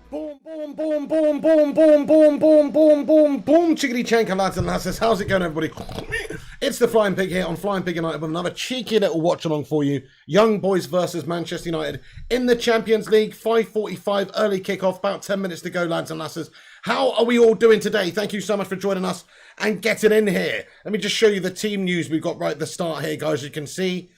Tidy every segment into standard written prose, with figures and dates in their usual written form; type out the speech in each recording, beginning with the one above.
Boom, boom, boom, boom, boom, boom, boom, boom, boom, boom, boom, chickadee chanka, lads and lasses. How's it going, everybody? It's the Flying Pig here on Flying Pig United with another cheeky little watch along for you. Young Boys versus Manchester United in the Champions League. 5:45 early kickoff, about 10 minutes to go, lads and lasses. How are we all doing today? Thank you so much for joining us and getting in here. Let me just show you the team news we've got right at the start here, guys. You can see.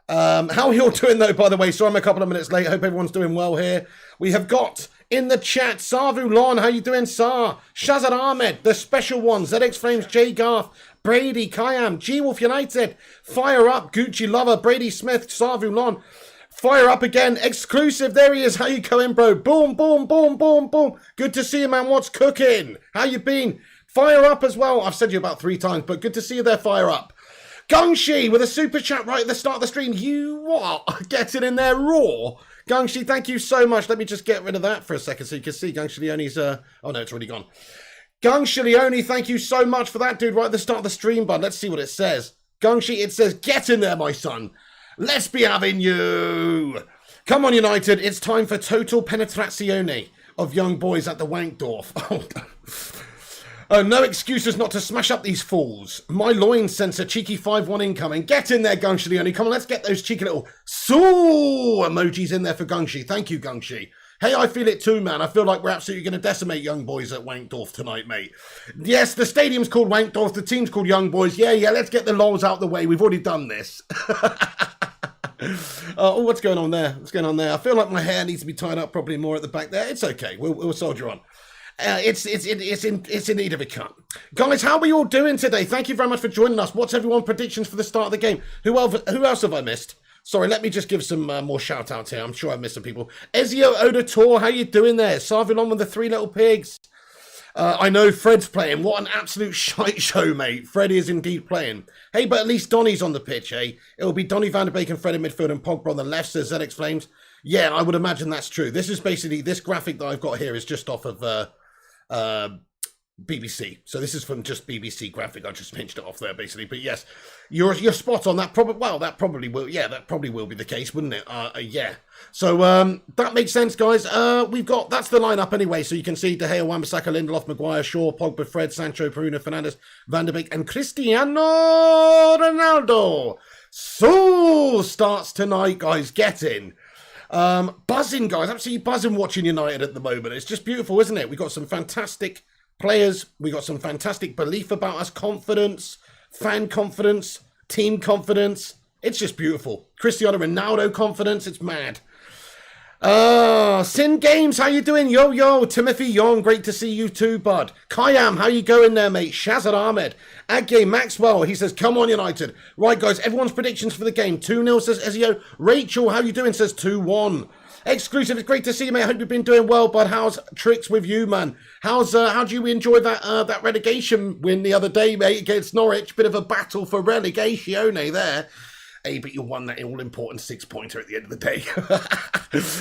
How are you all doing, though, by the way? Sorry I'm a couple of minutes late. Hope everyone's doing well here. We have got in the chat, Sarvulon, how you doing, Sar? Shazad Ahmed, the special ones, ZX Frames, J Garth, Brady, Kayam, G-Wolf United, Fire Up, Gucci Lover, Brady Smith, Sarvulon, Fire Up again, exclusive, there he is, how you going, bro? Boom, boom, boom, boom, boom. Good to see you, man, what's cooking? How you been? Fire Up as well, I've said you about 3 times, but good to see you there, Fire Up. Gungshi with a super chat right at the start of the stream. You what? Getting in there raw. Gungshi, thank you so much. Let me just get rid of that for a second so you can see Gungshi Leone's... oh no, it's already gone. Gungshi Leone, thank you so much for that, dude, right at the start of the stream, bud. Let's see what it says. Gungshi, it says, get in there, my son. Let's be having you. Come on, United. It's time for total penetrazione of young boys at the Wankdorf. Oh, no excuses not to smash up these fools. My loin sensor, cheeky 5-1 incoming. Get in there, Gungshi Leone. Come on, let's get those cheeky little soo emojis in there for Gungshi. Thank you, Gungshi. Hey, I feel it too, man. I feel like we're absolutely going to decimate young boys at Wankdorf tonight, mate. Yes, the stadium's called Wankdorf. The team's called Young Boys. Yeah, let's get the lols out the way. We've already done this. Oh, what's going on there? What's going on there? I feel like my hair needs to be tied up probably more at the back there. It's okay. We'll soldier on. It's in need of a cut. Guys, how are we all doing today? Thank you very much for joining us. What's everyone's predictions for the start of the game? Who else have I missed? Sorry, let me just give some more shout-outs here. I'm sure I've missed some people. Ezio Odator, how you doing there? Sarvilon with the three little pigs. I know Fred's playing. What an absolute shite show, mate. Fred is indeed playing. Hey, but at least Donny's on the pitch, eh? It'll be Donny van der Beek and Fred in midfield and Pogba on the left, says ZX Flames. Yeah, I would imagine that's true. This is basically, this graphic that I've got here is just off of BBC. So this is from just BBC graphic. I just pinched it off there, basically. But yes, you're spot on. That probably will. Yeah, that probably will be the case, wouldn't it? Yeah. So that makes sense, guys. That's the lineup anyway. So you can see De Gea, Wan-Bissaka, Lindelof, Maguire, Shaw, Pogba, Fred, Sancho, Bruno Fernandes, Van der Beek, and Cristiano Ronaldo. So starts tonight, guys. Get in. Buzzing, guys. Absolutely buzzing watching United at the moment. It's just beautiful, isn't it? We've got some fantastic players. We got some fantastic belief about us, confidence, fan confidence, team confidence. It's just beautiful. Cristiano Ronaldo confidence. It's mad. Sin Games, how you doing? Yo, Timothy Young, great to see you too, bud. Kayam, how you going there, mate? Shazad Ahmed. Agge Maxwell, he says, come on, United. Right, guys, everyone's predictions for the game. 2-0, says Ezio. Rachel, how you doing, says 2-1. Exclusive, it's great to see you, mate. I hope you've been doing well, bud. How's tricks with you, man? How do you enjoy that relegation win the other day, mate, against Norwich? Bit of a battle for relegation there. Hey, but you won that all-important 6-pointer at the end of the day.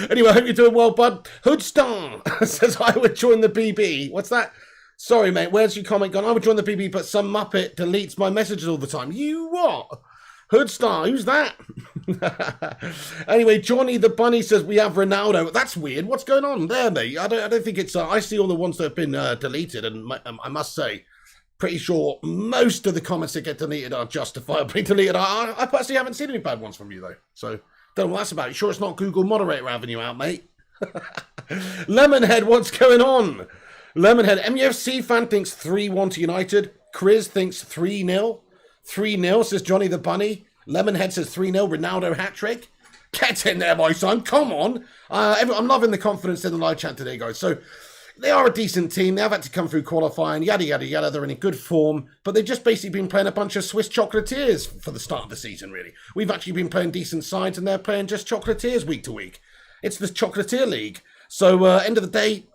Anyway, I hope you're doing well, bud. Hoodstar says, I would join the BB. What's that? Sorry, mate, where's your comment gone? I would join the BB, but some muppet deletes my messages all the time. You what? Hoodstar, who's that? Anyway, Johnny the Bunny says we have Ronaldo. That's weird. What's going on there, mate? I don't think it's... I see all the ones that have been deleted, and I must say, pretty sure most of the comments that get deleted are justifiably deleted. I personally haven't seen any bad ones from you, though. So, don't know what that's about. You sure it's not Google Moderator having you out, mate? Lemonhead, what's going on? Lemonhead, MUFC fan thinks 3-1 to United. Chris thinks 3-0. 3-0, says Johnny the Bunny. Lemonhead says 3-0, Ronaldo hat-trick. Get in there, my son. Come on. I'm loving the confidence in the live chat today, guys. So, they are a decent team. They have had to come through qualifying, yada, yada, yada. They're in a good form. But they've just basically been playing a bunch of Swiss chocolatiers for the start of the season, really. We've actually been playing decent sides, and they're playing just chocolatiers week to week. It's the Chocolatier League. So, end of the day,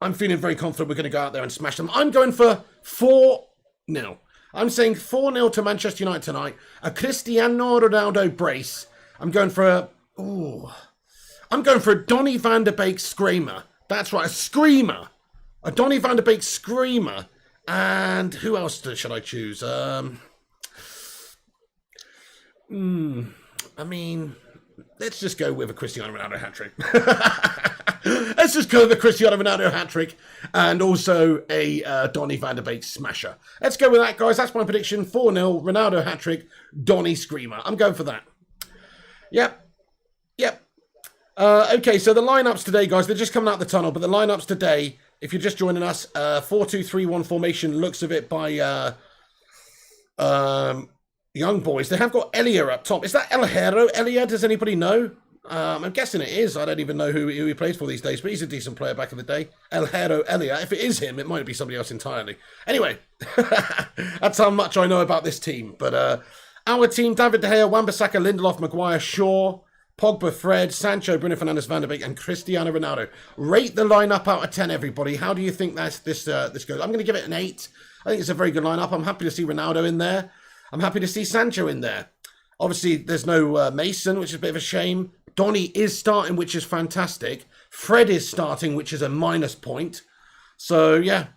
I'm feeling very confident we're going to go out there and smash them. I'm going for 4-0. I'm saying 4-0 to Manchester United tonight. A Cristiano Ronaldo brace. I'm going for a Donny van der Beek screamer. That's right, a screamer. A Donny van der Beek screamer. And who else should I choose? I mean, let's just go with a Cristiano Ronaldo hat-trick. Let's just go with a Cristiano Ronaldo hat-trick and also a Donny van der Beek smasher. Let's go with that, guys. That's my prediction. 4-0, Ronaldo hat-trick, Donny screamer. I'm going for that. Yep. Okay, so the lineups today, guys, they're just coming out the tunnel, but the lineups today, if you're just joining us, 4-2-3-1 formation, looks of it by Young Boys. They have got Elia up top. Is that El Hero? Elia, does anybody know? I'm guessing it is. I don't even know who he plays for these days, but he's a decent player back in the day. El Hero Elia. If it is him, it might be somebody else entirely. Anyway, that's how much I know about this team. But our team, David De Gea, Wan-Bissaka, Lindelof, Maguire, Shaw, Pogba, Fred, Sancho, Bruno Fernandes, Van der Beek, and Cristiano Ronaldo. Rate the lineup out of 10, everybody. How do you think this goes? I'm going to give it an 8. I think it's a very good lineup. I'm happy to see Ronaldo in there. I'm happy to see Sancho in there. Obviously, there's no Mason, which is a bit of a shame. Donny is starting, which is fantastic. Fred is starting, which is a minus point. So, yeah.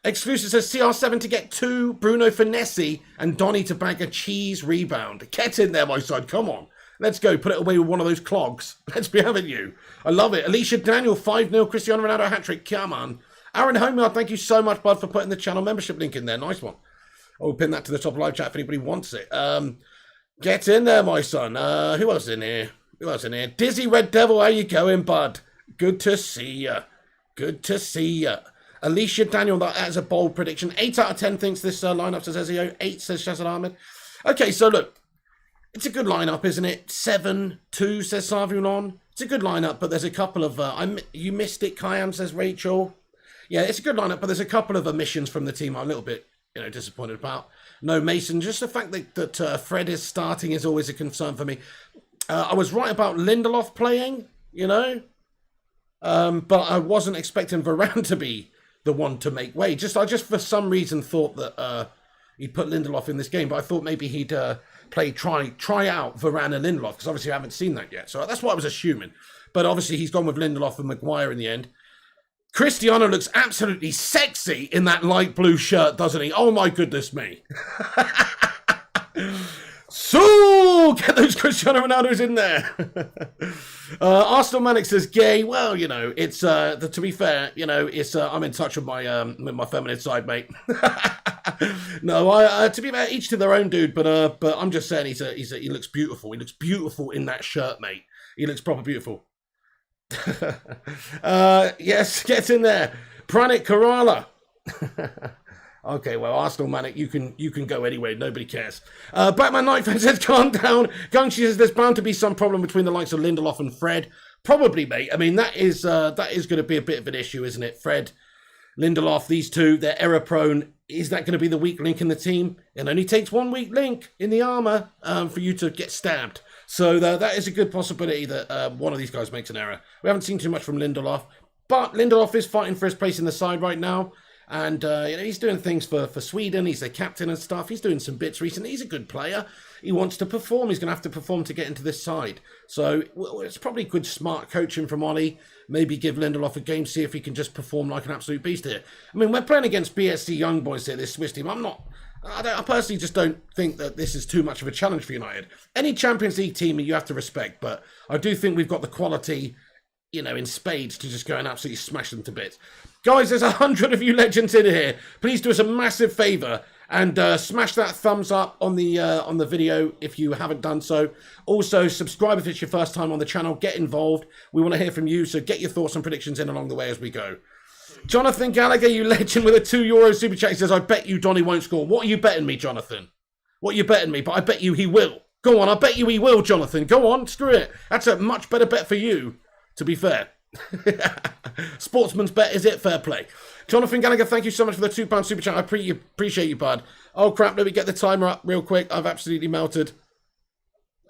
Exclusive says CR7 to get 2, Bruno Finesse, and Donny to bag a cheese rebound. Get in there, my son. Come on. Let's go. Put it away with one of those clogs. Let's be having you. I love it. Alicia Daniel, 5-0, Cristiano Ronaldo hat-trick. Come on. Aaron Homeyard, thank you so much, bud, for putting the channel membership link in there. Nice one. I'll pin that to the top of live chat if anybody wants it. Get in there, my son. Who else in here? Dizzy Red Devil, how you going, bud? Good to see you. Alicia Daniel, that is a bold prediction. 8 out of 10 thinks this lineup, says Ezio. 8 says Shazad Ahmed. Okay, so look. It's a good lineup, isn't it? 7-2, says Sarvulon. It's a good lineup, but there's a couple of... you missed it, Kayam, says Rachel. Yeah, it's a good lineup, but there's a couple of omissions from the team I'm a little bit, disappointed about. No Mason. Just the fact that Fred is starting is always a concern for me. I was right about Lindelof playing, but I wasn't expecting Varane to be the one to make way. I just for some reason thought that he'd put Lindelof in this game, but I thought maybe he'd try out Varane and Lindelof, because obviously I haven't seen that yet. So that's what I was assuming. But obviously he's gone with Lindelof and Maguire in the end. Cristiano looks absolutely sexy in that light blue shirt, doesn't he? Oh my goodness me. So, get those Cristiano Ronaldos in there. Arsenal Manic says gay. Well, it's to be fair, it's I'm in touch with my feminine side, mate. No, to be fair, each to their own, dude. But I'm just saying he looks beautiful. He looks beautiful in that shirt, mate. He looks proper beautiful. Yes, get in there. Pranit Kerala. Okay, well, Arsenal Manic, you can go anyway. Nobody cares. Batman Nightfan says, calm down. Gungshi says there's bound to be some problem between the likes of Lindelof and Fred. Probably, mate. I mean, that is going to be a bit of an issue, isn't it? Fred, Lindelof, these two, they're error prone. Is that going to be the weak link in the team? It only takes one weak link in the armour for you to get stabbed. So that is a good possibility that one of these guys makes an error. We haven't seen too much from Lindelof, but Lindelof is fighting for his place in the side right now. And, he's doing things for Sweden. He's the captain and stuff. He's doing some bits recently. He's a good player. He wants to perform. He's going to have to perform to get into this side. So it's probably good, smart coaching from Ollie. Maybe give Lindelof a game, see if he can just perform like an absolute beast here. I mean, we're playing against BSC young boys here, this Swiss team. I personally just don't think that this is too much of a challenge for United. Any Champions League team you have to respect, but I do think we've got the quality, in spades to just go and absolutely smash them to bits. Guys, there's 100 of you legends in here. Please do us a massive favour and smash that thumbs up on the video if you haven't done so. Also, subscribe if it's your first time on the channel. Get involved. We want to hear from you, so get your thoughts and predictions in along the way as we go. Jonathan Gallagher, you legend, with a €2 super chat. He says, I bet you Donny won't score. What are you betting me, Jonathan? What are you betting me? But I bet you he will. Go on, I bet you he will, Jonathan. Go on, screw it. That's a much better bet for you, to be fair. Sportsman's bet, is it? Fair play. Jonathan Gallagher, thank you so much for the £2 super chat. I appreciate you, bud. Oh crap, let me get the timer up real quick. I've absolutely melted.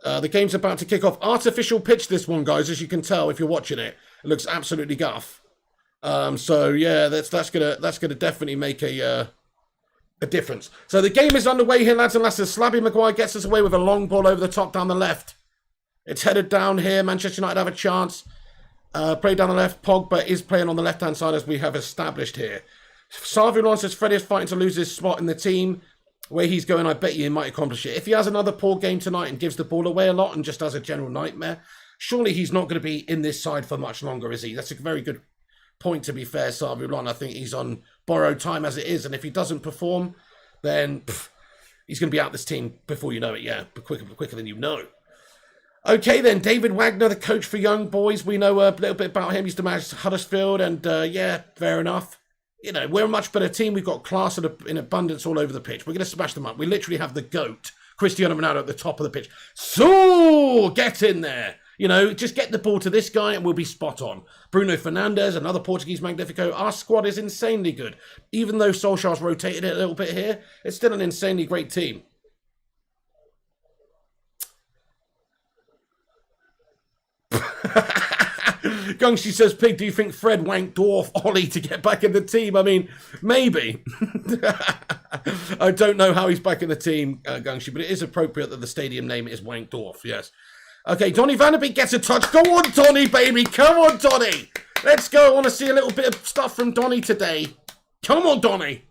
The game's about to kick off. Artificial pitch, this one, guys, as you can tell if you're watching it. It looks absolutely guff. So yeah, that's gonna definitely make a difference. So the game is underway here, lads and lasses. Slabby Maguire gets us away with a long ball over the top down the left. It's headed down here. Manchester United have a chance. Play down the left. Pogba is playing on the left-hand side, as we have established here. Savion says Fred is fighting to lose his spot in the team. Where he's going, I bet you he might accomplish it. If he has another poor game tonight and gives the ball away a lot and just has a general nightmare, surely he's not going to be in this side for much longer, is he? That's a very good point, to be fair, Savion. I think he's on borrowed time as it is, and if he doesn't perform, then he's going to be out this team before you know it, yeah, quicker than you know. Okay then, David Wagner, the coach for young boys. We know a little bit about him. He used to manage Huddersfield, and yeah, fair enough. We're a much better team. We've got class in abundance all over the pitch. We're going to smash them up. We literally have the GOAT, Cristiano Ronaldo, at the top of the pitch. So, get in there. Just get the ball to this guy and we'll be spot on. Bruno Fernandes, another Portuguese Magnifico. Our squad is insanely good. Even though Solskjaer's rotated it a little bit here, it's still an insanely great team. Gungshi says, Pig, do you think Fred wanked dwarf Ollie to get back in the team? I mean, maybe. I don't know how he's back in the team, Gungshi, but it is appropriate that the stadium name is Wank Dwarf, yes. Okay, Donny Van de Beek gets a touch. Go on, Donny, baby. Come on, Donny. Let's go. I want to see a little bit of stuff from Donny today. Come on, Donny.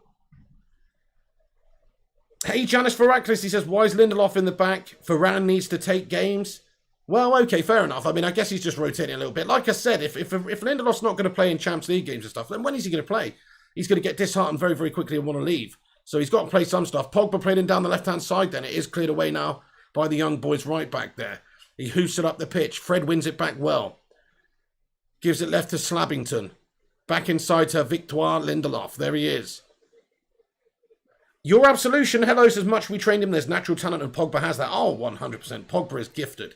Hey, Janice Ferraclis, he says, why is Lindelof in the back? Varane needs to take games. Well, okay, fair enough. I mean, I guess he's just rotating a little bit. Like I said, if Lindelof's not going to play in Champions League games and stuff, then when is he going to play? He's going to get disheartened very, very quickly and want to leave. So he's got to play some stuff. Pogba played him down the left-hand side then. It is cleared away now by the young boys right back there. He hoofs it up the pitch. Fred wins it back well. Gives it left to Slabbington. Back inside to Victoire Lindelof. There he is. Your absolution. Hello, says much we trained him. There's natural talent and Pogba has that. Oh, 100%. Pogba is gifted.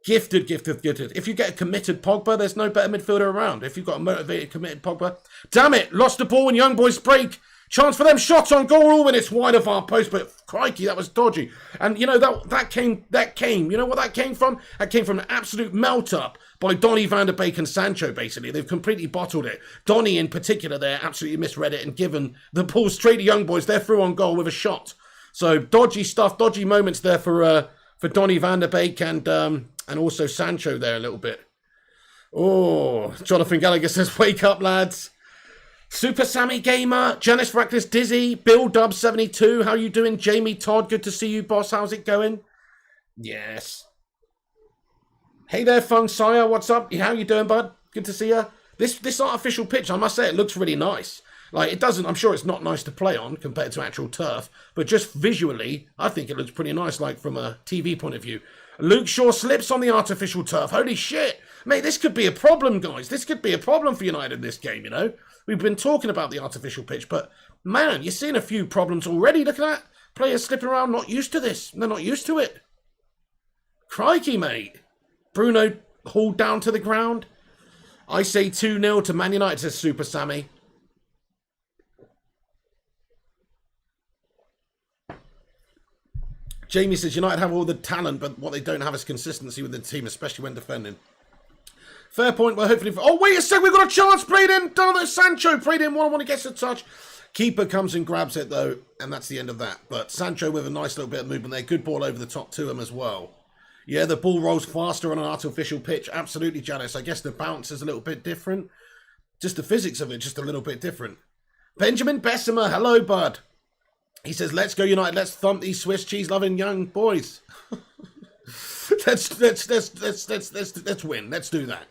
Gifted. If you get a committed Pogba, there's no better midfielder around. If you've got a motivated, committed Pogba. Damn it, lost the ball and young boys break. Chance for them, shots on goal, all when it's wide of our post, but crikey, that was dodgy. And you know, that came, you know what that came from? That came from an absolute melt-up by Donny van der Beek and Sancho, basically. They've completely bottled it. Donny, in particular, there absolutely misread it and given the ball straight to young boys. They're through on goal with a shot. So dodgy stuff, dodgy moments there for Donny van der Beek and also Sancho there a little bit. Oh, Jonathan Gallagher says, wake up, lads. Super Sammy Gamer, Janice Reckless Dizzy, Bill Dub 72. How you doing? Jamie Todd, good to see you, boss. How's it going? Yes. Hey there, Fung Sire. What's up? How you doing, bud? Good to see you. This artificial pitch, I must say, it looks really nice. Like, it doesn't, I'm sure it's not nice to play on compared to actual turf, but just visually, I think it looks pretty nice, like from a TV point of view. Luke Shaw slips on the artificial turf. Holy shit. Mate, this could be a problem, guys. This could be a problem for United in this game, you know? We've been talking about the artificial pitch, but man, you're seeing a few problems already. Look at that. Players slipping around, not used to this. They're not used to it. Crikey, mate. Bruno hauled down to the ground. I say 2-0 to Man United, says Super Sammy. Jamie says United have all the talent, but what they don't have is consistency with the team, especially when defending. Fair point. Well, hopefully... Oh, wait a sec. We've got a chance. Played in. Sancho played in. 1-1 gets a touch. Keeper comes and grabs it, though, and that's the end of that. But Sancho with a nice little bit of movement there. Good ball over the top to him as well. Yeah, the ball rolls faster on an artificial pitch. Absolutely, Janice. I guess the bounce is a little bit different. Just the physics of it, just a little bit different. Benjamin Bessemer. Hello, bud. He says, let's go, United. Let's thump these Swiss cheese-loving young boys. Let's win. Let's do that.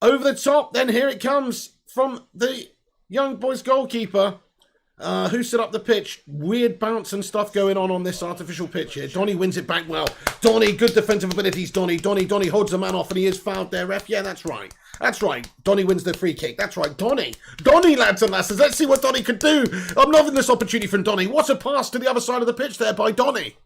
Over the top, then here it comes from the young boys goalkeeper who set up the pitch. Weird bounce and stuff going on this artificial pitch here. Donny wins it back well. Donny, good defensive abilities, Donny. Donny holds the man off and he is fouled there, ref. Yeah, that's right. That's right. Donny wins the free kick. That's right. Donny, lads and lasses. Let's see what Donny could do. I'm loving this opportunity from Donny. What a pass to the other side of the pitch there by Donny.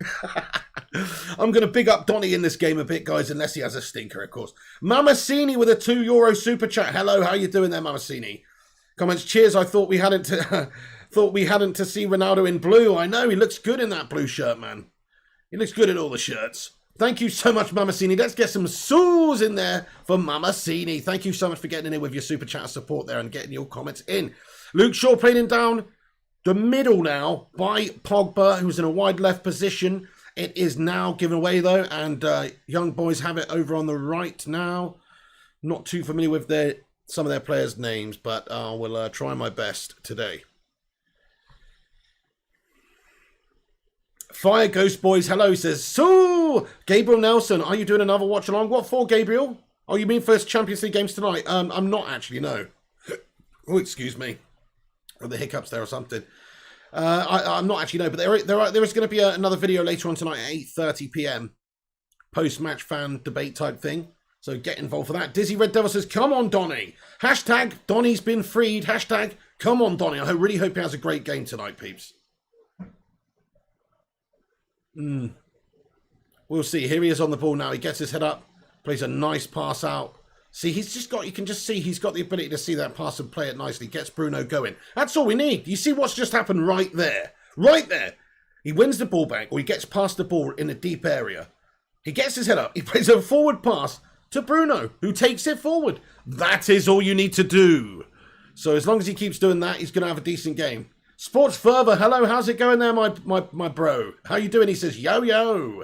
I'm going to big up Donny in this game a bit, guys, unless he has a stinker, of course. Mamacini with a €2 super chat. Hello, how you doing there, Mamacini? Comments, cheers. I thought we hadn't to see Ronaldo in blue. I know, he looks good in that blue shirt, man. He looks good in all the shirts. Thank you so much, Mamacini. Let's get some soos in there for Mamacini. Thank you so much for getting in with your super chat support there and getting your comments in. Luke Shaw playing him down the middle now by Pogba, who's in a wide left position. It is now given away, though, and young boys have it over on the right now. Not too familiar with some of their players' names, but I will try my best today. Fire Ghost Boys, hello, says, so Gabriel Nelson, are you doing another watch along? What for, Gabriel? Oh, you mean first Champions League games tonight? I'm not actually, no. Oh, excuse me. Or the hiccups there or something. I'm not actually, no, but there is going to be another video later on tonight at 8:30 p.m. Post-match fan debate type thing. So get involved for that. Dizzy Red Devil says, come on, Donny. Hashtag Donny's been freed. Hashtag come on, Donny. I really hope he has a great game tonight, peeps. We'll see. Here he is on the ball now. He gets his head up, plays a nice pass out. See, you can just see he's got the ability to see that pass and play it nicely. Gets Bruno going. That's all we need. You see what's just happened right there? Right there. He wins the ball back, or he gets past the ball in a deep area. He gets his head up. He plays a forward pass to Bruno, who takes it forward. That is all you need to do. So as long as he keeps doing that, he's going to have a decent game. Sports Fervor, hello, how's it going there, my bro? How you doing? He says, yo.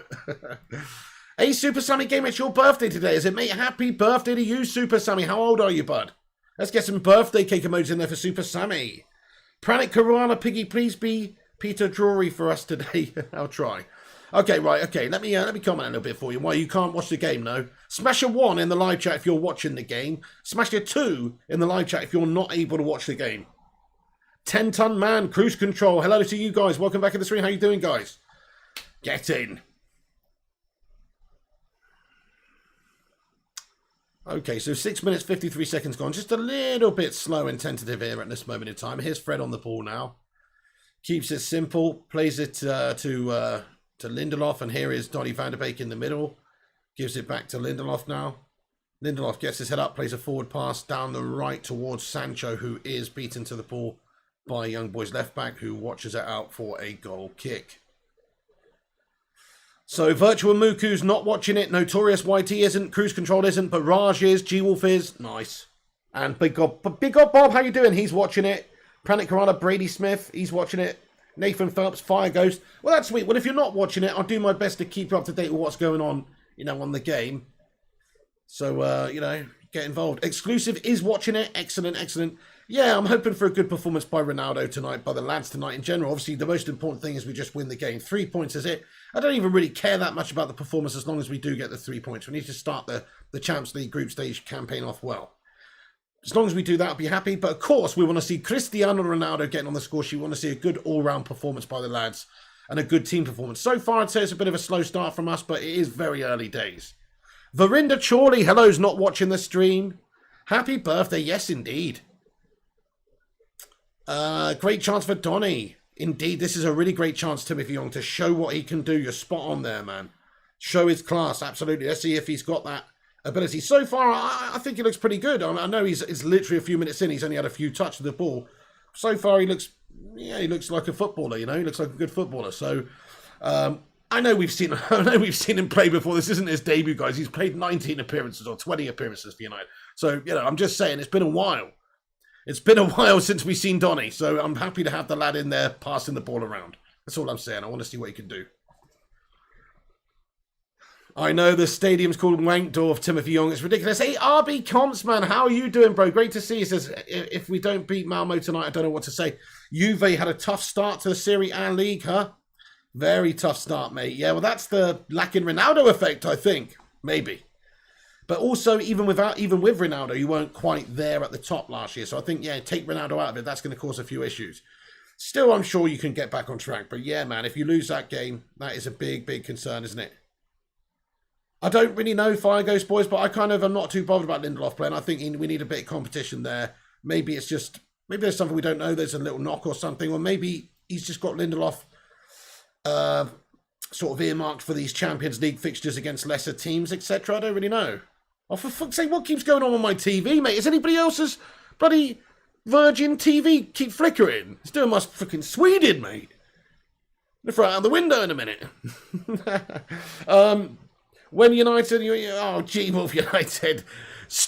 Hey, Super Sammy Game, it's your birthday today, is it, mate? Happy birthday to you, Super Sammy. How old are you, bud? Let's get some birthday cake emojis in there for Super Sammy. Pranic Karana Piggy, please be Peter Drury for us today. I'll try. Okay, right, okay. Let me comment a little bit for you. Why you can't watch the game, no? Smash a 1 in the live chat if you're watching the game. Smash a 2 in the live chat if you're not able to watch the game. 10-ton man, cruise control. Hello to you guys. Welcome back to the stream. How you doing, guys? Get in. Okay, so 6 minutes, 53 seconds gone. Just a little bit slow and tentative here at this moment in time. Here's Fred on the ball now. Keeps it simple. Plays it to Lindelof. And here is Donny van der Beek in the middle. Gives it back to Lindelof now. Lindelof gets his head up, plays a forward pass down the right towards Sancho, who is beaten to the ball by Young Boys left back, who watches it out for a goal kick. So Virtual Muku's not watching it. Notorious YT isn't. Cruise Control isn't. But Raj is. G-Wolf is. Nice. And Big God Bob, how you doing? He's watching it. Pranic Karada, Brady Smith, he's watching it. Nathan Phelps, Fire Ghost. Well, that's sweet. Well, if you're not watching it, I'll do my best to keep you up to date with what's going on, on the game. So, get involved. Exclusive is watching it. Excellent, excellent. Yeah, I'm hoping for a good performance by Ronaldo tonight, by the lads tonight in general. Obviously, the most important thing is we just win the game. 3 points is it. I don't even really care that much about the performance as long as we do get the 3 points. We need to start the Champions League group stage campaign off well. As long as we do that, I'll be happy. But of course, we want to see Cristiano Ronaldo getting on the score sheet. We want to see a good all-round performance by the lads and a good team performance. So far, I'd say it's a bit of a slow start from us, but it is very early days. Verinda Chorley, hello's not watching the stream. Happy birthday, yes, indeed. Great chance for Donny. Indeed, this is a really great chance, Timothy Young, to show what he can do. You're spot on there, man. Show his class, absolutely. Let's see if he's got that ability. So far, I think he looks pretty good. I know he's literally a few minutes in. He's only had a few touches of the ball. So far, he looks like a footballer. He looks like a good footballer. So, I know we've seen him play before. This isn't his debut, guys. He's played 19 appearances or 20 appearances for United. So, I'm just saying it's been a while. It's been a while since we've seen Donny. So I'm happy to have the lad in there passing the ball around. That's all I'm saying. I want to see what he can do. I know the stadium's called Wankdorf, Timothy Young. It's ridiculous. Hey, RB Comps, man. How are you doing, bro? Great to see you. He says, if we don't beat Malmo tonight, I don't know what to say. Juve had a tough start to the Serie A league, huh? Very tough start, mate. Yeah, well, that's the lacking Ronaldo effect, I think. Maybe. But also, even with Ronaldo, you weren't quite there at the top last year. So I think, take Ronaldo out of it. That's going to cause a few issues. Still, I'm sure you can get back on track. But yeah, man, if you lose that game, that is a big, big concern, isn't it? I don't really know Fire Ghost boys, but I am not too bothered about Lindelof playing. I think we need a bit of competition there. Maybe there's something we don't know. There's a little knock or something. Or maybe he's just got Lindelof sort of earmarked for these Champions League fixtures against lesser teams, etc. I don't really know. Oh, for fuck's sake, what keeps going on my TV, mate? Is anybody else's bloody Virgin TV keep flickering? It's doing my freaking Sweden, mate. I'll throw it out the window in a minute. When United, G-Wolf United.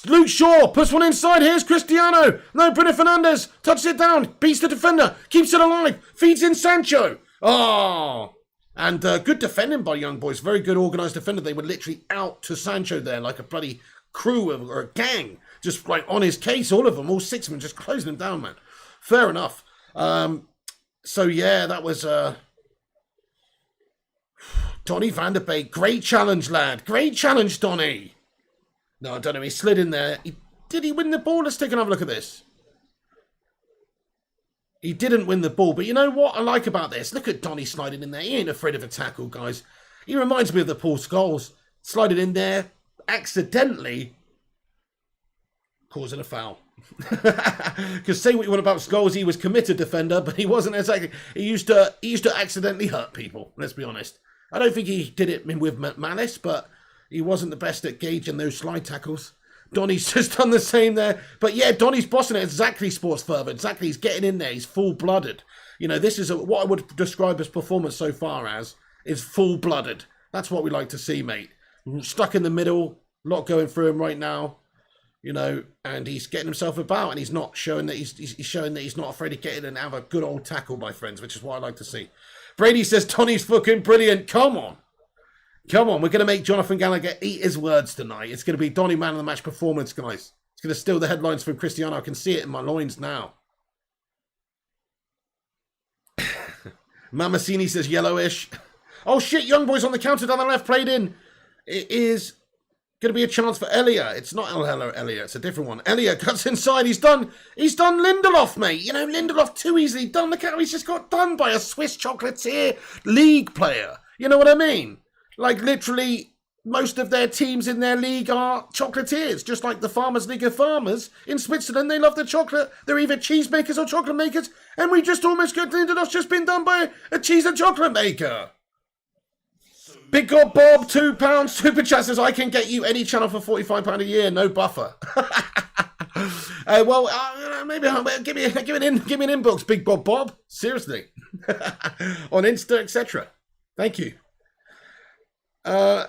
Luke Shaw puts one inside. Here's Cristiano. No, Bruno Fernandes touches it down. Beats the defender. Keeps it alive. Feeds in Sancho. Oh. And good defending by Young Boys. Very good organised defender. They were literally out to Sancho there like a bloody crew or a gang. Just like on his case, all of them, all six of them, just closing him down, man. Fair enough. So, yeah, that was Donny van der Beek. Great challenge, lad. Great challenge, Donny. No, I don't know. He slid in there. Did he win the ball? Let's take another look at this. He didn't win the ball, but you know what I like about this? Look at Donny sliding in there. He ain't afraid of a tackle, guys. He reminds me of the Paul Scholes. Sliding in there, accidentally causing a foul. Because say what you want about Scholes, he was committed defender, but he wasn't exactly. He used to accidentally hurt people, let's be honest. I don't think he did it with malice, but he wasn't the best at gauging those slide tackles. Donny's just done the same there. But yeah, Donny's bossing it exactly, Sports Further. Exactly, he's getting in there. He's full-blooded. This is what I would describe as performance so far as, is full-blooded. That's what we like to see, mate. Stuck in the middle, a lot going through him right now. And he's getting himself about, and he's not showing that he's showing that he's not afraid to get in and have a good old tackle, my friends, which is what I like to see. Brady says, Donny's fucking brilliant. Come on. Come on, we're going to make Jonathan Gallagher eat his words tonight. It's going to be Donny Man of the Match performance, guys. It's going to steal the headlines from Cristiano. I can see it in my loins now. Mamasini says yellowish. Oh shit, Young Boys on the counter down the left, played in. It is going to be a chance for Elia. It's not Elia, it's a different one. Elia cuts inside. He's done Lindelof, mate. Lindelof too easily done. Look how he's just got done by a Swiss chocolatier league player. You know what I mean? Like, literally, most of their teams in their league are chocolatiers, just like the Farmers League of Farmers. In Switzerland, they love the chocolate. They're either cheesemakers or chocolate makers, and we just almost got Lindelof's just been done by a cheese and chocolate maker. So Big God Bob, £2. Super Chat says, I can get you any channel for £45 a year, no buffer. Maybe give me an inbox, Big Bob. Seriously. On Insta, etc. Thank you. Yeah,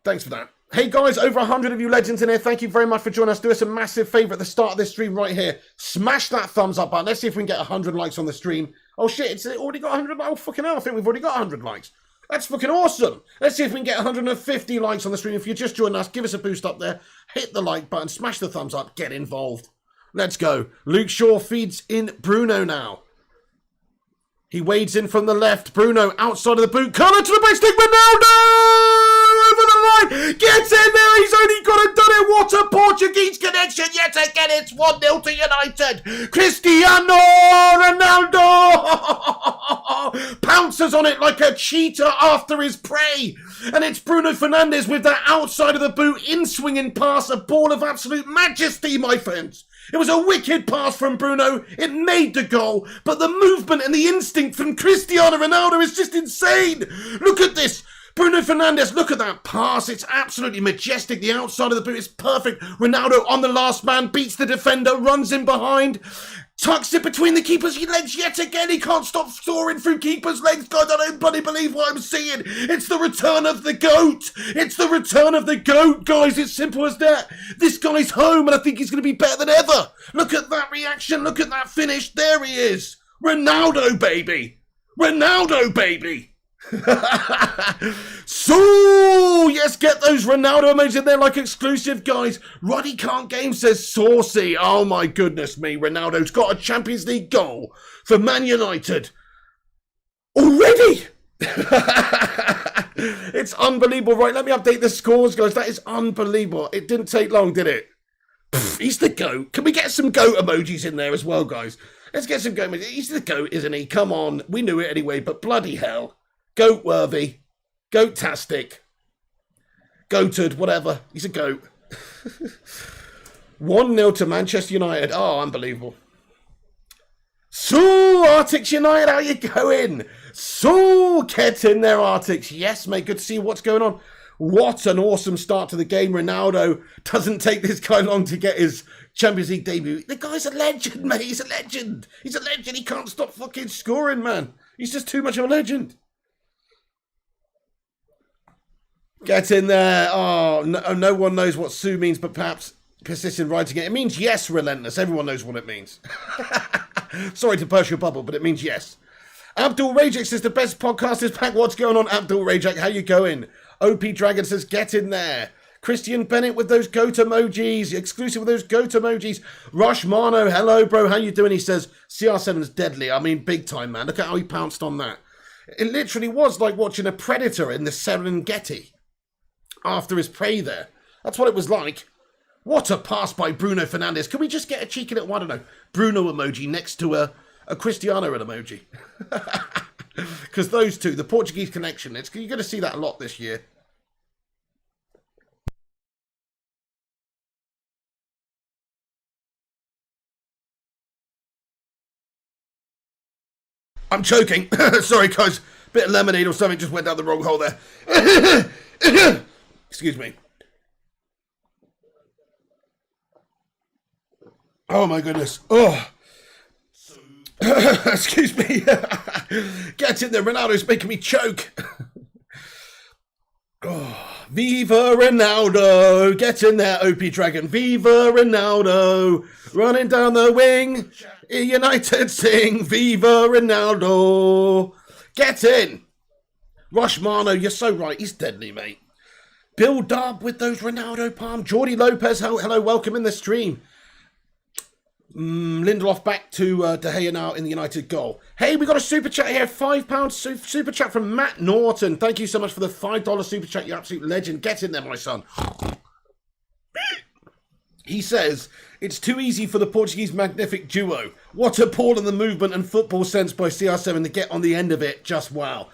thanks for that. Hey guys, over 100 of you legends in here. Thank you very much for joining us. Do us a massive favour at the start of this stream right here. Smash that thumbs up button. Let's see if we can get 100 likes on the stream. Oh shit, it's already got 100. Oh fucking hell, I think we've already got 100 likes. That's fucking awesome. Let's see if we can get 150 likes on the stream. If you're just joining us, give us a boost up there. Hit the like button, smash the thumbs up, get involved. Let's go. Luke Shaw feeds in Bruno now. He wades in from the left. Bruno outside of the boot. Corner to the big stick. Ronaldo over the line. Gets in there. He's only got to done it. What a Portuguese connection. Yet again, it's 1-0 to United. Cristiano Ronaldo pounces on it like a cheetah after his prey. And it's Bruno Fernandes with that outside of the boot in-swinging pass. A ball of absolute majesty, my friends. It was a wicked pass from Bruno. It made the goal. But the movement and the instinct from Cristiano Ronaldo is just insane. Look at this. Bruno Fernandes, look at that pass. It's absolutely majestic. The outside of the boot is perfect. Ronaldo on the last man, beats the defender, runs in behind, tucks it between the keeper's legs yet again. He can't stop soaring through keeper's legs. God, I don't bloody believe what I'm seeing. It's the return of the GOAT. It's the return of the GOAT, guys. It's simple as that. This guy's home, and I think he's going to be better than ever. Look at that reaction. Look at that finish. There he is. Ronaldo, baby. Ronaldo, baby. So, yes, get those Ronaldo emojis in there like exclusive, guys. Roddy Can't Game says saucy. Oh my goodness me, Ronaldo's got a Champions League goal for Man United already. It's unbelievable. Right, let me update the scores, guys. That is unbelievable. It didn't take long, did it? He's the GOAT. Can we get some GOAT emojis in there as well, guys? Let's get some GOAT emojis. He's the GOAT, isn't he? Come on. We knew it anyway, but bloody hell. GOAT worthy. Goat-tastic. Goated, whatever. He's a goat. 1-0 to Manchester United. Oh, unbelievable. So, Arctics United, how you going? So, get in there, Arctics. Yes, mate, good to see what's going on. What an awesome start to the game. Ronaldo doesn't take this guy long to get his Champions League debut. The guy's a legend, mate. He's a legend. He's a legend. He can't stop fucking scoring, man. He's just too much of a legend. Get in there. Oh, no one knows what Sue means, but perhaps persist in writing it. It means yes, relentless. Everyone knows what it means. Sorry to burst your bubble, but it means yes. Abdul Rajak says the best podcast is back. What's going on, Abdul Rajak? How you going? OP Dragon says get in there. Christian Bennett with those goat emojis. Exclusive with those goat emojis. Rush Mano, hello, bro. How you doing? He says CR7's deadly. I mean, big time, man. Look at how he pounced on that. It literally was like watching a predator in the Serengeti. After his prey there. That's what it was like. What a pass by Bruno Fernandes. Can we just get a cheeky little, I don't know, Bruno emoji next to a Cristiano emoji? Because those two, the Portuguese connection, you're going to see that a lot this year. I'm choking. Sorry, guys. Bit of lemonade or something just went down the wrong hole there. Excuse me. Oh my goodness. Oh. Excuse me. Get in there. Ronaldo's making me choke. Oh. Viva Ronaldo. Get in there, OP Dragon. Viva Ronaldo. Running down the wing. United sing. Viva Ronaldo. Get in. Rush Mano, you're so right. He's deadly, mate. Bill Dub with those Ronaldo palm. Jordi Lopez, hello, welcome in the stream. Lindelof back to De Gea now in the United goal. Hey, we got a super chat here. £5 super chat from Matt Norton. Thank you so much for the $5 super chat, you absolute legend. Get in there, my son. He says, it's too easy for the Portuguese magnific duo. What a ball in the movement and football sense by CR7 to get on the end of it. Just wow.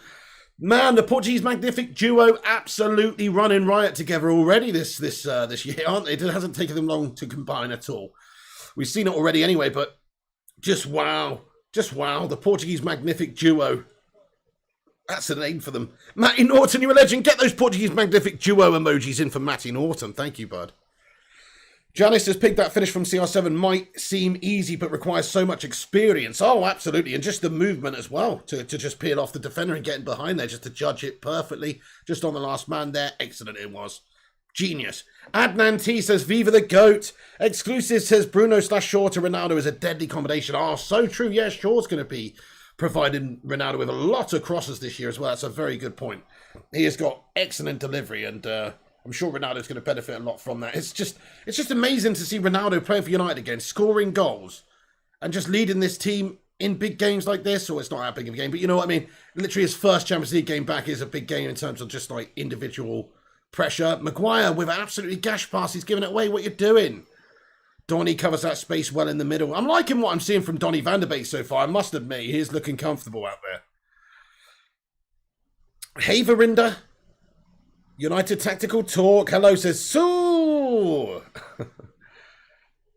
Man, the Portuguese magnific duo absolutely running riot together already this year, aren't they? It hasn't taken them long to combine at all. We've seen it already anyway, but just wow. Just wow. The Portuguese magnific duo. That's the name for them. Matty Norton, you're a legend. Get those Portuguese magnific duo emojis in for Matty Norton. Thank you, bud. Janice says, Pig, that finish from CR7 might seem easy, but requires so much experience. Oh, absolutely. And just the movement as well, to just peel off the defender and get in behind there, just to judge it perfectly. Just on the last man there. Excellent it was. Genius. Adnan T says, Viva the GOAT. Exclusive says, Bruno/Shaw to Ronaldo is a deadly combination. Oh, so true. Yeah, Shaw's going to be providing Ronaldo with a lot of crosses this year as well. That's a very good point. He has got excellent delivery, and I'm sure Ronaldo's going to benefit a lot from that. It's just amazing to see Ronaldo playing for United again, scoring goals, and just leading this team in big games like this. Or it's not that big of a game, but you know what I mean? Literally his first Champions League game back is a big game in terms of just like individual pressure. Maguire with an absolutely gash pass. He's giving it away. What you're doing? Donny covers that space well in the middle. I'm liking what I'm seeing from Donny van der Beek so far. I must admit, he is looking comfortable out there. Hey, Verinder. United Tactical Talk. Hello, says Sue.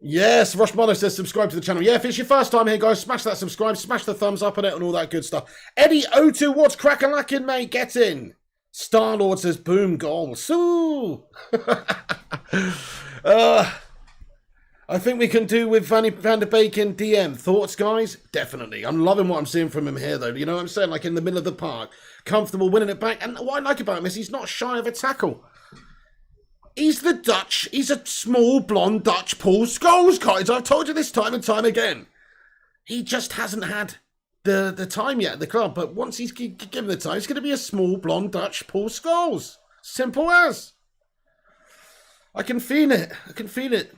Yes, Roshmano says subscribe to the channel. Yeah, if it's your first time here, guys, smash that subscribe, smash the thumbs up on it and all that good stuff. Eddie O2, what's crack-a-lacking, mate? Get in. Star-Lord says boom, goal. Sue. I think we can do with Van der Beek in DM. Thoughts, guys? Definitely. I'm loving what I'm seeing from him here, though. You know what I'm saying? Like in the middle of the park. Comfortable, winning it back. And what I like about him is he's not shy of a tackle. He's the Dutch. He's a small, blonde Dutch Paul Scholes, guys. I've told you this time and time again. He just hasn't had the time yet at the club. But once he's given the time, he's going to be a small, blonde Dutch Paul Scholes. Simple as. I can feel it. I can feel it.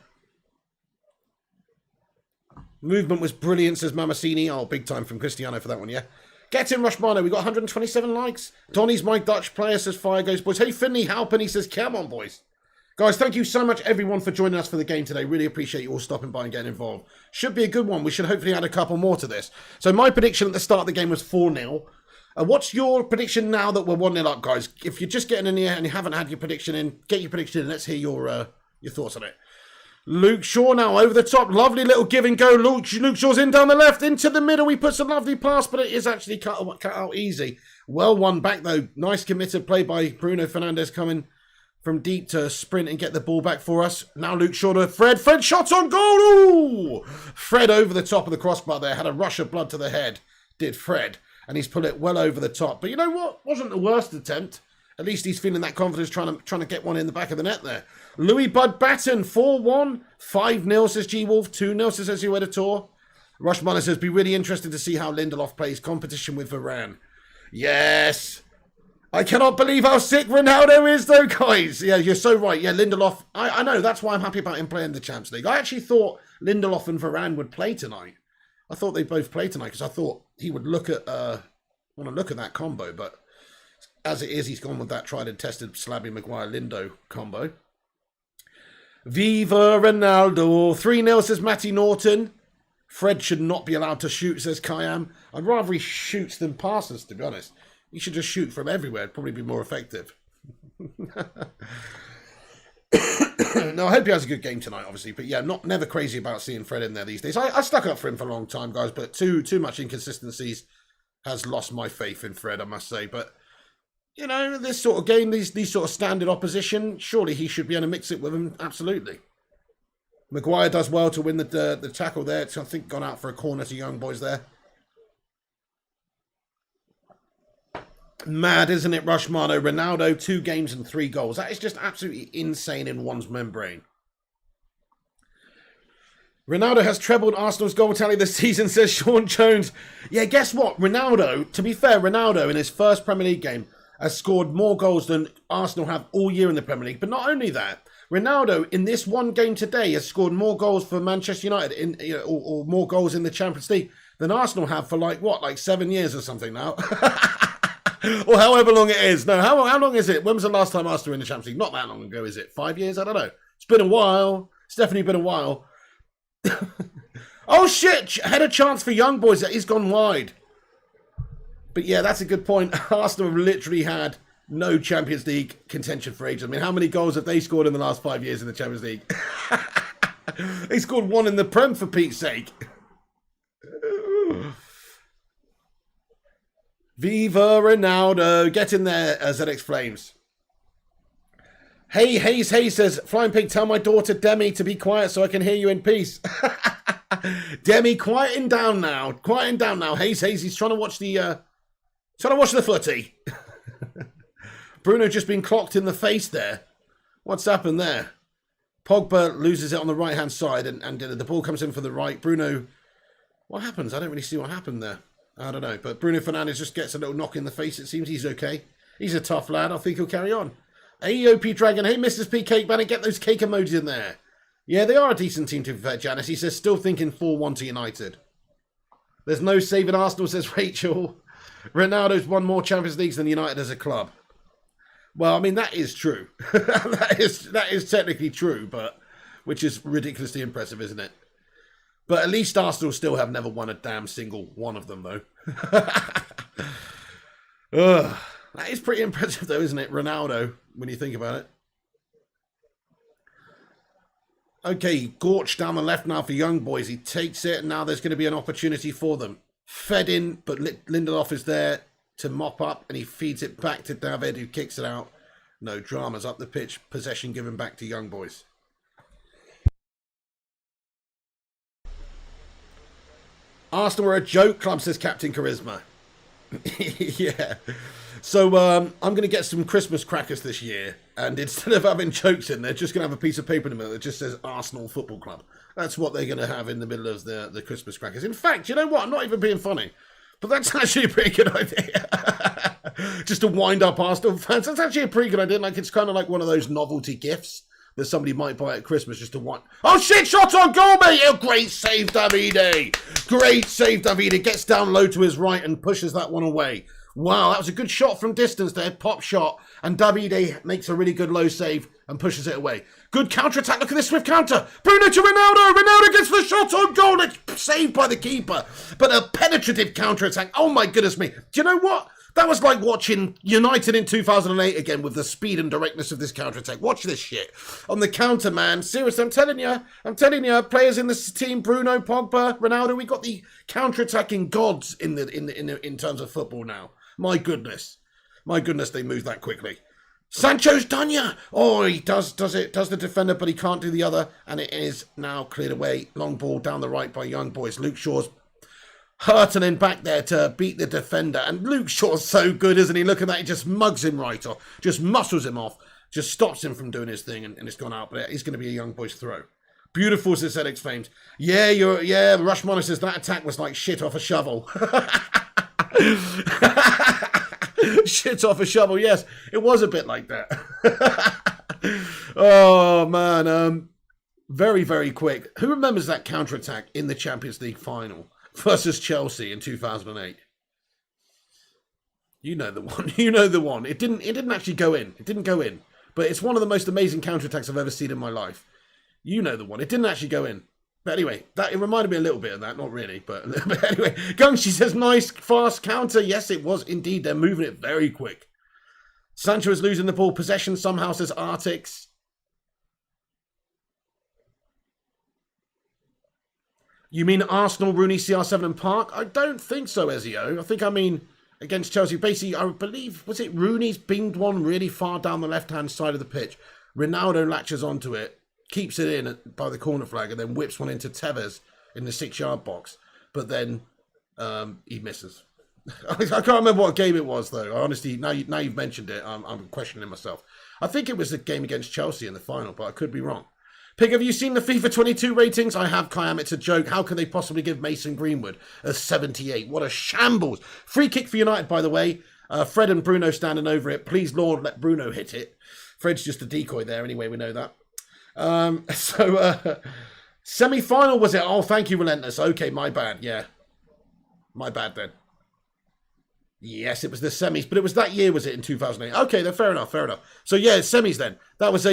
Movement was brilliant, says Mamacini. Oh, big time from Cristiano for that one, yeah. Get in, Rushmano. We got 127 likes. Donny's my Dutch player, says Fire Goes Boys. Hey, Finley Halpenny says, come on, boys. Guys, thank you so much, everyone, for joining us for the game today. Really appreciate you all stopping by and getting involved. Should be a good one. We should hopefully add a couple more to this. So my prediction at the start of the game was 4-0. What's your prediction now that we're 1-0 up, guys? If you're just getting in here and you haven't had your prediction in, get your prediction in. Let's hear your thoughts on it. Luke Shaw now over the top. Lovely little give and go. Luke Shaw's in down the left, into the middle. He puts a lovely pass, but it is actually cut out easy. Well won back, though. Nice committed play by Bruno Fernandes coming from deep to sprint and get the ball back for us. Now Luke Shaw to Fred. Fred shot on goal. Ooh! Fred over the top of the crossbar there. Had a rush of blood to the head. Did Fred. And he's put it well over the top. But you know what? Wasn't the worst attempt. At least he's feeling that confidence trying to get one in the back of the net there. Louis Bud Batten, 4-1. 5-0, says G-Wolf. 2-0, says you Editor. Rushmana says, be really interested to see how Lindelof plays competition with Varane. Yes. I cannot believe how sick Ronaldo is, though, guys. Yeah, you're so right. Yeah, Lindelof. I know. That's why I'm happy about him playing the Champions League. I actually thought Lindelof and Varane would play tonight. I thought they'd both play tonight because I thought he would want to look at that combo, but as it is, he's gone with that tried and tested Slabby Maguire-Lindo combo. Viva Ronaldo. 3-0, says Matty Norton. Fred should not be allowed to shoot, says Kayam. I'd rather he shoots than passes, to be honest. He should just shoot from everywhere. It'd probably be more effective. No, I hope he has a good game tonight, obviously. But yeah, never crazy about seeing Fred in there these days. I stuck up for him for a long time, guys, but too much inconsistencies has lost my faith in Fred, I must say. But you know, this sort of game, these sort of standard opposition, surely he should be able to mix it with him. Absolutely. Maguire does well to win the tackle there. It's, I think, gone out for a corner to Young Boys there. Mad, isn't it, Rushmano? Ronaldo, 2 games and 3 goals. That is just absolutely insane in one's membrane. Ronaldo has trebled Arsenal's goal tally this season, says Sean Jones. Yeah, guess what? Ronaldo, to be fair, Ronaldo in his first Premier League game has scored more goals than Arsenal have all year in the Premier League. But not only that, Ronaldo in this one game today has scored more goals for Manchester United or more goals in the Champions League than Arsenal have for like 7 years or something now. Or however long it is. No, how long is it? When was the last time Arsenal were in the Champions League? Not that long ago, is it? 5 years? I don't know. It's been a while. It's definitely been a while. Oh shit! Had a chance for Young Boys that he's gone wide. But yeah, that's a good point. Arsenal have literally had no Champions League contention for ages. I mean, how many goals have they scored in the last 5 years in the Champions League? They scored 1 in the Prem, for Pete's sake. Viva Ronaldo. Get in there, ZX Flames. Hey, Hayes says, Flying Pig, tell my daughter Demi to be quiet so I can hear you in peace. Demi, quieting down now. Hayes, he's trying to watch the footy. Bruno just been clocked in the face there. What's happened there? Pogba loses it on the right-hand side and the ball comes in for the right. Bruno, what happens? I don't really see what happened there. I don't know. But Bruno Fernandes just gets a little knock in the face. It seems he's okay. He's a tough lad. I think he'll carry on. AEOP Dragon, hey, Mrs. P. Cake Banner, get those cake emojis in there. Yeah, they are a decent team to be fair, Janice. He says, still thinking 4-1 to United. There's no saving Arsenal, says Rachel. Ronaldo's won more Champions Leagues than United as a club. Well, I mean, that is true. that is technically true, but which is ridiculously impressive, isn't it? But at least Arsenal still have never won a damn single one of them, though. Ugh. That is pretty impressive, though, isn't it? Ronaldo, when you think about it. Okay, Gorch down the left now for Young Boys. He takes it, and now there's going to be an opportunity for them. Fed in, but Lindelof is there to mop up, and he feeds it back to David, who kicks it out. No dramas up the pitch. Possession given back to Young Boys. Arsenal are a joke club, says Captain Charisma. Yeah. So I'm going to get some Christmas crackers this year, and instead of having jokes in, they're just going to have a piece of paper in the middle that just says Arsenal Football Club. That's what they're going to have in the middle of the Christmas crackers. In fact, you know what? I'm not even being funny, but that's actually a pretty good idea. Just to wind up Arsenal fans. That's actually a pretty good idea. Like, it's kind of like one of those novelty gifts that somebody might buy at Christmas just to want. Oh shit, shot on goal, mate! Oh, great save, Davide. Great save, Davide. Gets down low to his right and pushes that one away. Wow, that was a good shot from distance there. Pop shot. And Davide makes a really good low save and pushes it away. Good counter-attack. Look at this swift counter. Bruno to Ronaldo. Ronaldo gets the shot on goal. It's saved by the keeper. But a penetrative counter-attack. Oh my goodness me. Do you know what? That was like watching United in 2008 again with the speed and directness of this counter-attack. Watch this shit. On the counter, man. Seriously, I'm telling you, players in this team, Bruno, Pogba, Ronaldo, we got the counter-attacking gods in terms of football now. My goodness. My goodness, they move that quickly. Sancho's done ya. Oh, he does the defender, but he can't do the other. And it is now cleared away. Long ball down the right by Young Boys. Luke Shaw's hurtling back there to beat the defender. And Luke Shaw's so good, isn't he? Look at that. He just mugs him right off. Just muscles him off. Just stops him from doing his thing. And it's gone out. But it's going to be a Young Boys throw. Beautiful, says ZX Flames. Yeah, Rushmonitor says that attack was like shit off a shovel. Shit off a shovel, yes. It was a bit like that. Oh, man. Very, very quick. Who remembers that counter-attack in the Champions League final versus Chelsea in 2008? You know the one. You know the one. It didn't actually go in. It didn't go in. But it's one of the most amazing counter-attacks I've ever seen in my life. You know the one. It didn't actually go in. But anyway, it reminded me a little bit of that. Not really, but anyway. Gungshi says, nice, fast counter. Yes, it was indeed. They're moving it very quick. Sancho is losing the ball. Possession somehow, says Artix. You mean Arsenal, Rooney, CR7 and Park? I don't think so, Ezio. I mean against Chelsea. Basically, I believe, was it Rooney's binged one really far down the left-hand side of the pitch. Ronaldo latches onto it. Keeps it in by the corner flag and then whips one into Tevez in the 6-yard box. But then he misses. I can't remember what game it was, though. Honestly, now you've mentioned it, I'm questioning myself. I think it was the game against Chelsea in the final, but I could be wrong. Pig, have you seen the FIFA 22 ratings? I have, Kayam. It's a joke. How can they possibly give Mason Greenwood a 78? What a shambles. Free kick for United, by the way. Fred and Bruno standing over it. Please, Lord, let Bruno hit it. Fred's just a decoy there anyway, we know that. Semi-final was it? Oh, thank you, Relentless. Okay, my bad. Yeah, my bad then. Yes, it was the semis, but it was that year, was it, in 2008? Okay, then fair enough. So yeah, semis then. That was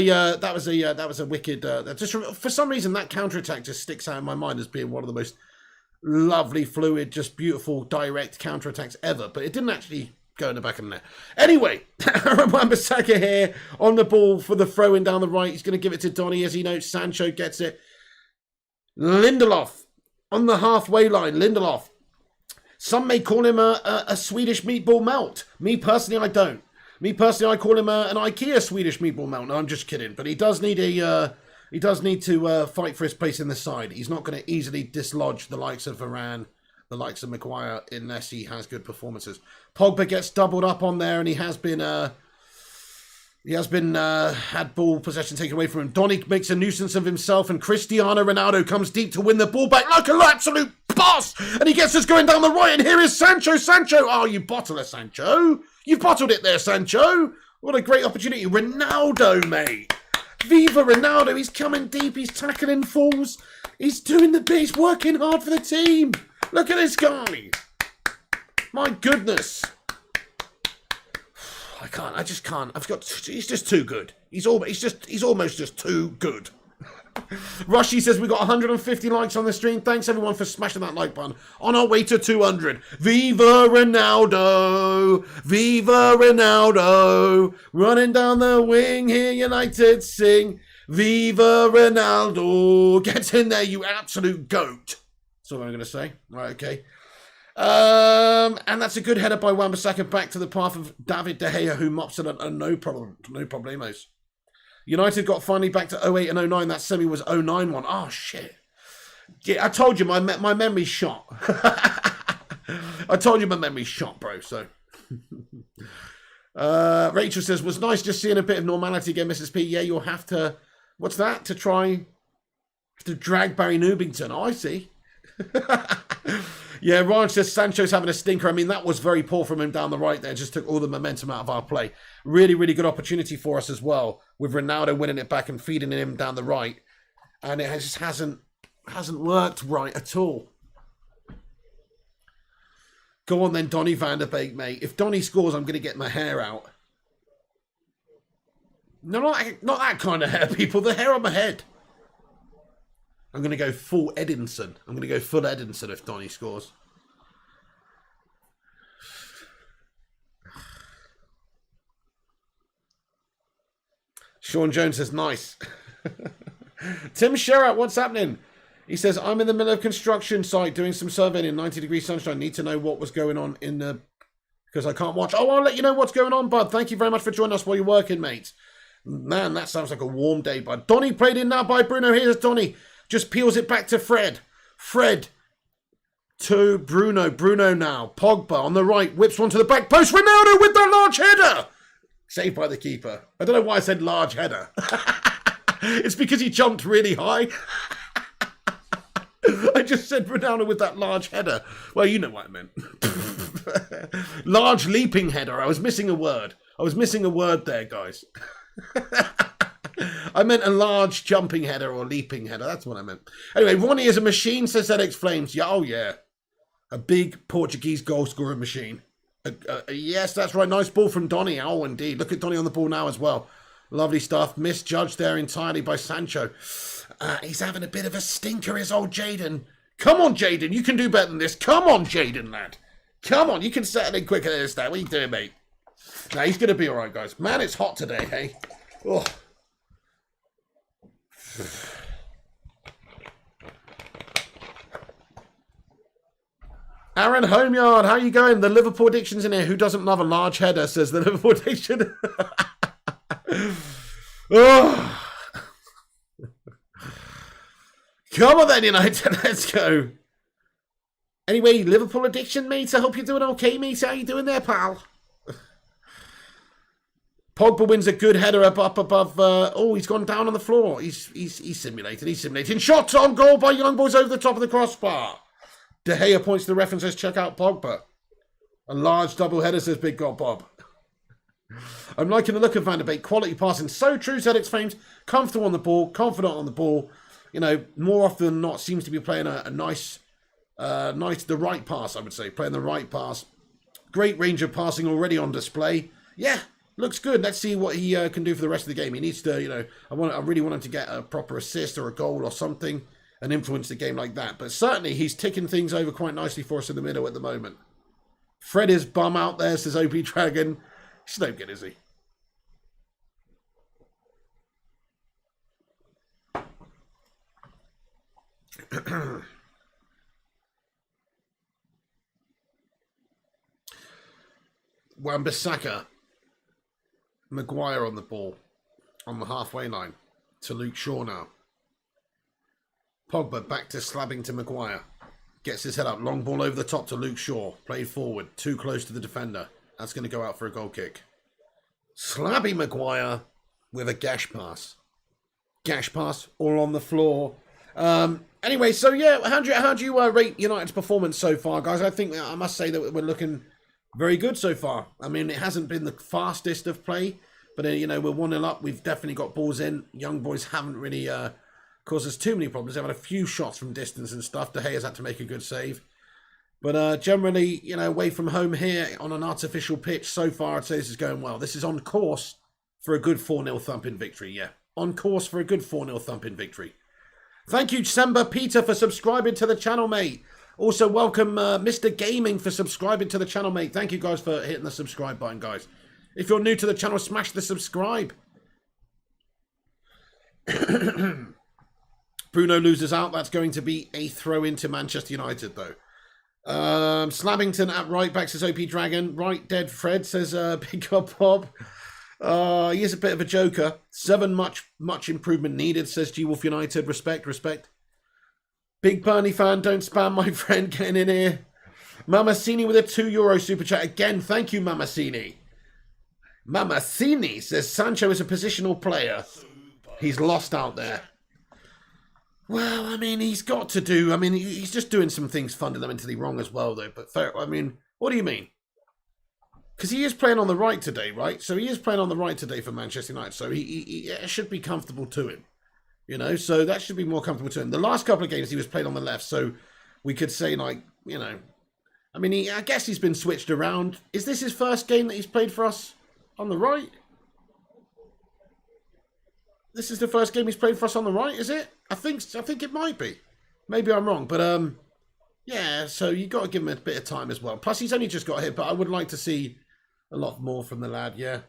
a wicked. Just for some reason, that counter-attack just sticks out in my mind as being one of the most lovely, fluid, just beautiful, direct counter-attacks ever. But it didn't actually go in the back of the net. Anyway, Wan-Bissaka here on the ball for the throw-in down the right. He's going to give it to Donny as he knows Sancho gets it. Lindelof on the halfway line. Lindelof Some may call him a Swedish meatball melt. Me personally, I don't. Me personally, I call him an IKEA Swedish meatball melt. No, I'm just kidding. But he does need to fight for his place in the side. He's not going to easily dislodge the likes of Varane, the likes of Maguire, unless he has good performances. Pogba gets doubled up on there, and he has been had ball possession taken away from him. Donny makes a nuisance of himself, and Cristiano Ronaldo comes deep to win the ball back like an absolute boss, and he gets us going down the right, and here is Sancho. Oh, you bottler, Sancho. You've bottled it there, Sancho. What a great opportunity. Ronaldo, mate. Viva Ronaldo. He's coming deep. He's tackling fools. He's doing the bit. He's working hard for the team. Look at this guy. My goodness. I just can't. He's just too good. He's almost just too good. Rushy says we got 150 likes on the stream. Thanks everyone for smashing that like button. On our way to 200. Viva Ronaldo! Viva Ronaldo! Running down the wing here, United sing. Viva Ronaldo! Get in there, you absolute goat. That's all I'm going to say. Right, okay. And that's a good header by Wan-Bissaka back to the path of David De Gea, who mops it a no problemos. United got finally back to 08 and 09. That semi was 09 one. Oh, shit. Yeah, I told you my memory's shot. I told you my memory's shot, bro. So, Rachel says, was nice just seeing a bit of normality again, Mrs. P. Yeah, you'll have to, what's that? To try to drag Barry Newbington. Oh, I see. Yeah, Ryan says Sancho's having a stinker. I mean, that was very poor from him down the right there. Just took all the momentum out of our play. Really, really good opportunity for us as well, with Ronaldo winning it back and feeding him down the right. And it just hasn't worked right at all. Go on then, Donny van der Beek, mate. If Donny scores, I'm going to get my hair out. No, not that kind of hair, people. The hair on my head. I'm going to go full Edinson. I'm going to go full Edinson if Donny scores. Sean Jones says, nice. Tim Sherratt, what's happening? He says, I'm in the middle of construction site doing some surveying in 90-degree sunshine. Need to know what was going on in the... Because I can't watch. Oh, I'll let you know what's going on, bud. Thank you very much for joining us while you're working, mate. Man, that sounds like a warm day, bud. Donny played in now by Bruno. Here's Donny. Just peels it back to Fred. Fred to Bruno. Bruno now. Pogba on the right. Whips one to the back post. Ronaldo with the large header. Saved by the keeper. I don't know why I said large header. It's because he jumped really high. I just said Ronaldo with that large header. Well, you know what I meant. Large leaping header. I was missing a word. I was missing a word there, guys. I meant a large jumping header or leaping header. That's what I meant. Anyway, Ronnie is a machine, says ZX Flames. Yeah, oh, yeah. A big Portuguese goal scorer machine. Yes, that's right. Nice ball from Donny. Oh, indeed. Look at Donny on the ball now as well. Lovely stuff. Misjudged there entirely by Sancho. He's having a bit of a stinker, is old Jaden. Come on, Jaden. You can do better than this. Come on, Jaden, lad. Come on. You can settle in quicker than this, Dad. What are you doing, mate? Now, he's going to be all right, guys. Man, it's hot today, hey? Oh. Aaron Homeyard, how you going? The Liverpool addiction's in here. Who doesn't love a large header, says the Liverpool addiction. Oh. Come on then, United. Let's go. Anyway, Liverpool addiction, mate. I hope you're doing okay, mate. How you doing there, pal? Pogba wins a good header up above. Oh, he's gone down on the floor. He's simulated. He's simulating. Shot on goal by Young Boys over the top of the crossbar. De Gea points to the reference, says, check out Pogba. A large double header, says Big God Bob. I'm liking the look of Van der Beek. Quality passing. So true, said its Flames. Comfortable on the ball. Confident on the ball. You know, more often than not, seems to be playing a nice, the right pass, I would say. Playing the right pass. Great range of passing already on display. Yeah, looks good. Let's see what he can do for the rest of the game. He needs to, you know, I really want him to get a proper assist or a goal or something and influence the game like that. But certainly he's ticking things over quite nicely for us in the middle at the moment. Fred is bum out there, says OP Dragon. He's no good, is he? Wan-Bissaka. Maguire on the ball. On the halfway line. To Luke Shaw now. Pogba back to slabbing to Maguire. Gets his head up. Long ball over the top to Luke Shaw. Played forward. Too close to the defender. That's going to go out for a goal kick. Slabby Maguire with a gash pass. Gash pass all on the floor. Anyway, so yeah, how do you rate United's performance so far, guys? I think I must say that we're looking very good so far. I mean, it hasn't been the fastest of play, but you know, we're 1-0 up. We've definitely got balls in. Young boys haven't really caused us too many problems. They've had a few shots from distance and stuff. De Gea's had to make a good save. But generally, you know, away from home here on an artificial pitch, so far I'd say this is going well. This is on course for a good 4-0 thumping victory, yeah. On course for a good 4-0 thumping victory. Thank you, Semba Peter, for subscribing to the channel, mate. Also, welcome Mr. Gaming for subscribing to the channel, mate. Thank you, guys, for hitting the subscribe button, guys. If you're new to the channel, smash the subscribe. Bruno loses out. That's going to be a throw into Manchester United, though. Slabbington at right back, says OP Dragon. Right, dead Fred, says Big God Bob. He is a bit of a joker. 7 much improvement needed, says G-Wolf United. Respect. Big Burnley fan, don't spam my friend getting in here. Mamasini with a €2 super chat again. Thank you, Mamasini. Mamasini says Sancho is a positional player. He's lost out there. Well, I mean, he's got to do... I mean, he's just doing some things fundamentally wrong as well, though. But, fair, I mean, what do you mean? Because he is playing on the right today, right? So he is playing on the right today for Manchester United. So he should be comfortable to him. You know, so that should be more comfortable to him. The last couple of games he was playing on the left. So we could say, like, you know... I mean, I guess he's been switched around. Is this his first game that he's played for us on the right? This is the first game he's played for us on the right, is it? I think it might be. Maybe I'm wrong, but yeah. So you got to give him a bit of time as well. Plus, he's only just got hit, but I would like to see a lot more from the lad. Yeah.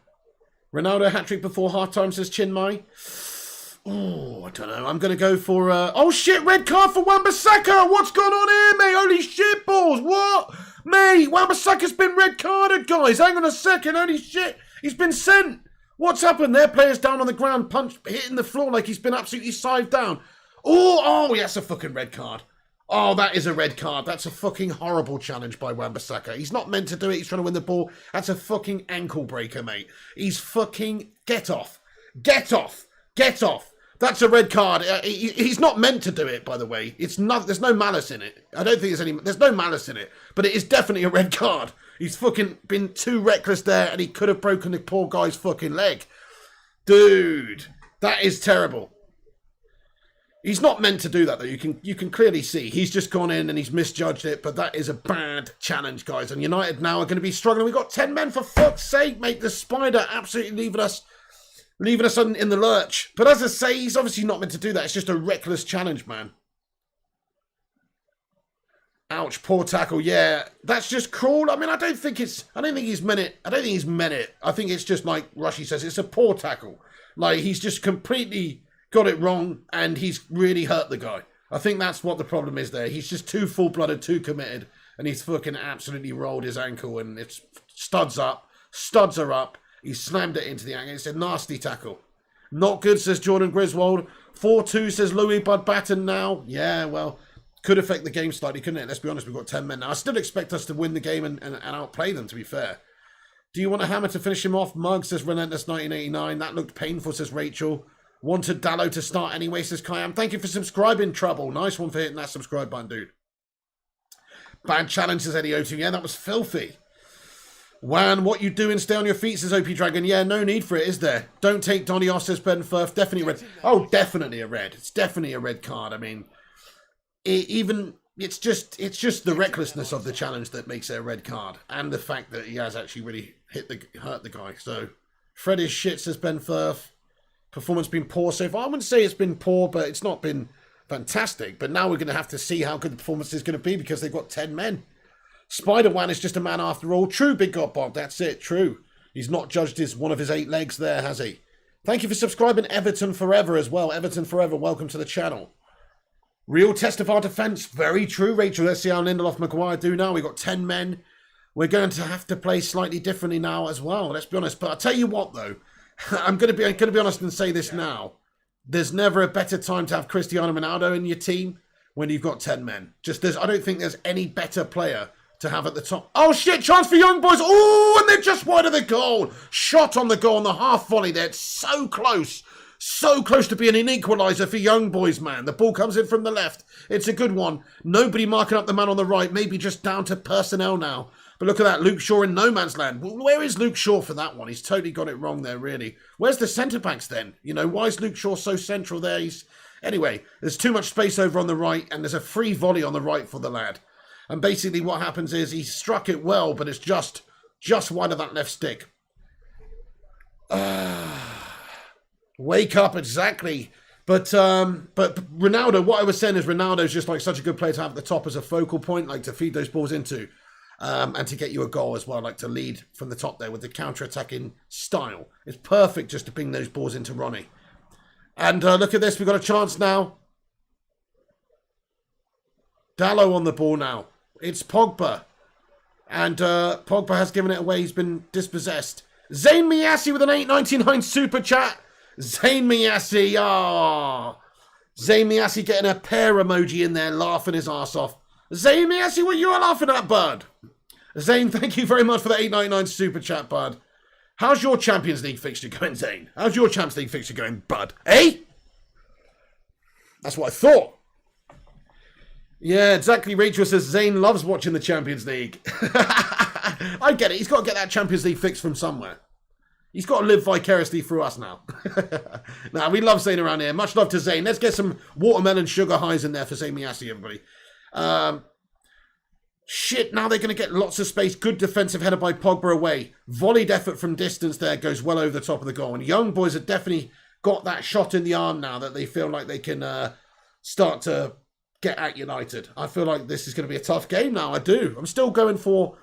Ronaldo hat trick before halftime, says Chinmai. Oh, I don't know. I'm gonna go for oh shit! Red card for Wan-Bissaka. What's going on here, mate? Holy shit balls! What, mate? Wan-Bissaka's been red carded, guys. Hang on a second. Holy shit! He's been sent. What's happened there? Players down on the ground, hitting the floor like he's been absolutely sived down. Oh, that's a fucking red card. Oh, that is a red card. That's a fucking horrible challenge by Wan-Bissaka. He's not meant to do it. He's trying to win the ball. That's a fucking ankle breaker, mate. He's fucking... Get off. Get off. Get off. That's a red card. He's not meant to do it, by the way. It's not. There's no malice in it. I don't think there's no malice in it. But it is definitely a red card. He's fucking been too reckless there, and he could have broken the poor guy's fucking leg. Dude, that is terrible. He's not meant to do that, though. You can clearly see. He's just gone in and he's misjudged it, but that is a bad challenge, guys. And United now are going to be struggling. We've got 10 men, for fuck's sake, mate. The spider absolutely leaving us in the lurch. But as I say, he's obviously not meant to do that. It's just a reckless challenge, man. Ouch, poor tackle. Yeah, that's just cruel. I mean, I don't think he's meant it. I think it's just like Rushy says, it's a poor tackle. Like, he's just completely got it wrong and he's really hurt the guy. I think that's what the problem is there. He's just too full-blooded, too committed, and he's fucking absolutely rolled his ankle and it's studs are up. He slammed it into the ankle. It's a nasty tackle. Not good, says Jordan Griswold. 4-2, says Louis Bud Batten now. Yeah, well... Could affect the game slightly, couldn't it? Let's be honest, we've got 10 men now. I still expect us to win the game and outplay them, to be fair. Do you want a hammer to finish him off? Mug, says Relentless 1989. That looked painful, says Rachel. Wanted Dallo to start anyway, says Kayam. Thank you for subscribing, Trouble. Nice one for hitting that subscribe button, dude. Bad challenge, says Eddie O2. Yeah, that was filthy. Wan, what you doing? Stay on your feet, says OP Dragon. Yeah, no need for it, is there? Don't take Donny off, says Ben Firth. Definitely red. Oh, definitely a red. It's definitely a red card. I mean... It's just the recklessness of the challenge that makes it a red card, and the fact that he has actually really hurt the guy. So Fred is shit, says Ben Firth. Performance been poor so far. I wouldn't say it's been poor, but it's not been fantastic. But now we're going to have to see how good the performance is going to be because they've got 10 men. Spider-Man is just a man after all. True, Big God Bob. That's it. True. He's not judged as one of his 8 legs there, has he? Thank you for subscribing, Everton Forever as well. Everton Forever, welcome to the channel. Real test of our defence. Very true, Rachel. Let's see how Lindelof Maguire do now. We've got 10 men. we're going to have to play slightly differently now as well. Let's be honest. But I'll tell you what, though. I'm going to be honest and say this now. There's never a better time to have Cristiano Ronaldo in your team when you've got 10 men. I don't think there's any better player to have at the top. Oh, shit, chance for Young Boys. Oh, and they're just wide of the goal. Shot on the goal on the half volley there. It's so close. So close to being an equaliser for Young Boys, man. The ball comes in from the left. It's a good one. Nobody marking up the man on the right. Maybe just down to personnel now. But look at that. Luke Shaw in no man's land. Where is Luke Shaw for that one? He's totally got it wrong there, really. Where's the centre-backs then? You know, why is Luke Shaw so central there? Anyway, there's too much space over on the right, and there's a free volley on the right for the lad. And basically what happens is he struck it well, but it's just wide of that left stick. Wake up, exactly. But Ronaldo, what I was saying is Ronaldo's just like such a good player to have at the top as a focal point, like to feed those balls into. And to get you a goal as well, like to lead from the top there with the counter-attacking style. It's perfect just to bring those balls into Ronnie. And look at this, we've got a chance now. Dalot on the ball now. It's Pogba. And Pogba has given it away. He's been dispossessed. Zayn Miyasi with an 8.99 super chat. Zayn Miyasi. Zayn Miyasi getting a pear emoji in there, laughing his arse off. Zayn Miyasi, what you are laughing at, bud? Zayn, thank you very much for the 8.99 super chat, bud. How's your Champions League fixture going, Zayn? How's your Champions League fixture going, bud? Eh? That's what I thought. Yeah, exactly. Rachel says Zayn loves watching the Champions League. I get it. He's got to get that Champions League fix from somewhere. He's got to live vicariously through us now. Nah, we love Zayn around here. Much love to Zayn. Let's get some watermelon sugar highs in there for Zayn Miyasi, everybody. Shit, now they're going to get lots of space. Good defensive header by Pogba away. Volleyed effort from distance there goes well over the top of the goal. And Young Boys have definitely got that shot in the arm now that they feel like they can start to get at United. I feel like this is going to be a tough game now. I do. I'm still going for...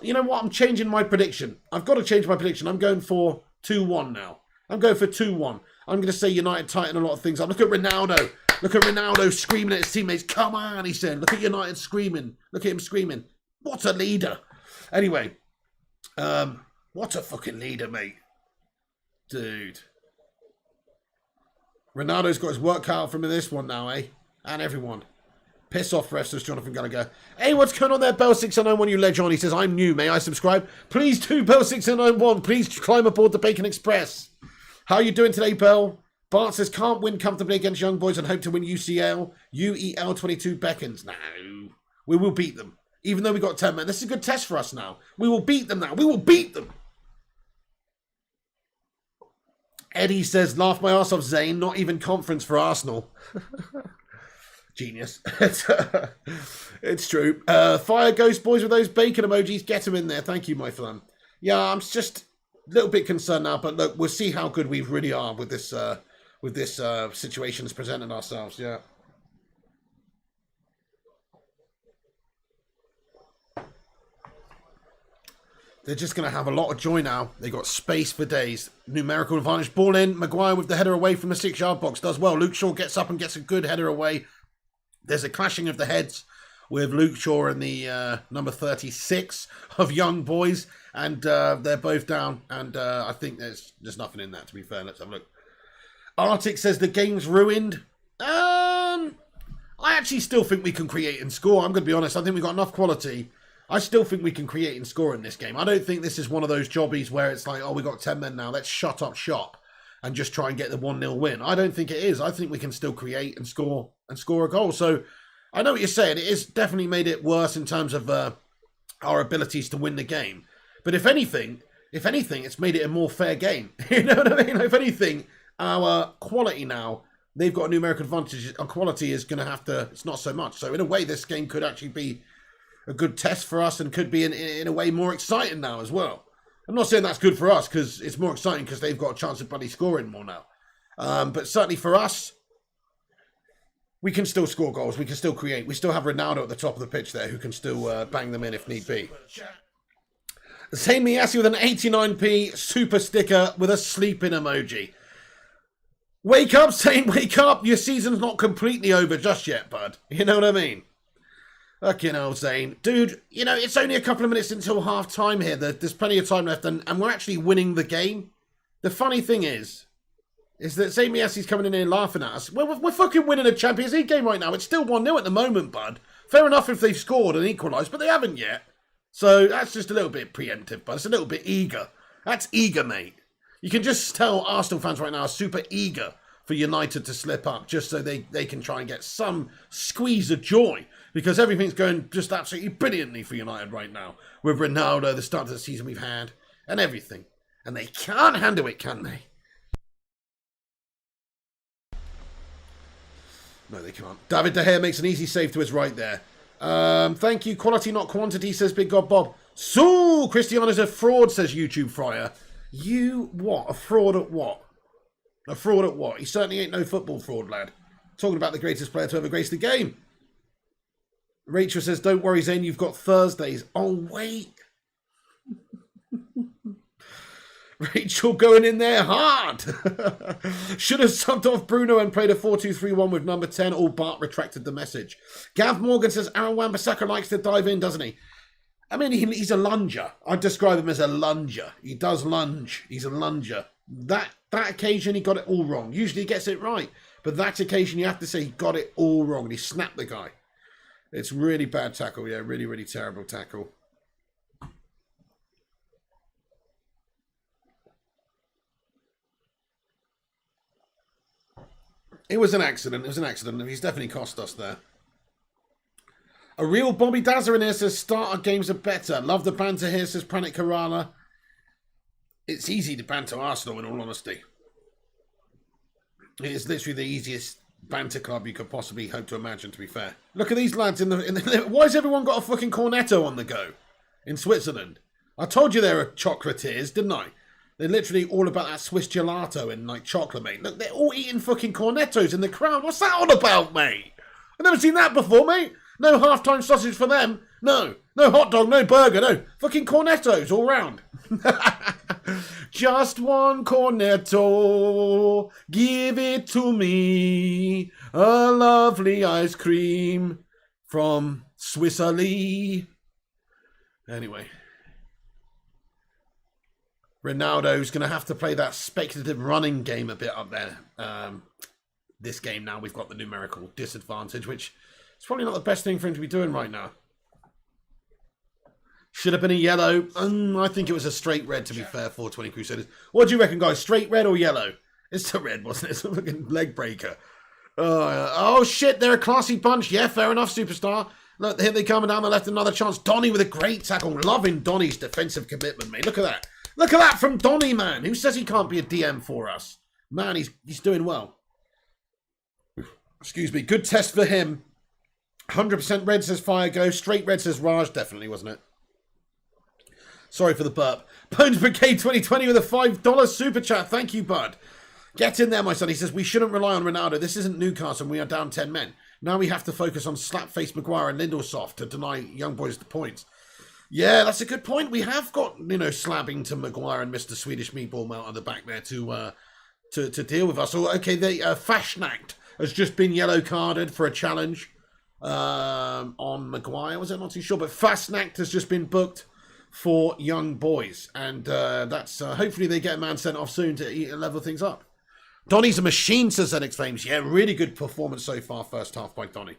you know what? I'm changing my prediction. I've got to change my prediction. I'm going for 2-1 now. I'm going for 2-1. I'm going to say United tighten a lot of things up. Look at Ronaldo. Look at Ronaldo screaming at his teammates. Come on, he said. Look at United screaming. Look at him screaming. What a leader. Anyway, what a fucking leader, mate. Dude. Ronaldo's got his work cut out from this one now, eh? And everyone. Piss off, refs, says Jonathan Gallagher. Hey, what's going on there, Bell691, you ledge on? He says, I'm new, may I subscribe? Please do, Bell691. Please climb aboard the Bacon Express. How are you doing today, Bell? Bart says, can't win comfortably against Young Boys and hope to win UCL. UEL22 beckons. No, we will beat them. Even though we got 10 men. This is a good test for us now. We will beat them now. We will beat them. Eddie says, laugh my arse off, Zayn. Not even conference for Arsenal. Genius. It's true. Fire Ghost Boys with those bacon emojis. Get them in there. Thank you, my friend. Yeah, I'm just a little bit concerned now. But look, we'll see how good we really are with this situation that's presented ourselves. Yeah. They're just going to have a lot of joy now. They got space for days. Numerical advantage. Ball in. Maguire with the header away from the 6-yard box. Does well. Luke Shaw gets up and gets a good header away. There's a clashing of the heads with Luke Shaw and the number 36 of Young Boys. And they're both down. And I think there's nothing in that, to be fair. Let's have a look. Arctic says the game's ruined. I actually still think we can create and score. I'm going to be honest. I think we've got enough quality. I still think we can create and score in this game. I don't think this is one of those jobbies where it's like, oh, we got 10 men now. Let's shut up shop and just try and get the 1-0 win. I don't think it is. I think we can still create and score a goal. So I know what you're saying. It has definitely made it worse in terms of our abilities to win the game. But if anything, it's made it a more fair game. You know what I mean? If anything, our quality now, they've got a numerical advantage. Our quality is going to have to, it's not so much. So in a way, this game could actually be a good test for us and could be in a way more exciting now as well. I'm not saying that's good for us because it's more exciting because they've got a chance of bloody scoring more now. But certainly for us, we can still score goals. We can still create. We still have Ronaldo at the top of the pitch there who can still bang them in if need be. Zayn Miyasi with an 89p super sticker with a sleeping emoji. Wake up, Zayn, wake up. Your season's not completely over just yet, bud. You know what I mean? Fucking hell, Zane. Dude, you know, it's only a couple of minutes until half time here. There's plenty of time left, and we're actually winning the game. The funny thing is that Zane Miasi's coming in here laughing at us. We're fucking winning a Champions League game right now. It's still 1-0 at the moment, bud. Fair enough if they've scored and equalised, but they haven't yet. So that's just a little bit preemptive, bud. It's a little bit eager. That's eager, mate. You can just tell Arsenal fans right now are super eager for United to slip up just so they can try and get some squeeze of joy, because everything's going just absolutely brilliantly for United right now with Ronaldo, the start of the season we've had, and everything. And they can't handle it, can they? No, they can't. David De Gea makes an easy save to his right there. Thank you. Quality, not quantity, says Big God Bob. So, Cristiano's a fraud, says YouTube Fryer. You what? A fraud at what? A fraud at what? He certainly ain't no football fraud, lad. Talking about the greatest player to ever grace the game. Rachel says, don't worry, Zane, you've got Thursdays. Oh, wait. Rachel going in there hard. Should have subbed off Bruno and played a 4-2-3-1 with number 10. All Bart retracted the message. Gav Morgan says, Aaron Wan-Bissaka likes to dive in, doesn't he? I mean, he's a lunger. I'd describe him as a lunger. He does lunge. He's a lunger. That occasion, he got it all wrong. Usually he gets it right. But that occasion, you have to say he got it all wrong. And he snapped the guy. It's really bad tackle. Yeah, really, really terrible tackle. It was an accident. It was an accident. He's definitely cost us there. A real Bobby Dazzer in here says, starter games are better. Love the banter here, says Pranit Kerala. It's easy to banter Arsenal, in all honesty. It is literally the easiest banter club you could possibly hope to imagine, to be fair. Look at these lads in the why has everyone got a fucking cornetto on the go in Switzerland? I told you they were chocolatiers, didn't I? They're literally all about that Swiss gelato and like chocolate, mate. Look, they're all eating fucking cornettos in the crowd. What's that all about, mate? I've never seen that before, mate. No half-time sausage for them. No hot dog, no burger, no. Fucking cornettos all round. Just one cornetto, give it to me. A lovely ice cream from Switzerland. Anyway. Ronaldo's going to have to play that speculative running game a bit up there. This game now, we've got the numerical disadvantage, which is probably not the best thing for him to be doing right now. Should have been a yellow. I think it was a straight red, to be fair, 420 Crusaders. What do you reckon, guys? Straight red or yellow? It's the red, wasn't it? It's a fucking leg breaker. Oh, shit, they're a classy bunch. Yeah, fair enough, superstar. Look, here they come down the left, another chance. Donny with a great tackle. Loving Donny's defensive commitment, mate. Look at that. Look at that from Donny, man. Who says he can't be a DM for us? Man, he's doing well. Excuse me. Good test for him. 100% red says Fire Go. Straight red says Raj. Definitely, wasn't it? Sorry for the burp. Bones Brigade 2020 with a $5 super chat. Thank you, bud. Get in there, my son. He says, we shouldn't rely on Ronaldo. This isn't Newcastle and we are down 10 men. Now we have to focus on Slapface Maguire and Lindelsoft to deny young boys the points. Yeah, that's a good point. We have got, slabbing to Maguire and Mr. Swedish Meatball Melt on the back there to deal with us. Or, okay, the Fashnacht has just been yellow carded for a challenge on Maguire. Was it? Not too sure. But Fashnacht has just been booked for young boys. And that's hopefully they get a man sent off soon to level things up. Donny's a machine, says ZX Flames. Yeah, really good performance so far, first half by Donny.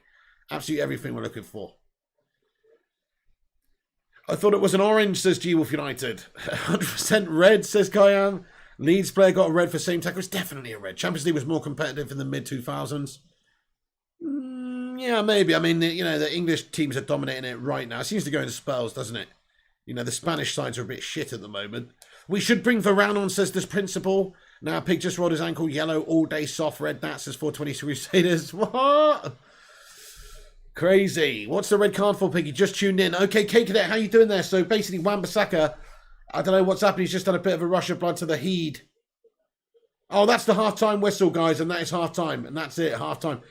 Absolutely everything we're looking for. I thought it was an orange, says G-Wolf United. 100% red, says Kayam. Leeds player got a red for same tackle. It's definitely a red. Champions League was more competitive in the mid-2000s. Yeah, maybe. I mean, the English teams are dominating it right now. It seems to go in spells, doesn't it? The Spanish sides are a bit shit at the moment. We should bring Varane on, says this principal. Now, Pig just rolled his ankle. Yellow, all day, soft red. That says 420 Crusaders. What? Crazy. What's the red card for, Piggy? Just tuned in. Okay, K Cadet, how you doing there? So basically, Wan-Bissaka, I don't know what's happened. He's just done a bit of a rush of blood to the heed. Oh, that's the half-time whistle, guys, and that is half-time. And that's it, half-time.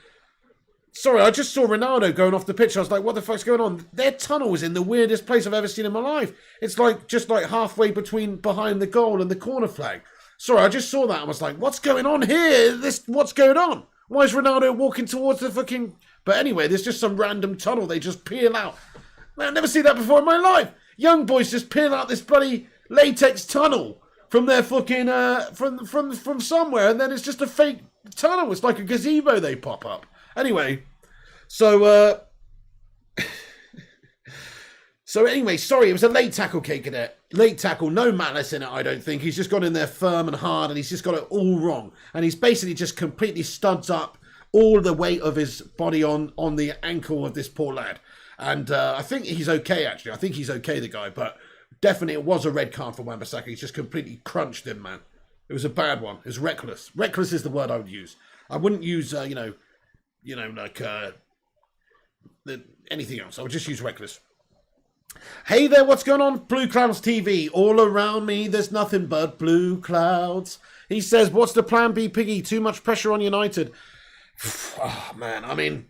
Sorry, I just saw Ronaldo going off the pitch. I was like, what the fuck's going on? Their tunnel is in the weirdest place I've ever seen in my life. It's just halfway behind the goal and the corner flag. Sorry, I just saw that. I was like, what's going on here? What's going on? Why is Ronaldo walking towards the fucking But anyway, there's just some random tunnel they just peel out. Man, I've never seen that before in my life. Young boys just peel out this bloody latex tunnel from their fucking from somewhere, and then it's just a fake tunnel. It's like a gazebo they pop up. Anyway, so anyway, sorry, it was a late tackle, Kate Cadet. Late tackle, no malice in it, I don't think. He's just gone in there firm and hard, and he's just got it all wrong. And he's basically just completely studs up all the weight of his body on the ankle of this poor lad. And I think he's okay, actually. I think he's okay, the guy. But definitely it was a red card for Wan-Bissaka. He's just completely crunched him, man. It was a bad one. It was reckless. Reckless is the word I would use. I wouldn't use, like anything else. I would just use reckless. Hey there, what's going on? Blue Clouds TV. All around me, there's nothing but blue clouds. He says, what's the plan B, Piggy? Too much pressure on United. Oh, man, I mean,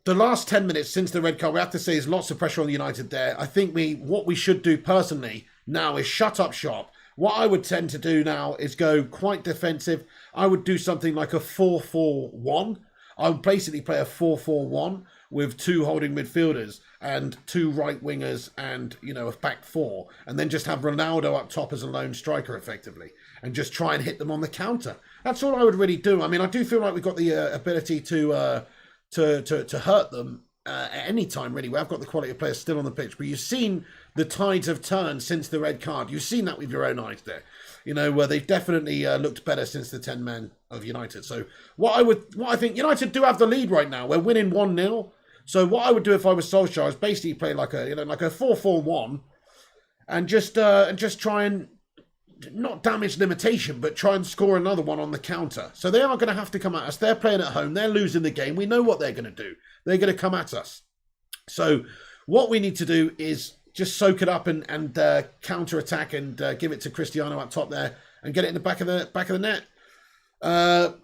the last 10 minutes since the red card, we have to say there's lots of pressure on United there. I think what we should do personally now is shut up shop. What I would tend to do now is go quite defensive. I would do something like a 4-4-1. I would basically play a 4-4-1 with 2 holding midfielders and 2 right wingers and, a back 4. And then just have Ronaldo up top as a lone striker effectively. And just try and hit them on the counter. That's all I would really do. I mean, I do feel like we've got the ability to hurt them at any time, really. I've got the quality of players still on the pitch. But you've seen the tides have turned since the red card. You've seen that with your own eyes there. They've definitely looked better since the 10 men of United. So what I think, United do have the lead right now. We're winning 1-0. So what I would do if I was Solskjaer is basically play like a 4-4-1 and just try and not damage limitation, but try and score another one on the counter. So they are going to have to come at us. They're playing at home. They're losing the game. We know what they're going to do. They're going to come at us. So what we need to do is just soak it up and counter attack and give it to Cristiano up top there and get it in the back of the net.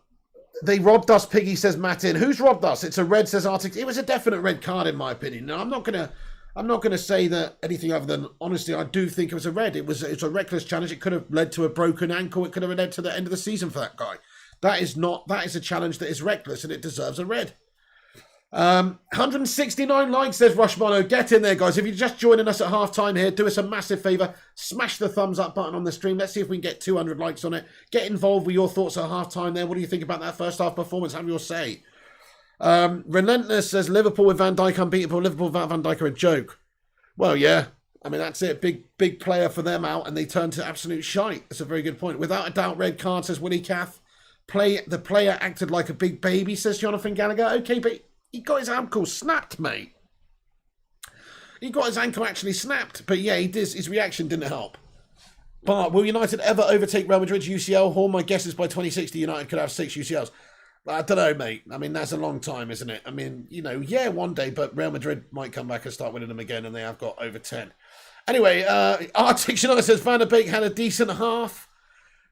They robbed us, Piggy, says Martin. Who's robbed us? It's a red, says Arctic. It was a definite red card, in my opinion. Now, I'm not gonna say that anything other than, honestly, I do think it was a red. It's a reckless challenge. It could have led to a broken ankle. It could have led to the end of the season for that guy. That is a challenge that is reckless, and it deserves a red. 169 likes, says Rushmano. Get in there, guys. If you're just joining us at half-time here, do us a massive favour. Smash the thumbs up button on the stream. Let's see if we can get 200 likes on it. Get involved with your thoughts at half-time there. What do you think about that first half performance? Have your say. Relentless says Liverpool with Van Dijk unbeatable. Liverpool without Van Dijk are a joke. Well, yeah. I mean, that's it. Big player for them out, and they turn to absolute shite. That's a very good point. Without a doubt, red card, says Willie Cath. The player acted like a big baby, says Jonathan Gallagher. Okay, but he got his ankle snapped, mate. He got his ankle actually snapped. But yeah, his reaction didn't help. But will United ever overtake Real Madrid's UCL haul? My guess is by 2060, United could have 6 UCLs. I don't know, mate. I mean, that's a long time, isn't it? I mean, yeah, one day, but Real Madrid might come back and start winning them again, and they have got over 10. Anyway, Arctic Chanel says Van der Beek had a decent half.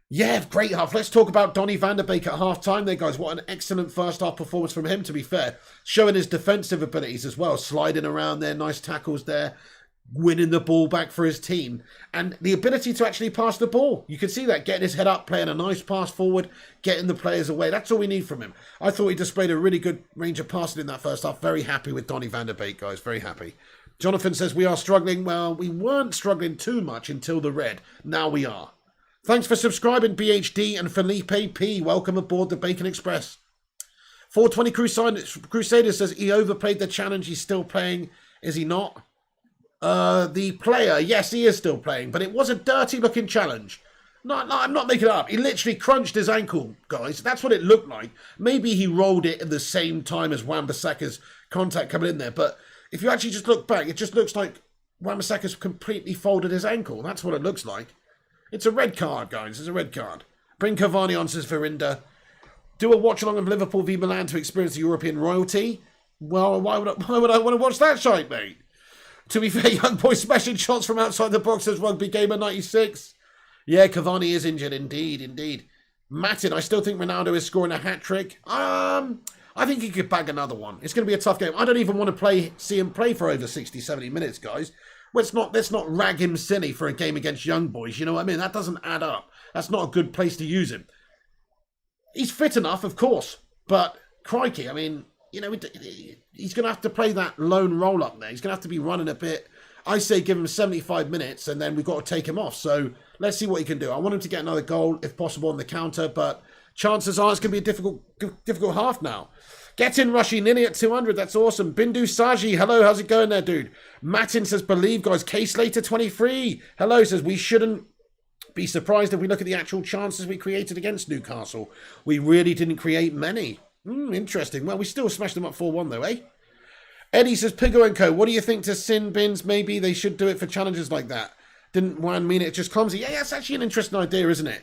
Yeah, great half. Let's talk about Donny van der Beek at half-time there, guys. What an excellent first-half performance from him, to be fair. Showing his defensive abilities as well. Sliding around there, nice tackles there. Winning the ball back for his team. And the ability to actually pass the ball. You can see that. Getting his head up, playing a nice pass forward, getting the players away. That's all we need from him. I thought he displayed a really good range of passing in that first half. Very happy with Donny van der Beek, guys. Very happy. Jonathan says we are struggling. Well, we weren't struggling too much until the red. Now we are. Thanks for subscribing, BHD and Felipe P. Welcome aboard the Bacon Express. 420 Crusaders says he overplayed the challenge. He's still playing. Is he not? The player, yes, he is still playing, but it was a dirty-looking challenge. No, I'm not making it up. He literally crunched his ankle, guys. That's what it looked like. Maybe he rolled it at the same time as Wan-Bissaka's contact coming in there, but if you actually just look back, it just looks like Wan-Bissaka's completely folded his ankle. That's what it looks like. It's a red card, guys. It's a red card. Bring Cavani on, says Verinda. Do a watch-along of Liverpool v Milan to experience the European royalty? Well, why would I want to watch that shite, mate? To be fair, young boy smashing shots from outside the box as Rugby Gamer 96. Yeah, Cavani is injured, indeed. Martin, I still think Ronaldo is scoring a hat-trick. I think he could bag another one. It's going to be a tough game. I don't even want to see him play for over 60, 70 minutes, guys. Let's not rag him silly for a game against young boys. You know what I mean? That doesn't add up. That's not a good place to use him. He's fit enough, of course. But, crikey, I mean, you know, he's going to have to play that lone role up there. He's going to have to be running a bit. I say give him 75 minutes and then we've got to take him off. So let's see what he can do. I want him to get another goal if possible on the counter, but chances are it's going to be a difficult half now. Get in, Rushy, nearly at 200. That's awesome. Bindu Saji, hello. How's it going there, dude? Matin says, believe, guys. Case Later 23. Hello, says, we shouldn't be surprised if we look at the actual chances we created against Newcastle. We really didn't create many. Interesting. Well, we still smashed them up 4-1, though, eh? Eddie says, Pigo and Co. What do you think to sin bins? Maybe they should do it for challenges like that. Didn't Juan mean it just clumsy? Yeah, that's actually an interesting idea, isn't it?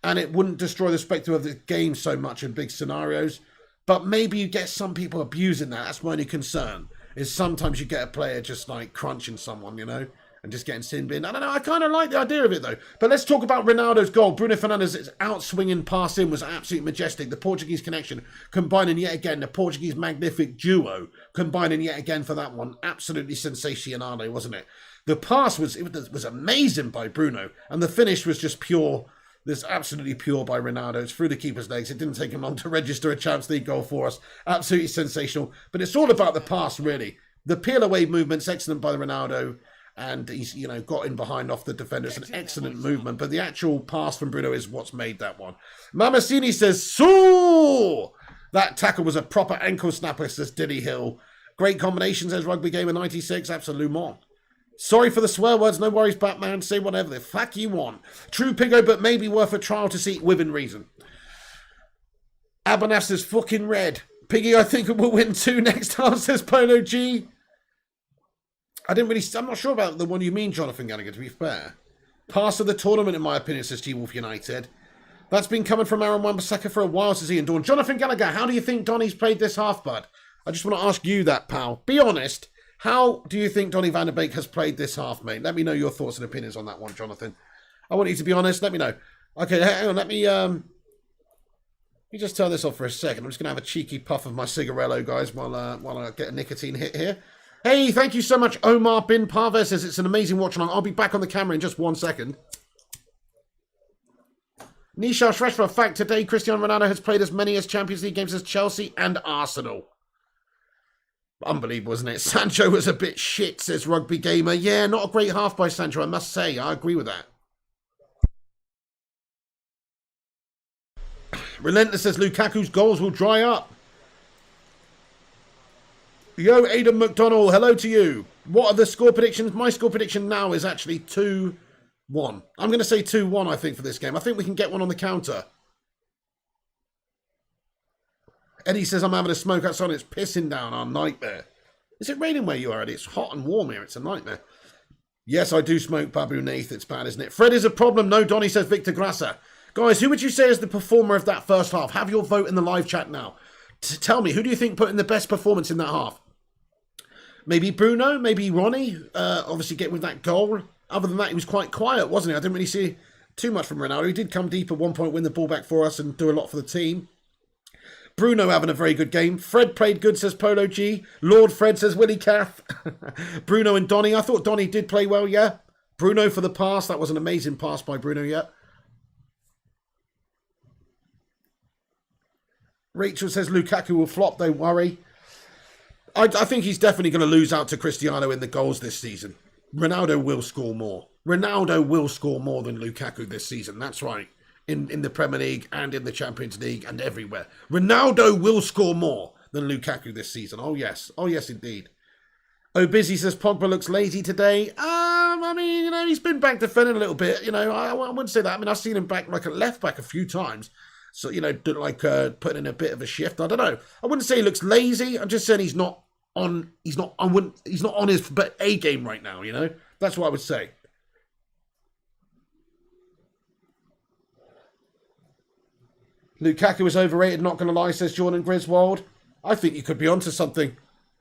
And it wouldn't destroy the spectacle of the game so much in big scenarios. But maybe you get some people abusing that. That's my only concern. Is sometimes you get a player just like crunching someone, you know, and just getting sin bin. I don't know. I kind of like the idea of it though. But let's talk about Ronaldo's goal. Bruno Fernandes' outswinging pass in was absolutely majestic. The Portuguese connection combining yet again the Portuguese magnific duo combining yet again for that one. Absolutely sensational, wasn't it? The pass was amazing by Bruno, and the finish was just pure. This absolutely pure by Ronaldo. It's through the keeper's legs. It didn't take him long to register a Champions League goal for us. Absolutely sensational. But it's all about the pass, really. The peel away movement's excellent by Ronaldo. And he's, you know, got in behind off the defender. It's an excellent movement. But the actual pass from Bruno is what's made that one. Mamasini says, so that tackle was a proper ankle snapper, says Diddy Hill. Great combination, says Rugby Gamer 96. Absolument. Sorry for the swear words, no worries, Batman. Say whatever the fuck you want. True Pigo, but maybe worth a trial to see within reason. Abanaf says fucking red. Piggy, I think we'll win 2 next time, says Polo G. I'm not sure about the one you mean, Jonathan Gallagher, to be fair. Pass of the tournament, in my opinion, says G-Wolf United. That's been coming from Aaron Wan-Bissaka for a while, says Ian Dawn. Jonathan Gallagher, how do you think Donny's played this half, bud? I just want to ask you that, pal. Be honest. How do you think Donny van der Beek has played this half, mate? Let me know your thoughts and opinions on that one, Jonathan. I want you to be honest. Let me know. Okay, hang on. Let me just turn this off for a second. I'm just going to have a cheeky puff of my cigarello, guys, while I get a nicotine hit here. Hey, thank you so much. Omar bin Parvez says it's an amazing watch along. I'll be back on the camera in just 1 second. Nisha Shresh, for a fact, today Cristiano Ronaldo has played as many as Champions League games as Chelsea and Arsenal. Unbelievable, isn't it? Sancho was a bit shit, says Rugby Gamer. Yeah, not a great half by Sancho, I must say. I agree with that. Relentless says Lukaku's goals will dry up. Yo, Aidan McDonald, hello to you. What are the score predictions? My score prediction now is actually 2-1. I'm going to say 2-1, I think, for this game. I think we can get one on the counter. Eddie says, I'm having a smoke outside. It's pissing down. Our nightmare. Is it raining where you are, Eddie? It's hot and warm here. It's a nightmare. Yes, I do smoke, Babu Nath. It's bad, isn't it? Fred is a problem. No, Donny, says Victor Grassa. Guys, who would you say is the performer of that first half? Have your vote in the live chat now. Tell me, who do you think put in the best performance in that half? Maybe Bruno? Maybe Ronnie? Obviously getting with that goal. Other than that, he was quite quiet, wasn't he? I didn't really see too much from Ronaldo. He did come deep at one point, win the ball back for us and do a lot for the team. Bruno having a very good game. Fred played good, says Polo G. Lord Fred, says Willie Caff. Bruno and Donny. I thought Donny did play well, yeah. Bruno for the pass. That was an amazing pass by Bruno, yeah. Rachel says Lukaku will flop, don't worry. I think he's definitely going to lose out to Cristiano in the goals this season. Ronaldo will score more. Ronaldo will score more than Lukaku this season. That's right. In the Premier League and in the Champions League and everywhere. Ronaldo will score more than Lukaku this season. Oh, yes. Oh, yes, indeed. Oh, Busy says Pogba looks lazy today. I mean, you know, he's been back defending a little bit. You know, I wouldn't say that. I mean, I've seen him back like a left back a few times. So, you know, like putting in a bit of a shift. I don't know. I wouldn't say he looks lazy. I'm just saying he's not on his A game right now, you know? That's what I would say. Lukaku is overrated, not going to lie, says Jordan Griswold. I think you could be onto something.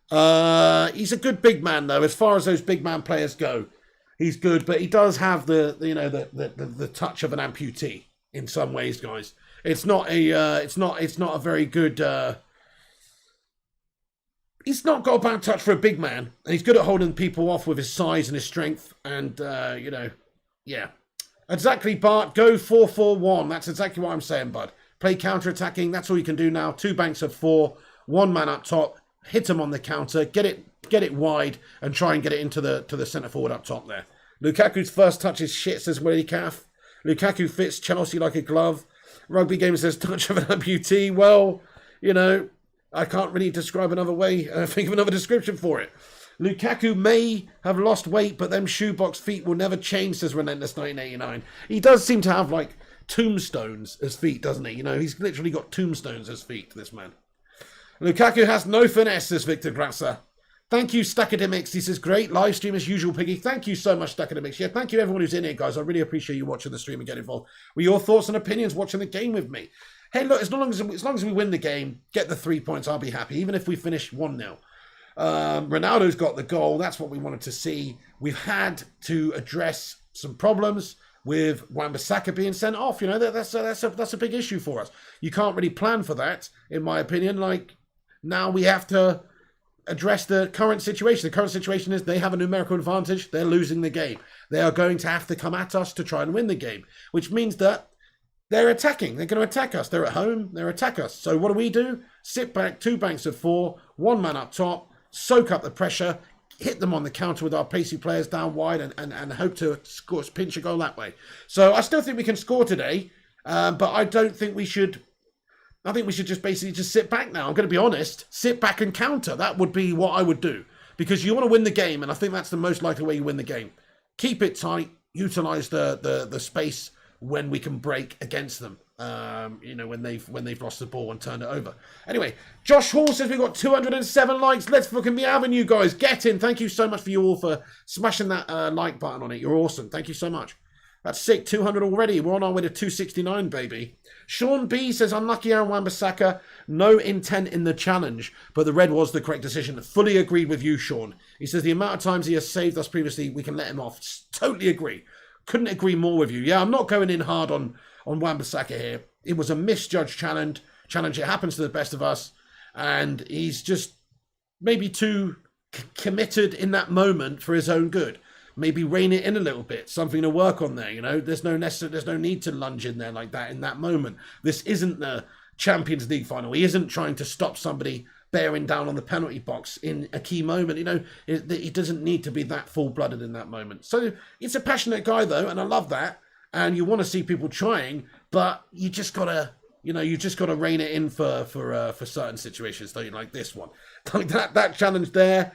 He's a good big man, though. As far as those big man players go, he's good, but he does have the touch of an amputee in some ways, guys. It's not a very good. He's not got a bad touch for a big man, and he's good at holding people off with his size and his strength, and yeah. Exactly, Bart. Go 4-4-1. That's exactly what I'm saying, bud. Play counter-attacking. That's all you can do now. 2 banks of 4. one man up top, hit him on the counter, get it wide, and try and get it into the centre forward up top there. Lukaku's first touch is shit, says Willie Caff. Lukaku fits Chelsea like a glove. Rugby Game says touch of an amputee. Well, you know, I can't really describe another way, think of another description for it. Lukaku may have lost weight, but them shoebox feet will never change, says Relentless 1989. He does seem to have, like, tombstones as feet, doesn't he? You know, he's literally got tombstones as feet, this man. Lukaku has no finesse, says Victor Grasser. Thank you, Stackademics. He says, great live stream as usual, Piggy. Thank you so much, Stackademics. Yeah, thank you everyone who's in here, guys. I really appreciate you watching the stream and getting involved with your thoughts and opinions, watching the game with me. Hey, look, as long as we win the game, get the 3 points, I'll be happy, even if we finish 1-0. Ronaldo's got the goal. That's what we wanted to see. We've had to address some problems with Wan-Bissaka being sent off. You know, that's a big issue for us. You can't really plan for that, in my opinion. Like, now we have to address the current situation. The current situation is they have a numerical advantage. They're losing the game. They are going to have to come at us to try and win the game, which means that they're attacking. They're going to attack us. They're at home. They're attack us. So what do? Sit back, 2 banks of 4, 1 man up top, soak up the pressure, hit them on the counter with our pacey players down wide and hope to score, pinch a goal that way. So I still think we can score today, but I don't think we should. I think we should just basically just sit back now. I'm going to be honest. Sit back and counter. That would be what I would do. Because you want to win the game, and I think that's the most likely way you win the game. Keep it tight. Utilise the space when we can break against them. You know, when they've lost the ball and turned it over. Anyway, Josh Hall says we've got 207 likes. Let's fucking be having you guys. Get in. Thank you so much for you all for smashing that like button on it. You're awesome. Thank you so much. That's sick. 200 already. We're on our way to 269, baby. Sean B says, unlucky Aaron Wan-Bissaka. No intent in the challenge, but the red was the correct decision. Fully agreed with you, Sean. He says, the amount of times he has saved us previously, we can let him off. Totally agree. Couldn't agree more with you. Yeah, I'm not going in hard on Wan-Bissaka here. It was a misjudged challenge. It happens to the best of us. And he's just maybe too committed in that moment for his own good. Maybe rein it in a little bit, something to work on there. You know, there's no need to lunge in there like that in that moment. This isn't the Champions League final. He isn't trying to stop somebody bearing down on the penalty box in a key moment. You know, he doesn't need to be that full-blooded in that moment. So it's a passionate guy though, and I love that. And you want to see people trying, but you just gotta rein it in for certain situations, don't you? Like this one, like that challenge there.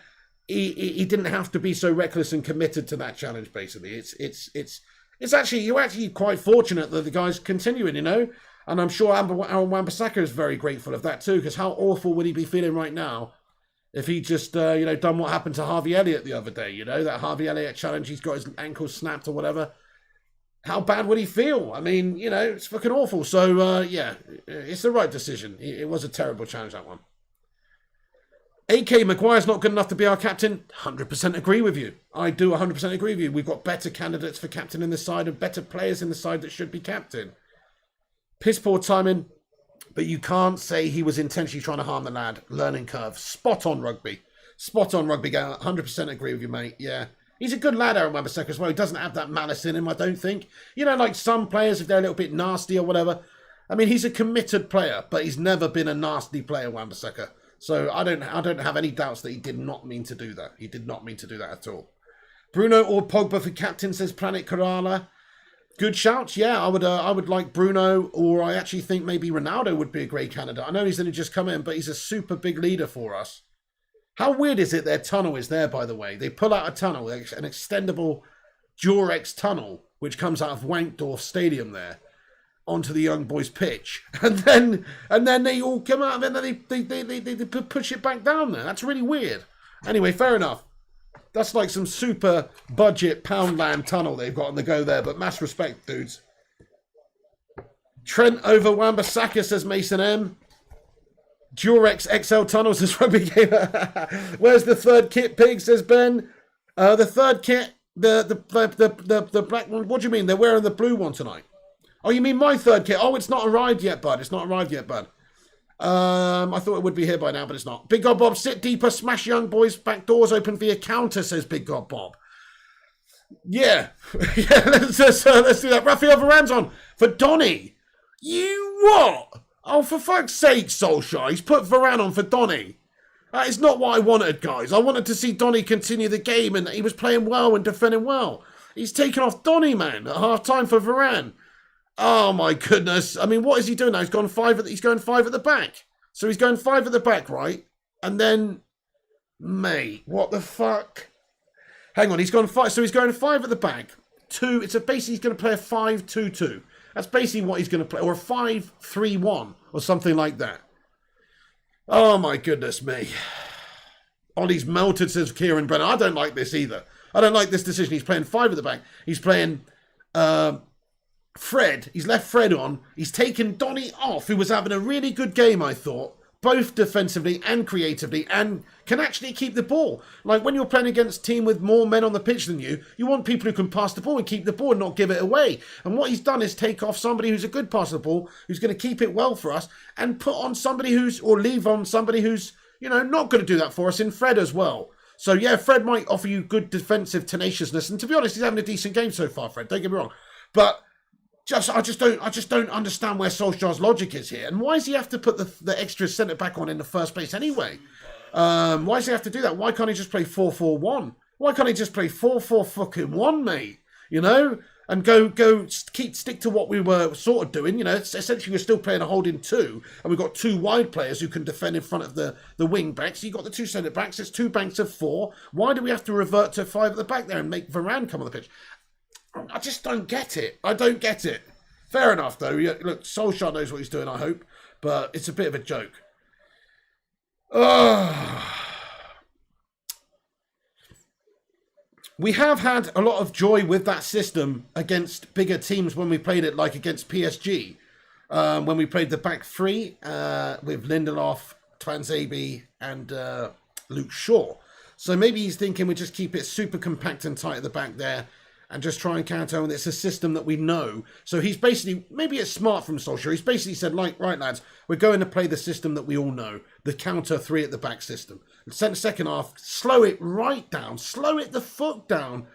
He didn't have to be so reckless and committed to that challenge. Basically, it's actually you're actually quite fortunate that the guy's continuing, you know. And I'm sure Aaron Wan-Bissaka is very grateful of that too, because how awful would he be feeling right now if he just done what happened to Harvey Elliott the other day? You know, that Harvey Elliott challenge, he's got his ankle snapped or whatever. How bad would he feel? I mean, you know, it's fucking awful. So yeah, it's the right decision. It was a terrible challenge, that one. AK Maguire's not good enough to be our captain. 100% agree with you. I do 100% agree with you. We've got better candidates for captain in the side and better players in the side that should be captain. Piss poor timing, but you can't say he was intentionally trying to harm the lad. Learning curve. Spot on, Rugby. Spot on, Rugby. 100% agree with you, mate. Yeah. He's a good lad, Aaron Wan-Bissaka, as well. He doesn't have that malice in him, I don't think. You know, like some players, if they're a little bit nasty or whatever. I mean, he's a committed player, but he's never been a nasty player, Wan-Bissaka. So I don't have any doubts that he did not mean to do that. He did not mean to do that at all. Bruno or Pogba for captain, says Planet Kerala. Good shout. Yeah, I would like Bruno, or I actually think maybe Ronaldo would be a great candidate. I know he's only just come in, but he's a super big leader for us. How weird is it their tunnel is there, by the way? They pull out a tunnel, an extendable Durex tunnel, which comes out of Wankdorf Stadium there, onto the young boys' pitch, and then they all come out, and then they push it back down there. That's really weird. Anyway, fair enough. That's like some super budget Poundland tunnel they've got on the go there. But mass respect, dudes. Trent over Wan-Bissaka, says Mason M. Durex XL tunnels is Rugby Gamer. Where's the third kit, Pig? Says Ben. The third kit, the black one. What do you mean? They're wearing the blue one tonight. Oh, you mean my third kit? Oh, it's not arrived yet, bud. It's not arrived yet, bud. I thought it would be here by now, but it's not. Big God Bob, sit deeper, smash young boys, back doors open via counter, says Big God Bob. Yeah. Yeah, let's do that. Rafael Varane's on for Donny. You what? Oh, for fuck's sake, Solskjaer. He's put Varane on for Donny. That is not what I wanted, guys. I wanted to see Donny continue the game, and he was playing well and defending well. He's taken off Donny, man, at half-time for Varane. Oh, my goodness. I mean, what is he doing now? He's going five at the back. So he's going 5 at the back, right? And then, mate, what the fuck? Hang on, he's gone 5. So he's going 5 at the back. 2. Basically he's going to play a 5-2-2. That's basically what he's going to play, or a 5-3-1, or something like that. Oh my goodness me! Ollie's melted, says Kieran Brenner. I don't like this either. I don't like this decision. He's playing 5 at the back. He's playing Fred. He's left Fred on. He's taken Donny off, who was having a really good game, I thought, both defensively and creatively, and can actually keep the ball. Like, when you're playing against a team with more men on the pitch than you, you want people who can pass the ball and keep the ball and not give it away. And what he's done is take off somebody who's a good passer of the ball, who's going to keep it well for us, and put on somebody or leave on somebody who's, not going to do that for us in Fred as well. So, yeah, Fred might offer you good defensive tenaciousness. And to be honest, he's having a decent game so far, Fred. Don't get me wrong. But I just don't understand where Solskjaer's logic is here. And why does he have to put the extra centre-back on in the first place anyway? Why does he have to do that? Why can't he just play 4-4-1? Why can't he just play 4-4-1, mate? And stick to what we were sort of doing. Essentially we're still playing a holding 2, and we've got 2 wide players who can defend in front of the wing backs. You've got the 2 centre backs. It's 2 banks of 4. Why do we have to revert to 5 at the back there and make Varane come on the pitch? I just don't get it. I don't get it. Fair enough, though. Look, Solskjaer knows what he's doing, I hope, but it's a bit of a joke. We have had a lot of joy with that system against bigger teams when we played it, like against PSG. When we played the back 3 with Lindelof, Twanzebe, and Luke Shaw. So maybe he's thinking we just keep it super compact and tight at the back there and just try and counter, and it's a system that we know. So he's basically, maybe it's smart from Solskjaer, he's basically said, like, right lads, we're going to play the system that we all know, the counter 3 at the back system. Second half, slow it right down, slow it the fuck down,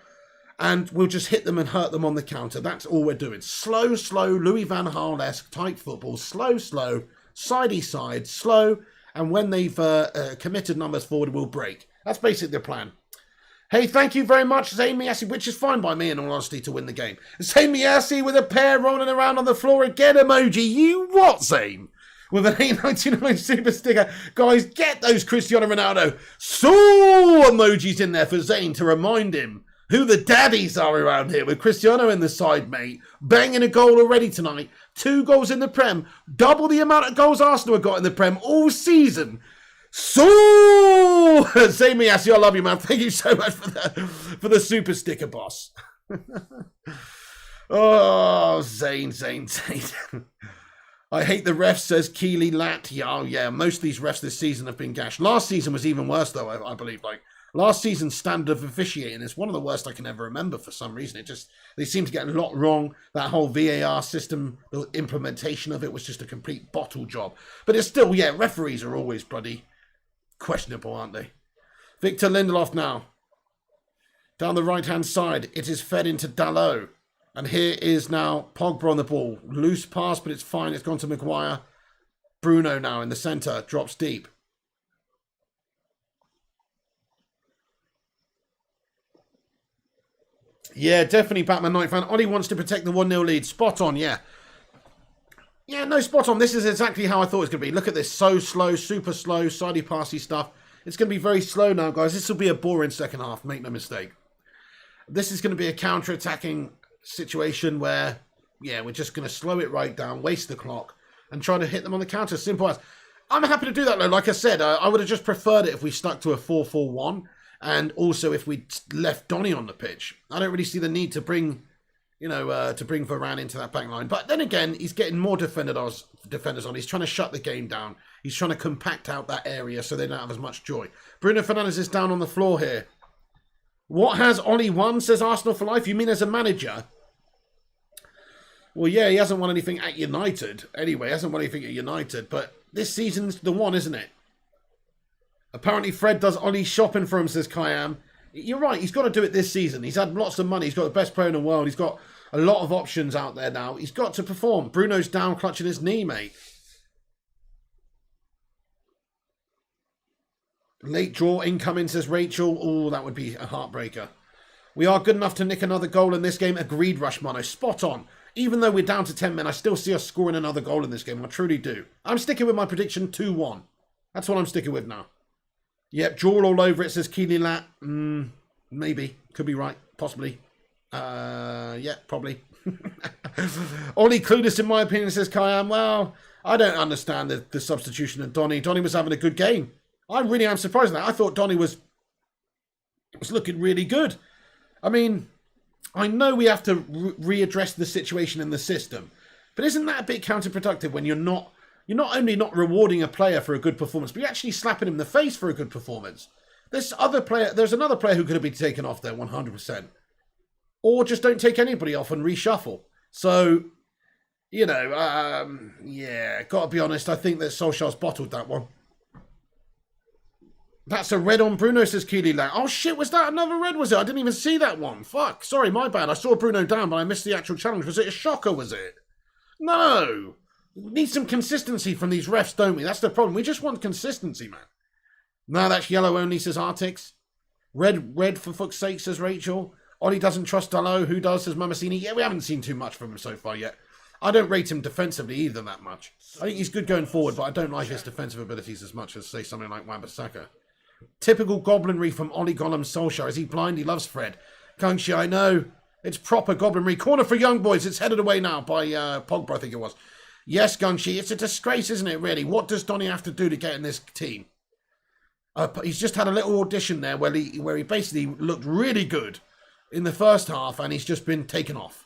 and we'll just hit them and hurt them on the counter. That's all we're doing. Slow, Louis van Gaal-esque tight football, slow, sidey side, slow, and when they've committed numbers forward, we'll break. That's basically the plan. Hey, thank you very much, Zayn Miasi, which is fine by me, in all honesty, to win the game. Zayn Miasi with a pair rolling around on the floor again emoji. You what, Zayn? With an 8.99 super sticker. Guys, get those Cristiano Ronaldo so emojis in there for Zayn to remind him who the daddies are around here, with Cristiano in the side, mate. Banging a goal already tonight. 2 goals in the Prem. Double the amount of goals Arsenal have got in the Prem all season. So, say me, Assie, I love you, man. Thank you so much for the super sticker, boss. Oh, Zayn. I hate the refs, says Keely Lat. Yeah, most of these refs this season have been gashed. Last season was even worse, though, I believe. Like, last season's standard of officiating is one of the worst I can ever remember for some reason. They seem to get a lot wrong. That whole VAR system, the implementation of it was just a complete bottle job. But it's still, yeah, referees are always bloody questionable, aren't they? Victor Lindelof now. Down the right-hand side, it is fed into Dalot. And here is now Pogba on the ball. Loose pass, but it's fine. It's gone to Maguire. Bruno now in the centre. Drops deep. Yeah, definitely Batman Knight fan. Ollie wants to protect the 1-0 lead. Spot on, yeah. Yeah, no, spot on. This is exactly how I thought it was going to be. Look at this. So slow, super slow, sidey-passy stuff. It's going to be very slow now, guys. This will be a boring second half. Make no mistake. This is going to be a counter-attacking situation where, yeah, we're just going to slow it right down, waste the clock, and try to hit them on the counter. Simple as. I'm happy to do that, though. Like I said, I would have just preferred it if we stuck to a 4-4-1, and also if we left Donny on the pitch. I don't really see the need to bring Varane into that back line. But then again, he's getting more defenders on. He's trying to shut the game down. He's trying to compact out that area so they don't have as much joy. Bruno Fernandes is down on the floor here. What has Ollie won, says Arsenal for life? You mean as a manager? Well, yeah, he hasn't won anything at United. Anyway, he hasn't won anything at United. But this season's the one, isn't it? Apparently Fred does Ollie shopping for him, says Kayam. You're right, he's got to do it this season. He's had lots of money. He's got the best player in the world. He's got a lot of options out there now. He's got to perform. Bruno's down clutching his knee, mate. Late draw incoming, says Rachel. Oh, that would be a heartbreaker. We are good enough to nick another goal in this game. Agreed, Rushmono. Spot on. Even though we're down to 10 men, I still see us scoring another goal in this game. I truly do. I'm sticking with my prediction 2-1. That's what I'm sticking with now. Yep, draw all over it, says Keely Lat. Maybe. Could be right. Possibly. Yeah, probably. Ollie Clueless, in my opinion, says Kayam. Well, I don't understand the substitution of Donny. Donny was having a good game. I really am surprised at that. I thought Donny was looking really good. I mean, I know we have to readdress the situation in the system, but isn't that a bit counterproductive when you're not only not rewarding a player for a good performance, but you're actually slapping him in the face for a good performance? There's another player who could have been taken off there 100%. Or just don't take anybody off and reshuffle. So, you know, yeah, got to be honest, I think that Solskjaer's bottled that one. That's a red on Bruno, says Keely Lat. Oh shit, was that another red, was it? I didn't even see that one. Fuck, sorry, my bad. I saw Bruno down, but I missed the actual challenge. Was it a shocker, was it? No. We need some consistency from these refs, don't we? That's the problem. We just want consistency, man. No, that's yellow only, says Artix. Red for fuck's sake, says Rachel. Ollie doesn't trust Dallo. Who does, says Mamasini. Yeah, we haven't seen too much from him so far yet. I don't rate him defensively either that much. I think he's good going forward, but I don't like his defensive abilities as much as, say, something like Wan-Bissaka. Typical goblinry from Ollie Gollum Solskjaer. Is he blind? He loves Fred. Kangshi, I know. It's proper goblinry. Corner for young boys. It's headed away now by Pogba, I think it was. Yes, Gunshi, it's a disgrace, isn't it, really? What does Donny have to do to get in this team? He's just had a little audition there where he basically looked really good in the first half, and he's just been taken off.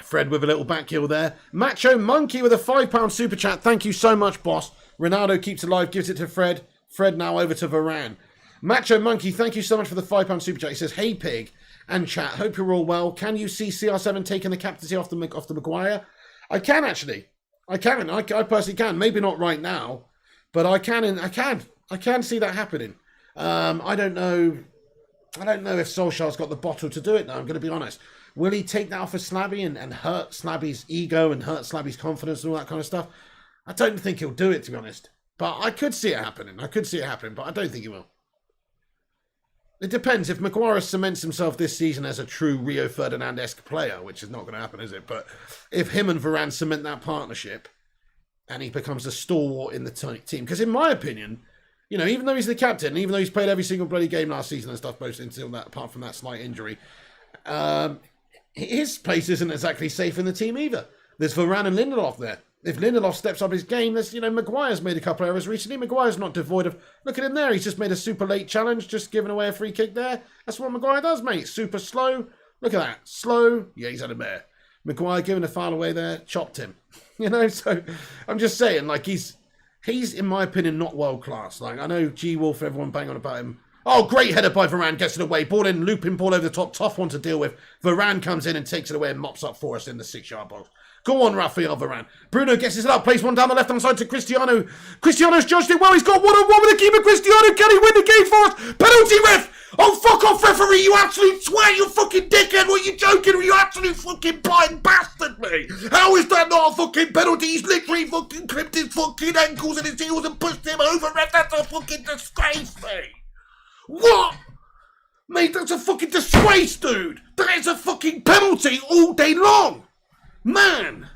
Fred with a little back heel there. Macho Monkey with a £5 super chat. Thank you so much, boss. Ronaldo keeps alive, gives it to Fred. Fred now over to Varane. Macho Monkey, thank you so much for the £5 super chat. He says, hey, pig and chat, hope you're all well. Can you see CR7 taking the captaincy off the Maguire? I can, actually. I personally can. Maybe not right now, but I can see that happening. I don't know if Solskjaer's got the bottle to do it now, I'm going to be honest. Will he take that off of Slabby and hurt Slabby's ego and hurt Slabby's confidence and all that kind of stuff? I don't think he'll do it, to be honest. But I could see it happening. But I don't think he will. It depends. If Maguire cements himself this season as a true Rio Ferdinand-esque player, which is not going to happen, is it? But if him and Varane cement that partnership and he becomes a stalwart in the team, because in my opinion, you know, even though he's the captain, even though he's played every single bloody game last season and stuff, most until that, apart from that slight injury, his place isn't exactly safe in the team either. There's Varane and Lindelof there. If Lindelof steps up his game, there's, you know, Maguire's made a couple of errors recently. Maguire's not devoid of... Look at him there. He's just made a super late challenge, just giving away a free kick there. That's what Maguire does, mate. Super slow. Look at that. Slow. Yeah, he's had a mare. Maguire giving a foul away there, chopped him. You know, so I'm just saying, like, he's in my opinion, not world class. Like, I know G-Wolf, everyone bang on about him. Oh, great header by Varane, gets it away. Ball in, looping ball over the top. Tough one to deal with. Varane comes in and takes it away and mops up for us in the 6-yard box. Go on, Raphael Varane. Bruno gets his up, plays one down the left-hand side to Cristiano. Cristiano's judged it well. He's got one-on-one with the keeper. Cristiano, can he win the game for us? Penalty, ref! Oh, fuck off, referee, you absolute twat, you fucking dickhead. What are you joking? Are you absolute fucking blind bastard, mate? How is that not a fucking penalty? He's literally fucking clipped his fucking ankles and his heels and pushed him over, ref. That's a fucking disgrace, mate. What? Mate, that's a fucking disgrace, dude. That is a fucking penalty all day long. Man.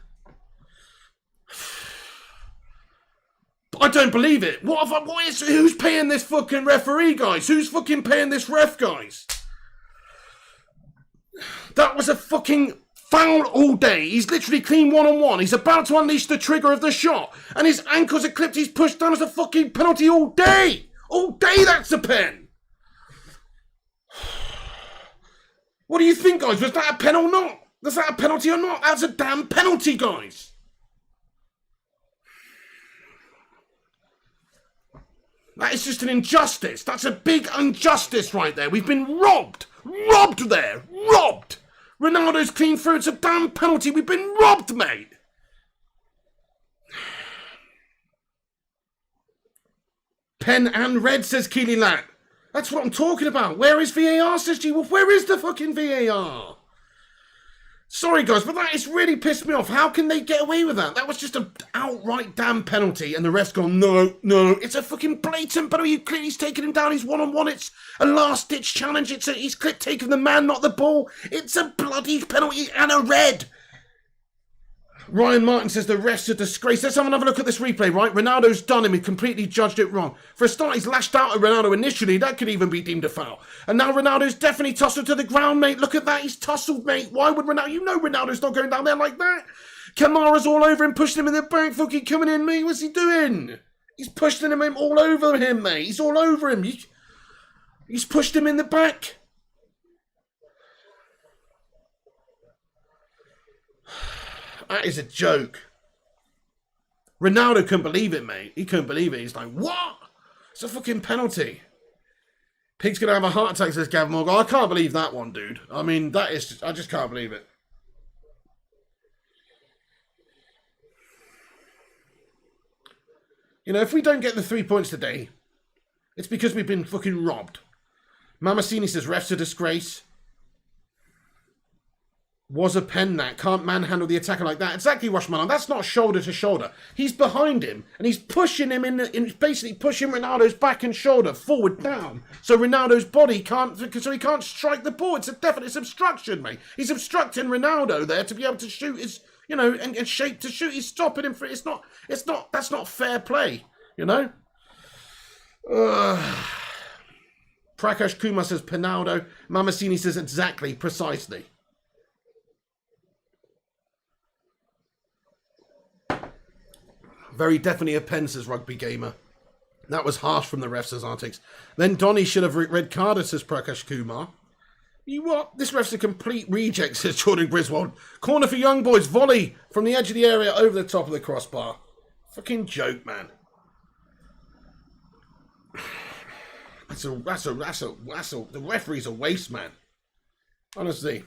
I don't believe it. Who's paying this fucking referee, guys? Who's fucking paying this ref, guys? That was a fucking foul all day. He's literally clean one-on-one. He's about to unleash the trigger of the shot. And his ankles are clipped. He's pushed down as a fucking penalty all day. All day, that's a pen. What do you think, guys? Was that a pen or not? Was that a penalty or not? That's a damn penalty, guys. That is just an injustice. That's a big injustice right there. We've been robbed. Robbed there. Robbed. Ronaldo's clean through. It's a damn penalty. We've been robbed, mate. Pen and red, says Keely Lat. That's what I'm talking about. Where is VAR, says G-Wolf? Where is the fucking VAR? Sorry, guys, but that has really pissed me off. How can they get away with that? That was just an outright damn penalty, and the ref's gone, no, no. It's a fucking blatant penalty. He's taking him down. He's one-on-one. It's a last-ditch challenge. He's taking the man, not the ball. It's a bloody penalty and a red. Ryan Martin says the ref's a disgrace. Let's have another look at this replay, right? Ronaldo's done him. He completely judged it wrong. For a start, he's lashed out at Ronaldo initially. That could even be deemed a foul. And now Ronaldo's definitely tussled to the ground, mate. Look at that. He's tussled, mate. Why would Ronaldo... You know Ronaldo's not going down there like that. Kamara's all over him, pushing him in the back. Fucking coming in, mate. What's he doing? He's pushing him all over him, mate. He's all over him. He's pushed him in the back. That is a joke. Ronaldo couldn't believe it, mate. He couldn't believe it. He's like, what? It's a fucking penalty. Pig's going to have a heart attack, says Gavin Morgan. I can't believe that one, dude. I mean, I just can't believe it. You know, if we don't get the 3 points today, it's because we've been fucking robbed. Mamasini says, ref's a disgrace. Was a pen that. Can't manhandle the attacker like that. Exactly, Rushman. That's not shoulder to shoulder. He's behind him, and he's pushing him basically pushing Ronaldo's back and shoulder forward down. So Ronaldo's body can't, so he can't strike the ball. It's a definite obstruction, mate. He's obstructing Ronaldo there to be able to shoot his, you know, and shape to shoot. He's stopping him for that's not fair play, you know? Prakash Kumar says Pinaldo. Mamasini says exactly, precisely. Very definitely a pen, says Rugby Gamer. That was harsh from the ref, says Artix. Then Donny should have red carded, says Prakash Kumar. You what? This ref's a complete reject, says Jordan Griswold. Corner for Young Boys. Volley from the edge of the area over the top of the crossbar. Fucking joke, man. The referee's a waste, man. Honestly.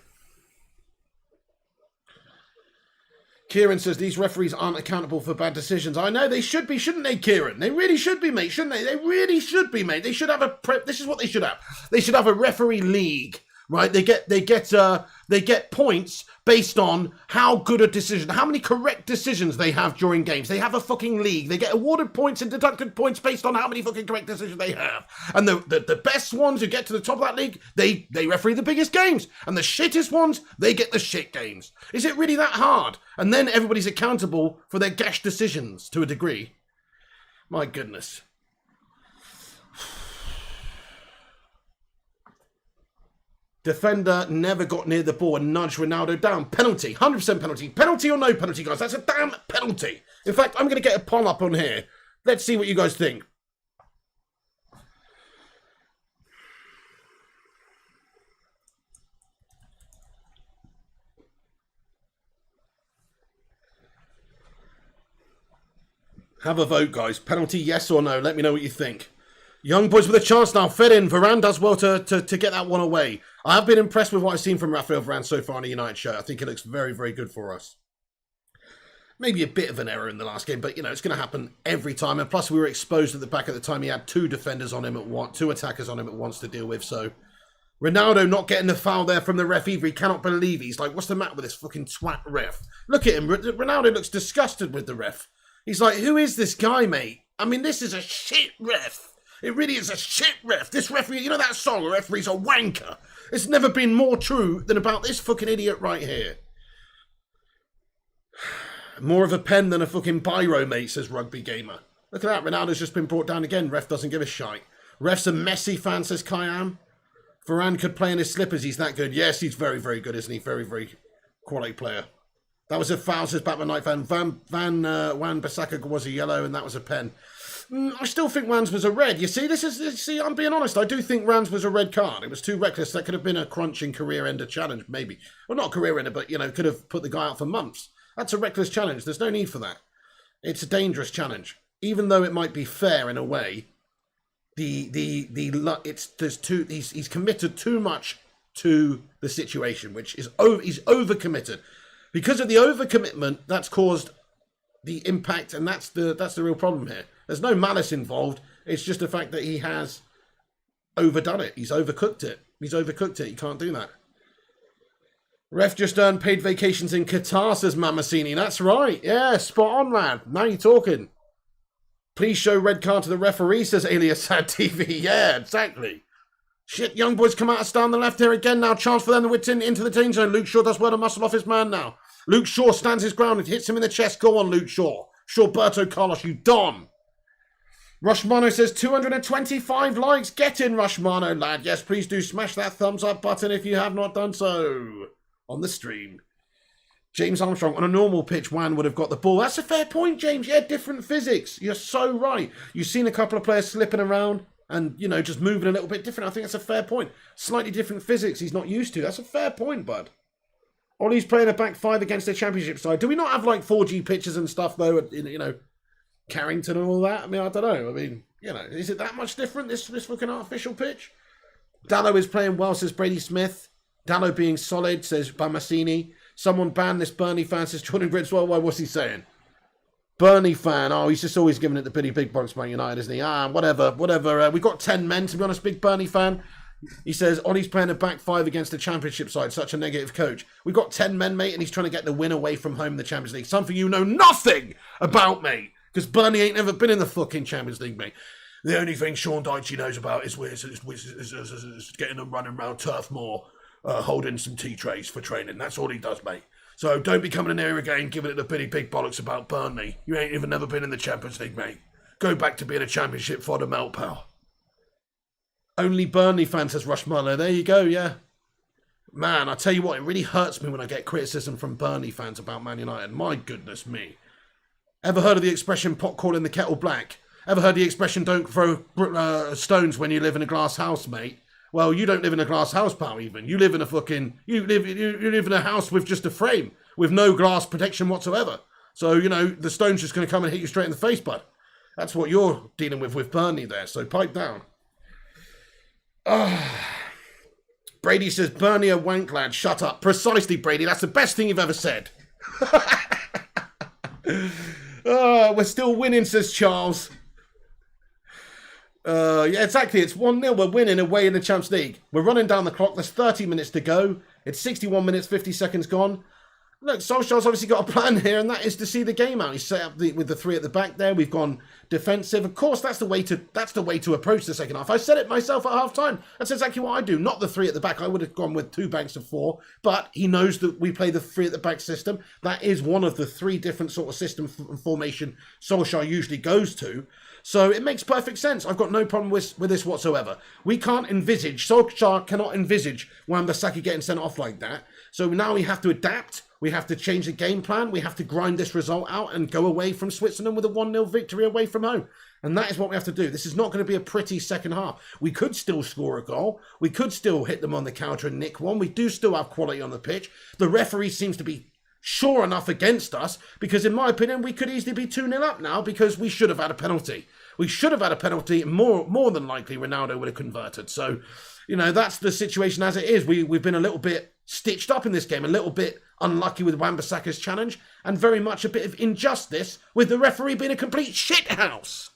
Kieran says these referees aren't accountable for bad decisions. I know they should be, shouldn't they, Kieran? They really should be, mate, shouldn't they? They really should be, mate. They should have this is what they should have. They should have a referee league, right? They get points based on how good a decision, how many correct decisions they have during games. They have a fucking league. They get awarded points and deducted points based on how many fucking correct decisions they have. And the best ones who get to the top of that league, they referee the biggest games. And the shittest ones, they get the shit games. Is it really that hard? And then everybody's accountable for their gash decisions to a degree. My goodness. Defender never got near the ball and nudged Ronaldo down. Penalty. 100% penalty. Penalty or no penalty, guys? That's a damn penalty. In fact, I'm going to get a poll up on here. Let's see what you guys think. Have a vote, guys. Penalty, yes or no? Let me know what you think. Young Boys with a chance now. Fed in. Varane does well to get that one away. I have been impressed with what I've seen from Rafael Varane so far in a United shirt. I think it looks very, very good for us. Maybe a bit of an error in the last game, but, you know, it's going to happen every time. And plus, we were exposed at the back at the time. He had two defenders on him at once, two attackers on him at once to deal with. So, Ronaldo not getting the foul there from the ref either. He cannot believe it. He's like, what's the matter with this fucking twat ref? Look at him. Ronaldo looks disgusted with the ref. He's like, who is this guy, mate? I mean, this is a shit ref. It really is a shit ref. This referee, you know that song, a referee's a wanker? It's never been more true than about this fucking idiot right here. More of a pen than a fucking biro, mate, says Rugby Gamer. Look at that, Ronaldo's just been brought down again. Ref doesn't give a shite. Ref's a Messi fan, says Kayam. Varane could play in his slippers, he's that good. Yes, he's very, very good, isn't he? Very, very quality player. That was a foul, says Batman Knight fan. Wan-Bissaka was a yellow, and that was a pen. I still think Rans was a red. You see, I'm being honest. I do think Rans was a red card. It was too reckless. That could have been a crunching career-ender challenge, maybe. Well, not career-ender, but, you know, could have put the guy out for months. That's a reckless challenge. There's no need for that. It's a dangerous challenge. Even though it might be fair in a way, he's committed too much to the situation, which is he's overcommitted. Because of the overcommitment, that's caused the impact, and that's the real problem here. There's no malice involved. It's just the fact that he has overdone it. He's overcooked it. You can't do that. Ref just earned paid vacations in Qatar, says Mamasini. That's right. Yeah, spot on, lad. Now you're talking. Please show red card to the referee, says Alias Sad TV. Yeah, exactly. Shit, young boys come out of stand on the left here again now. Chance for them to win into the danger zone. Luke Shaw does well to muscle off his man now. Luke Shaw stands his ground and hits him in the chest. Go on, Luke Shaw. Shawberto Carlos, you don. Rushmano says 225 likes. Get in, Rushmano, lad. Yes, please do smash that thumbs up button if you have not done so on the stream. James Armstrong, on a normal pitch, Wan would have got the ball. That's a fair point, James. Yeah, different physics. You're so right. You've seen a couple of players slipping around and, you know, just moving a little bit different. I think that's a fair point. Slightly different physics he's not used to. That's a fair point, bud. Ollie's playing a back five against the championship side. Do we not have, like, 4G pitches and stuff, though, you know, Carrington and all that? I mean, I don't know. I mean, you know, is it that much different, this fucking artificial pitch? Dallo is playing well, says Brady Smith. Dallo being solid, says Bamassini. Someone banned this Burnley fan, says Jordan Gridswell. Why, what's he saying? Burnley fan. Oh, he's just always giving it the Billy Big Box Man United, isn't he? Whatever. We've got 10 men, to be honest, big Burnley fan. He says, Ollie's playing a back five against the championship side. Such a negative coach. We've got 10 men, mate, and he's trying to get the win away from home in the Champions League. Something you know nothing about, mate. Because Burnley ain't never been in the fucking Champions League, mate. The only thing Sean Dyche knows about is getting them running around Turf Moor, holding some tea trays for training. That's all he does, mate. So don't be coming in here again giving it the Billy Big Bollocks about Burnley. You ain't even never been in the Champions League, mate. Go back to being a championship fodder melt, pal. Only Burnley fans, says Rush Muller. There you go, yeah. Man, I tell you what, it really hurts me when I get criticism from Burnley fans about Man United. My goodness me. Ever heard of the expression pot calling the kettle black? Ever heard the expression don't throw stones when you live in a glass house, mate? Well, you don't live in a glass house, pal, even. You live in a fucking... You live in a house with just a frame, with no glass protection whatsoever. So, you know, the stone's just going to come and hit you straight in the face, bud. That's what you're dealing with Burnley there, so pipe down. Brady says, Burnley a wank lad, shut up. Precisely, Brady, that's the best thing you've ever said. We're still winning, says Charles. Yeah, exactly. It's 1-0. We're winning away in the Champions League. We're running down the clock. There's 30 minutes to go. It's 61 minutes, 50 seconds gone. Look, Solskjaer's obviously got a plan here, and that is to see the game out. He's set up with the three at the back there. We've gone defensive. Of course, that's the way to approach the second half. I said it myself at half time. That's exactly what I do. Not the three at the back. I would have gone with two banks of four, but he knows that we play the three at the back system. That is one of the three different sort of system formation Solskjaer usually goes to. So it makes perfect sense. I've got no problem with this whatsoever. We can't envisage, Solskjaer cannot envisage Wan-Bissaka getting sent off like that. So now we have to adapt. We have to change the game plan. We have to grind this result out and go away from Switzerland with a 1-0 victory away from home. And that is what we have to do. This is not going to be a pretty second half. We could still score a goal. We could still hit them on the counter and nick one. We do still have quality on the pitch. The referee seems to be sure enough against us because, in my opinion, we could easily be 2-0 up now because we should have had a penalty. We should have had a penalty. More than likely, Ronaldo would have converted. So, you know, that's the situation as it is. We've been a little bit stitched up in this game, a little bit unlucky with Wan-Bissaka's challenge, and very much a bit of injustice with the referee being a complete shithouse.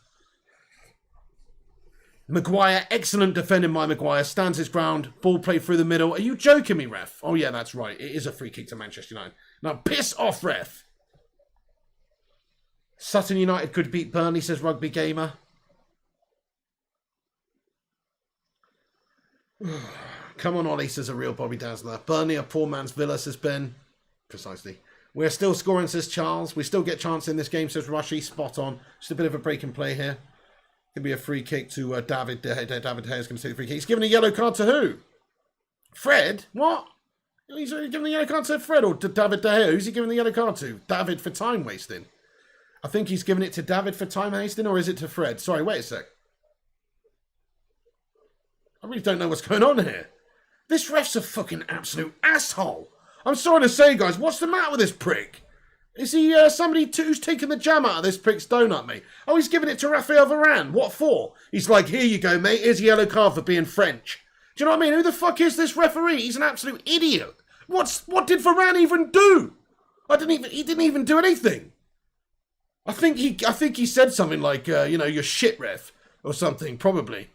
Maguire, excellent defending by Maguire, stands his ground, ball played through the middle. Are you joking me, ref? Oh yeah, that's right. It is a free kick to Manchester United. Now piss off, ref. Sutton United could beat Burnley, says Rugby Gamer. Come on, Ollie, says a real Bobby Dazzler. Burnley, a poor man's Villa, says Ben. Precisely. We're still scoring, says Charles. We still get chance in this game, says Rushy. Spot on. Just a bit of a break and play here. Could be a free kick to David. David Hayes going to take the free kick. He's giving a yellow card to who? Fred? What? He's giving the yellow card to Fred or to David De Gea? Who's he giving the yellow card to? David for time wasting. I think he's giving it to David for time wasting, or is it to Fred? Sorry, wait a sec. I really don't know what's going on here. This ref's a fucking absolute asshole. I'm sorry to say, guys, what's the matter with this prick? Is he somebody who's taking the jam out of this prick's donut, mate? Oh, he's giving it to Raphael Varane. What for? He's like, here you go, mate. Here's a yellow card for being French. Do you know what I mean? Who the fuck is this referee? He's an absolute idiot. What did Varane even do? He didn't even do anything. I think he said something like, you know, you're shit, ref, or something, probably.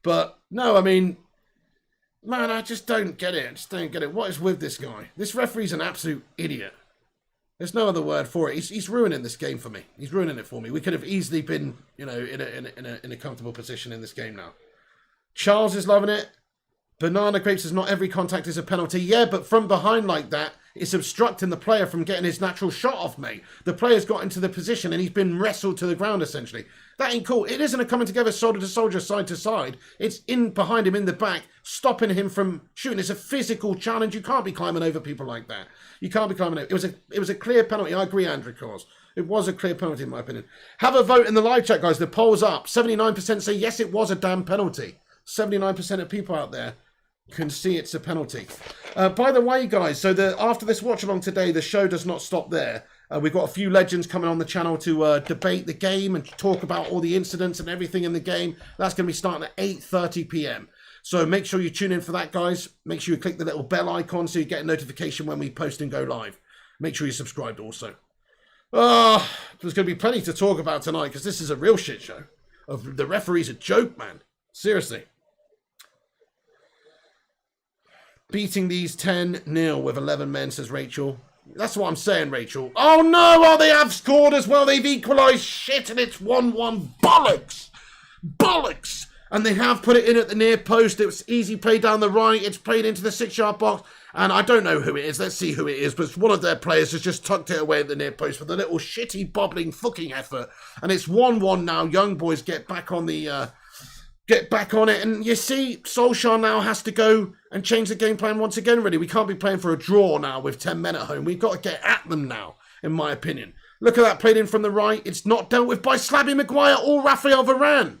But no, I mean, Man, I just don't get it. I just don't get it. What is with this guy? This referee's an absolute idiot. There's no other word for it. He's ruining this game for me. He's ruining it for me. We could have easily been, you know, in a comfortable position in this game now. Charles is loving it. Banana Grapes says not every contact is a penalty. Yeah, but from behind like that, it's obstructing the player from getting his natural shot off, mate. The player's got into the position and he's been wrestled to the ground, essentially. That ain't cool. It isn't a coming together shoulder to shoulder, side to side. It's in behind him in the back, stopping him from shooting. It's a physical challenge. You can't be climbing over people like that. You can't be climbing over. It was a clear penalty. I agree, Andrew Cause. It was a clear penalty, in my opinion. Have a vote in the live chat, guys. The poll's up. 79% say yes, it was a damn penalty. 79% of people out there can see it's a penalty. By the way, guys, so after this watch along today, the show does not stop there. We've got a few legends coming on the channel to debate the game and talk about all the incidents and everything in the game. That's going to be starting at 8:30 p.m. So make sure you tune in for that, guys. Make sure you click the little bell icon so you get a notification when we post and go live. Make sure you're subscribed also. There's going to be plenty to talk about tonight because this is a real shit show. The referee's a joke, man. Seriously. Beating these 10-0 with 11 men, says Rachel. That's what I'm saying, Rachel. Oh no, oh, they have scored as well. They've equalised. Shit, and it's 1-1. Bollocks. Bollocks. And they have put it in at the near post. It was easy play down the right. It's played into the 6-yard box. And I don't know who it is. Let's see who it is. But one of their players has just tucked it away at the near post with a little shitty, bobbling fucking effort. And it's 1-1 now. Young boys get back on the... Get back on it. And you see, Solskjaer now has to go and change the game plan once again, really. We can't be playing for a draw now with 10 men at home. We've got to get at them now, in my opinion. Look at that, played in from the right. It's not dealt with by Slabby Maguire or Raphael Varane.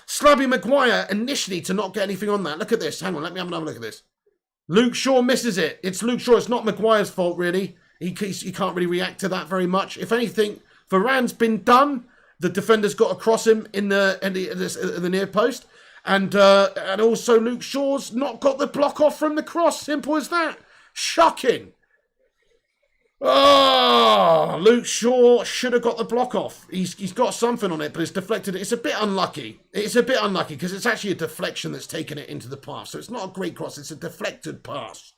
Slabby Maguire initially to not get anything on that. Look at this. Hang on, let me have another look at this. Luke Shaw misses it. It's Luke Shaw. It's not Maguire's fault, really. He can't really react to that very much. If anything, Varane's been done. The defender's got across him in the near post. And also Luke Shaw's not got the block off from the cross. Simple as that. Shocking. Oh, Luke Shaw should have got the block off. He's got something on it, but it's deflected. It's a bit unlucky. It's a bit unlucky because it's actually a deflection that's taken it into the pass. So it's not a great cross. It's a deflected pass.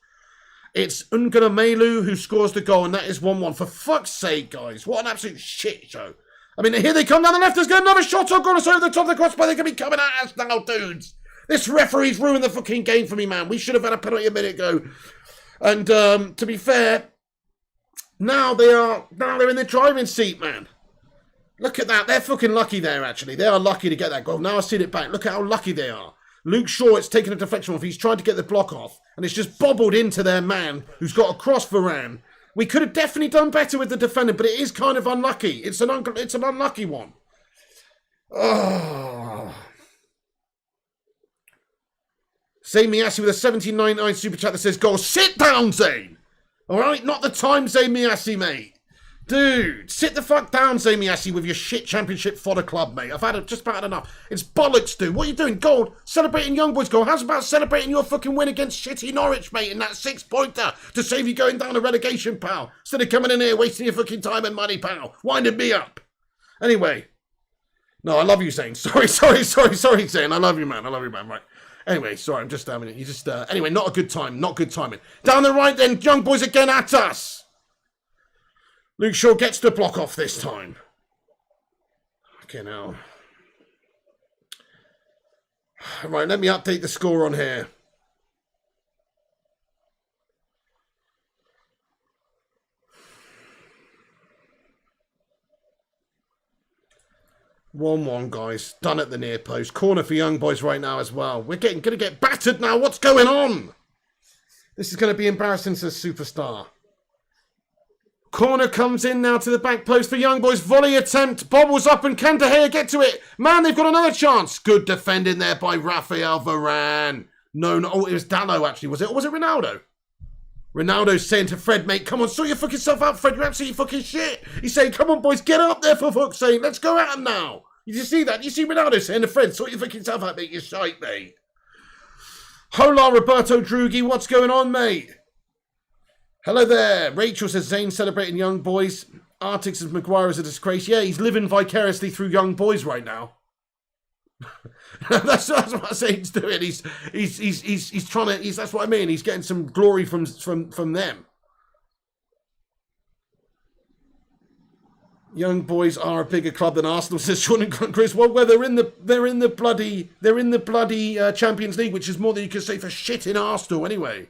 It's Ungana Melu who scores the goal, and that is 1-1. For fuck's sake, guys. What an absolute shit show. I mean, here they come down the left. There's got another shot on us over the top of the crossbar. They're going to be coming at us now, dudes. This referee's ruined the fucking game for me, man. We should have had a penalty a minute ago. And to be fair, now they're in the driving seat, man. Look at that. They're fucking lucky there, actually. They are lucky to get that goal. Now I've seen it back. Look at how lucky they are. Luke Shaw, it's taken a deflection off. He's tried to get the block off, and it's just bobbled into their man who's got a cross Varane. We could have definitely done better with the defender, but it is kind of unlucky. It's an unlucky one. Oh. Zane Miassi with a 17.99 super chat that says, "Goal, sit down, Zane." All right, not the time, Zane Miassi, mate. Dude, sit the fuck down, Zane Miassi, with your shit championship fodder club, mate. I've had just about enough. It's bollocks, dude. What are you doing? Goal, celebrating young boys' goal. How's about celebrating your fucking win against shitty Norwich, mate, in that 6-pointer to save you going down a relegation, pal? Instead of coming in here wasting your fucking time and money, pal. Winding me up. Anyway. No, I love you, Zane. Sorry, Zane. I love you, man. Right. Anyway, sorry, I'm just having it. You just, anyway, not a good time. Not good timing. Down the right then, young boys again at us. Luke Shaw gets the block off this time. Okay, now. Right, let me update the score on here. (1-1), guys. Done at the near post. Corner for young boys right now as well. We're going to get battered now. What's going on? This is going to be embarrassing to the superstar. Corner comes in now to the back post for young boys. Volley attempt. Bobbles up and can De Gea get to it? Man, they've got another chance. Good defending there by Raphael Varane. No. Oh, it was Dallo actually, was it? Or was it Ronaldo? Ronaldo's saying to Fred, mate, come on, sort your fucking self out, Fred. You're absolutely fucking shit. He's saying, come on, boys, get up there for fuck's sake. Let's go at him now. Did you see that? You see Ronaldo saying to Fred, sort your fucking self out, mate. You're shite, mate. Hola, Roberto Drugi. What's going on, mate? Hello there. Rachel says Zane celebrating young boys. Arctic says Maguire is a disgrace. Yeah, he's living vicariously through young boys right now. that's what I say he's doing. He's trying to. That's what I mean. He's getting some glory from them. Young boys are a bigger club than Arsenal, says Sean and Chris. Well, they're in the bloody Champions League, which is more than you could say for shit in Arsenal anyway.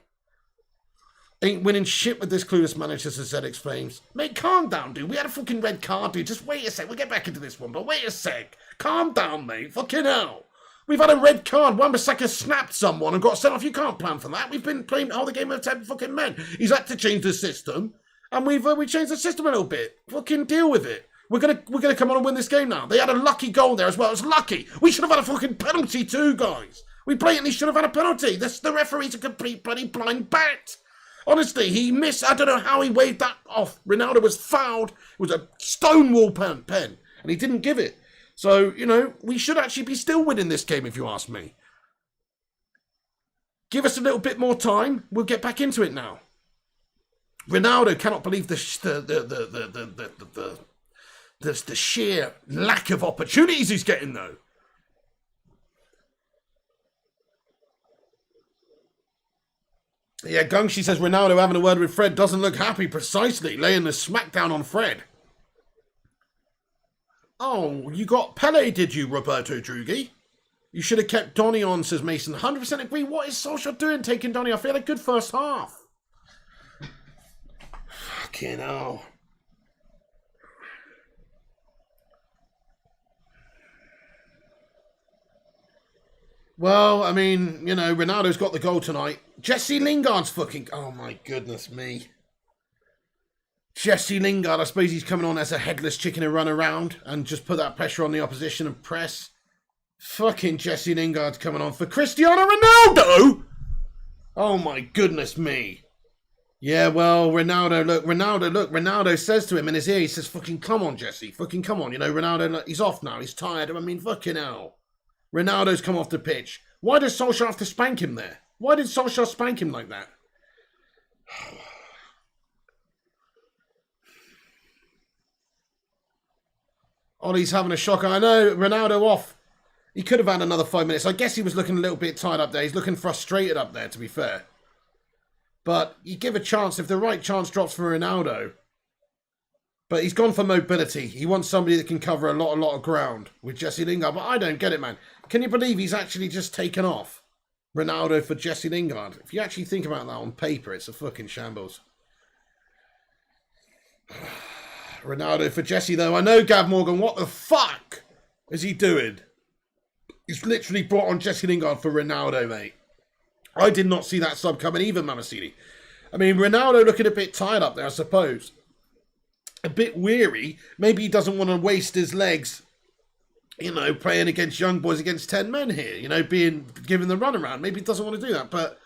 Ain't winning shit with this clueless manager, says Zed exclaims. Mate, calm down, dude. We had a fucking red card, dude. Just wait a sec. We'll get back into this one, but wait a sec. Calm down, mate. Fucking hell. We've had a red card. Wan-Bissaka snapped someone and got sent off. You can't plan for that. We've been playing all the game with 10 fucking men. He's had to change the system, and we changed the system a little bit. Fucking deal with it. We're gonna come on and win this game now. They had a lucky goal there as well. It was lucky. We should have had a fucking penalty too, guys. We blatantly should have had a penalty. The referee's a complete bloody blind bat. Honestly, he missed. I don't know how he waved that off. Ronaldo was fouled. It was a stonewall pen, and he didn't give it. So, you know, we should actually be still winning this game, if you ask me. Give us a little bit more time. We'll get back into it now. Ronaldo cannot believe the sheer lack of opportunities he's getting, though. Yeah, Gungshi says Ronaldo having a word with Fred doesn't look happy, precisely, laying the smackdown on Fred. Oh, you got Pele, did you, Roberto Drughi? You should have kept Donny on, says Mason. 100% agree. What is Solskjaer doing taking Donny off? He had a good first half. Fucking hell. Well, I mean, you know, Ronaldo's got the goal tonight. Jesse Lingard's fucking... Oh, my goodness me. Jesse Lingard, I suppose he's coming on as a headless chicken and run around and just put that pressure on the opposition and press. Fucking Jesse Lingard's coming on for Cristiano Ronaldo! Oh, my goodness me. Yeah, well, Ronaldo says to him in his ear, he says, fucking come on, Jesse. Fucking come on. You know, Ronaldo, look, he's off now. He's tired. I mean, fucking hell. Ronaldo's come off the pitch. Why does Solskjaer have to spank him there? Why did Solskjaer spank him like that? Ollie's having a shocker. I know, Ronaldo off. He could have had another 5 minutes. I guess he was looking a little bit tired up there. He's looking frustrated up there, to be fair. But you give a chance, if the right chance drops for Ronaldo. But he's gone for mobility. He wants somebody that can cover a lot of ground with Jesse Lingard. But I don't get it, man. Can you believe he's actually just taken off Ronaldo for Jesse Lingard? If you actually think about that on paper, it's a fucking shambles. Ronaldo for Jesse, though. I know, Gav Morgan. What the fuck is he doing? He's literally brought on Jesse Lingard for Ronaldo, mate. I did not see that sub coming either, Mamacini. I mean, Ronaldo looking a bit tired up there, I suppose. A bit weary. Maybe he doesn't want to waste his legs, you know, playing against young boys against 10 men here, you know, given the runaround. Maybe he doesn't want to do that. But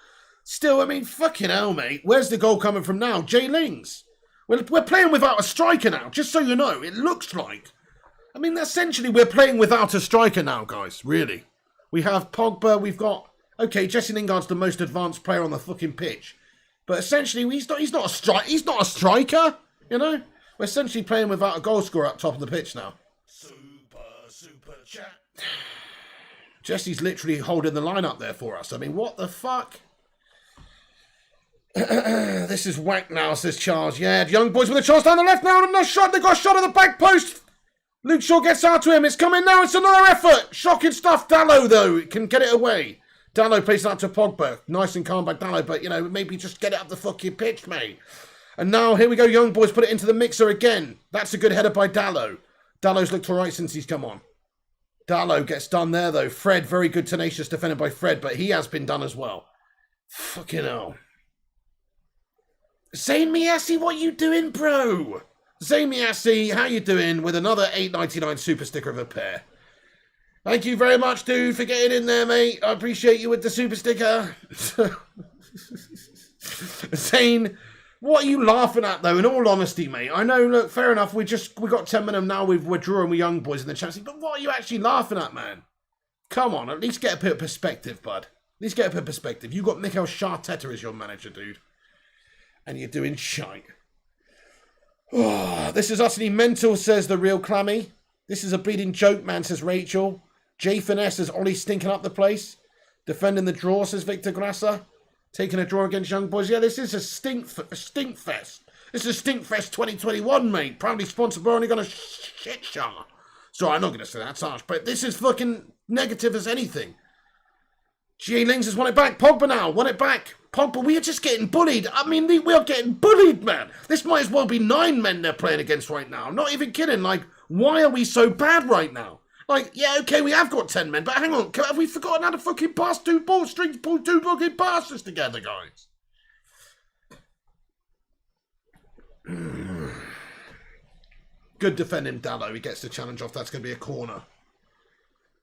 still, I mean, fucking hell, mate. Where's the goal coming from now? Jay Lings. We're playing without a striker now, just so you know. It looks like. I mean, essentially, we're playing without a striker now, guys, really. We have Pogba, we've got... Okay, Jesse Lingard's the most advanced player on the fucking pitch. But essentially, he's not a striker, you know? We're essentially playing without a goal scorer up top of the pitch now. Super chat. Jesse's literally holding the line up there for us. I mean, what the fuck? This is whack now, says Charles. Yeah, young boys with a chance down the left now. No shot. They got a shot at the back post. Luke Shaw gets out to him. It's coming now. It's another effort. Shocking stuff. Dallo, though, can get it away. Dallo plays it out to Pogba. Nice and calm by Dallo, but, you know, maybe just get it up the fucking pitch, mate. And now, here we go, young boys, put it into the mixer again. That's a good header by Dallo. Dallo's looked all right since he's come on. Dallo gets done there, though. Fred, very good, tenacious defender by Fred, but he has been done as well. Fucking hell. Zayn Miassi, what you doing, bro? Zayn Miassi, how you doing? With another $8.99 super sticker of a pair. Thank you very much, dude, for getting in there, mate. I appreciate you with the super sticker. Zayn... What are you laughing at, though, in all honesty, mate? I know, look, fair enough, we got 10 minutes now, we're drawing with young boys in the Champions League, but what are you actually laughing at, man? Come on, at least get a bit of perspective, bud. At least get a bit of perspective. You got Mikel Arteta as your manager, dude. And you're doing shite. Oh, this is utterly mental, says the real Clammy. This is a bleeding joke, man, says Rachel. Jay Finesse is Ollie stinking up the place. Defending the draw, says Victor Grassa. Taking a draw against Young Boys. Yeah, this is a stink fest. This is Stink Fest 2021, mate. Proudly sponsored by Only Gonna Shit Show. Sorry, I'm not going to say that, it's harsh, but this is fucking negative as anything. G.A. Lings has won it back. Pogba now, won it back. Pogba, we are just getting bullied. I mean, we are getting bullied, man. This might as well be 9 men they're playing against right now. I'm not even kidding. Like, why are we so bad right now? Like, yeah, okay, we have got 10 men, but hang on. Have we forgotten how to fucking pass 2 ball strings, pull 2 fucking passes together, guys? Good defending Dallo. He gets the challenge off. That's going to be a corner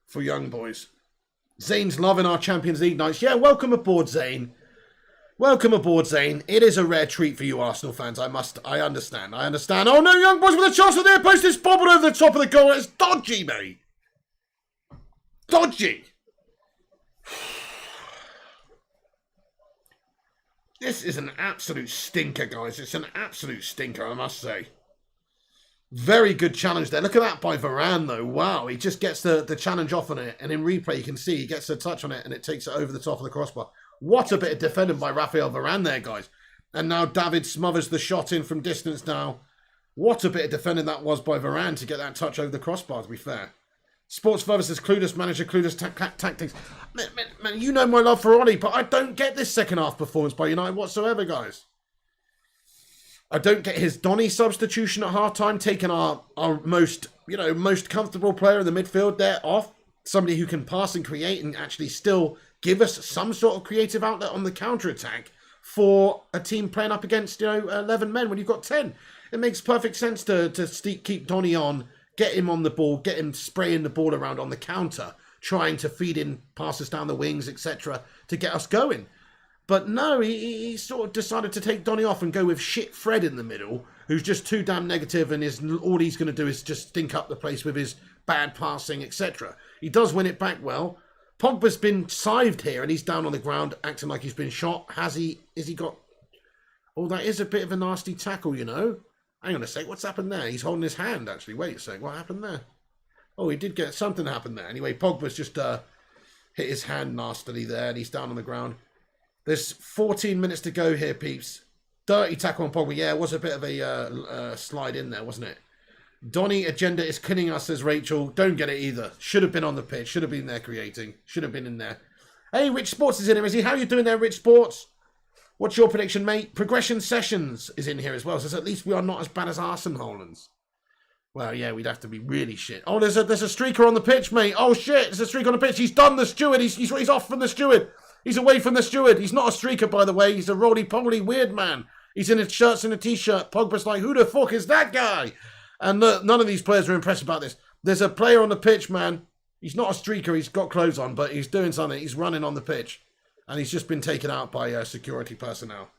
for Young Boys. Zane's loving our Champions League nights. Yeah, welcome aboard, Zane. Welcome aboard, Zane. It is a rare treat for you Arsenal fans. I understand. Oh no, Young Boys with a chance with their post. It's bobbing over the top of the goal. It's dodgy, mate. Dodgy. This is an absolute stinker, guys. It's an absolute stinker, I must say. Very good challenge there. Look at that by Varane, though. Wow, he just gets the challenge off on it. And in replay, you can see he gets a touch on it and it takes it over the top of the crossbar. What a bit of defending by Raphael Varane there, guys. And now David smothers the shot in from distance now. What a bit of defending that was by Varane to get that touch over the crossbar, to be fair. Sports Further says, clueless manager, clueless tactics. Man, you know my love for Ollie, but I don't get this second half performance by United whatsoever, guys. I don't get his Donny substitution at half-time, taking our most comfortable player in the midfield there off. Somebody who can pass and create and actually still give us some sort of creative outlet on the counter-attack for a team playing up against, 11 men when you've got 10. It makes perfect sense to keep Donny on, get him on the ball, get him spraying the ball around on the counter, trying to feed in passes down the wings, etc., to get us going. But no, he sort of decided to take Donny off and go with shit Fred in the middle, who's just too damn negative and all he's going to do is just stink up the place with his bad passing, etc. He does win it back well. Pogba's been sived here and he's down on the ground acting like he's been shot. Has he got... Oh, that is a bit of a nasty tackle, Hang on a sec, what's happened there? He's holding his hand, actually. Wait a sec, what happened there? Oh, he did get... Something happened there. Anyway, Pogba's just hit his hand nastily there and he's down on the ground. There's 14 minutes to go here, peeps. Dirty tackle on Pogba. Yeah, it was a bit of a slide in there, wasn't it? Donny agenda is killing us, says Rachel. Don't get it either. Should have been on the pitch. Should have been there creating. Should have been in there. Hey, Rich Sports is in here, is he? How you doing there, Rich Sports? What's your prediction, mate? Progression Sessions is in here as well. Says at least we are not as bad as Arsenalans. Well, yeah, we'd have to be really shit. Oh, there's a streaker on the pitch, mate. Oh, shit. There's a streaker on the pitch. He's done the steward. He's off from the steward. He's away from the steward. He's not a streaker, by the way. He's a roly-poly weird man. He's in his shirts and a T-shirt. Pogba's like, who the fuck is that guy? And none of these players are impressed about this. There's a player on the pitch, man. He's not a streaker. He's got clothes on, but he's doing something. He's running on the pitch. And he's just been taken out by security personnel.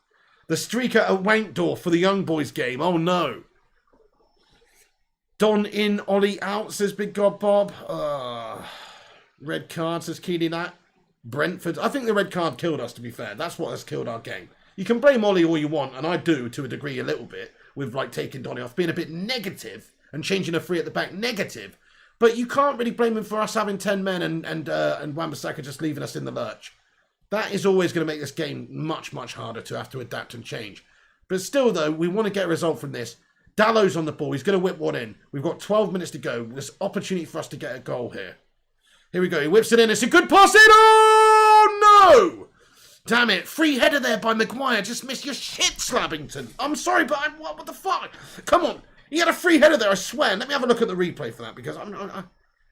The streaker at Wankdorf for the Young Boys game. Oh, no. Don in, Ollie out, says Big God Bob. Red card, says Keely Nat. Brentford. I think the red card killed us, to be fair. That's what has killed our game. You can blame Ollie all you want, and I do to a degree a little bit, with like taking Donny off, being a bit negative and changing a free at the back negative. But you can't really blame him for us having 10 men and Wan-Bissaka just leaving us in the lurch. That is always going to make this game much, much harder to have to adapt and change. But still, though, we want to get a result from this. Dallo's on the ball. He's going to whip one in. We've got 12 minutes to go. There's opportunity for us to get a goal here. Here we go. He whips it in. It's a good pass in. Oh, no! Damn it. Free header there by Maguire. Just missed your shit, Slabbington. I'm sorry, but what the fuck? Come on. He had a free header there, I swear. Let me have a look at the replay for that, because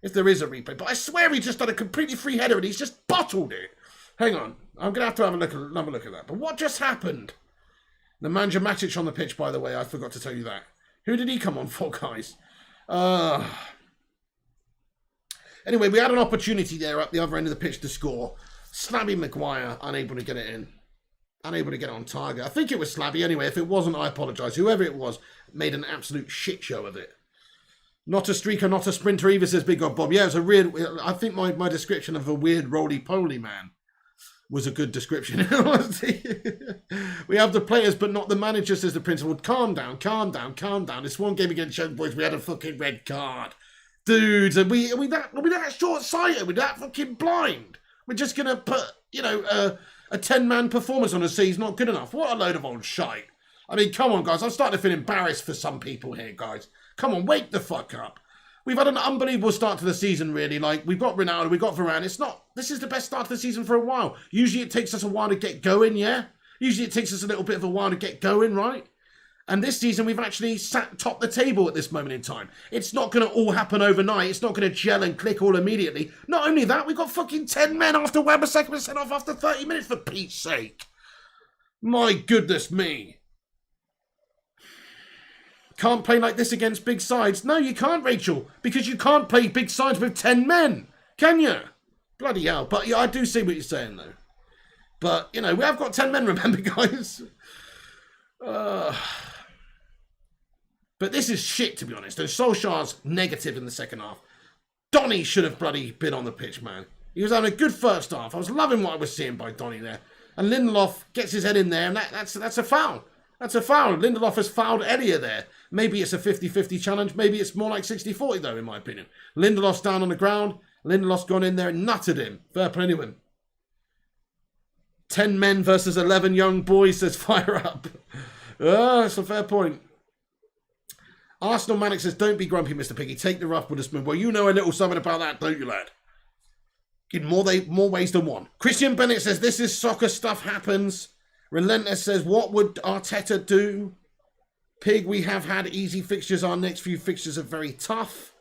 if there is a replay. But I swear he just had a completely free header and he's just bottled it. Hang on. I'm going to have another look at that. But what just happened? The manager Matic on the pitch, by the way. I forgot to tell you that. Who did he come on for, guys? Anyway, we had an opportunity there at the other end of the pitch to score. Slabby Maguire, unable to get it in. Unable to get it on target. I think it was Slabby anyway. If it wasn't, I apologise. Whoever it was made an absolute shit show of it. Not a streaker, not a sprinter either, says Big God Bob. Yeah, it was a weird... I think my description of a weird roly-poly man was a good description. We have the players, but not the manager, says the principal. Calm down, calm down, calm down. This one game against Young Boys, we had a fucking red card. Dudes, are we that short-sighted? Are we that fucking blind? We're just going to put, a 10-man performance on a season not good enough. What a load of old shite. I mean, come on, guys. I'm starting to feel embarrassed for some people here, guys. Come on, wake the fuck up. We've had an unbelievable start to the season, really. Like, we've got Ronaldo, we've got Varane. This is the best start to the season for a while. Usually it takes us a while to get going, yeah? Usually it takes us a little bit of a while to get going, right? And this season, we've actually sat top the table at this moment in time. It's not going to all happen overnight. It's not going to gel and click all immediately. Not only that, we've got fucking 10 men after Wan-Bissaka was sent off after 30 minutes, for Pete's sake. My goodness me. Can't play like this against big sides. No, you can't, Rachel, because you can't play big sides with 10 men, can you? Bloody hell. But yeah, I do see what you're saying, though. But, we have got 10 men, remember, guys? But this is shit, to be honest. And Solskjaer's negative in the second half. Donny should have bloody been on the pitch, man. He was having a good first half. I was loving what I was seeing by Donny there. And Lindelof gets his head in there, and that's a foul. That's a foul. Lindelof has fouled Elia there. Maybe it's a 50-50 challenge. Maybe it's more like 60-40, though, in my opinion. Lindelof's down on the ground. Lindelof's gone in there and nutted him. Fair play to him. 10 men versus 11 young boys, says Fire Up. That's a fair point. Arsenal Manic says, don't be grumpy, Mr. Piggy. Take the rough with a spoon. Well, you know a little something about that, don't you, lad? In more ways than one. Christian Bennett says, this is soccer, stuff happens. Relentless says, what would Arteta do? Pig, we have had easy fixtures. Our next few fixtures are very tough.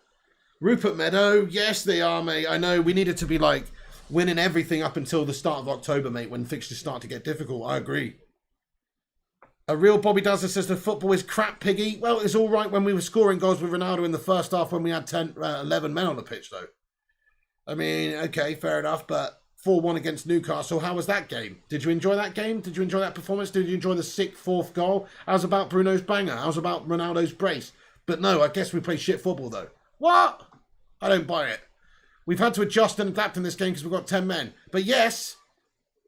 Rupert Meadow, yes, they are, mate. I know we needed to be like winning everything up until the start of October, mate, when fixtures start to get difficult. I agree. A real Bobby Dazzler says the football is crap, Piggy. Well, it's all right when we were scoring goals with Ronaldo in the first half when we had 11 men on the pitch, though. I mean, okay, fair enough, but 4-1 against Newcastle. How was that game? Did you enjoy that game? Did you enjoy that performance? Did you enjoy the sick fourth goal? How's about Bruno's banger? How's about Ronaldo's brace? But no, I guess we play shit football, though. What? I don't buy it. We've had to adjust and adapt in this game because we've got 10 men. But yes,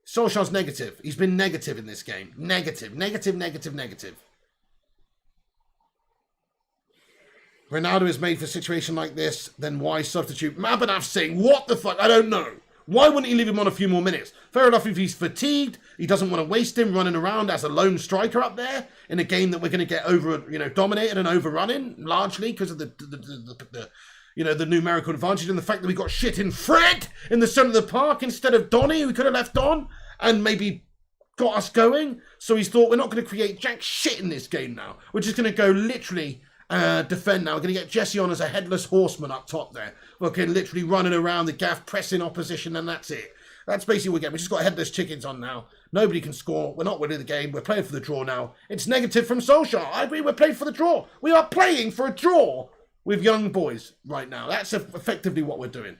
Solskjaer's negative. He's been negative in this game. Negative. Ronaldo is made for a situation like this, then why substitute? Mabanav saying, what the fuck? I don't know. Why wouldn't he leave him on a few more minutes? Fair enough if he's fatigued. He doesn't want to waste him running around as a lone striker up there in a game that we're going to get dominated and overrunning, largely because of the numerical advantage and the fact that we got shit in Fred in the centre of the park instead of Donny, who we could have left on and maybe got us going. So he's thought, we're not going to create jack shit in this game now. We're just going to go literally defend now. We're going to get Jesse on as a headless horseman up top there. We're literally running around the gaff, pressing opposition, and that's it. That's basically what we get. We just got headless chickens on now. Nobody can score. We're not winning the game. We're playing for the draw now. It's negative from Solskjaer. I agree, we're playing for the draw. We are playing for a draw with young boys right now. That's effectively what we're doing.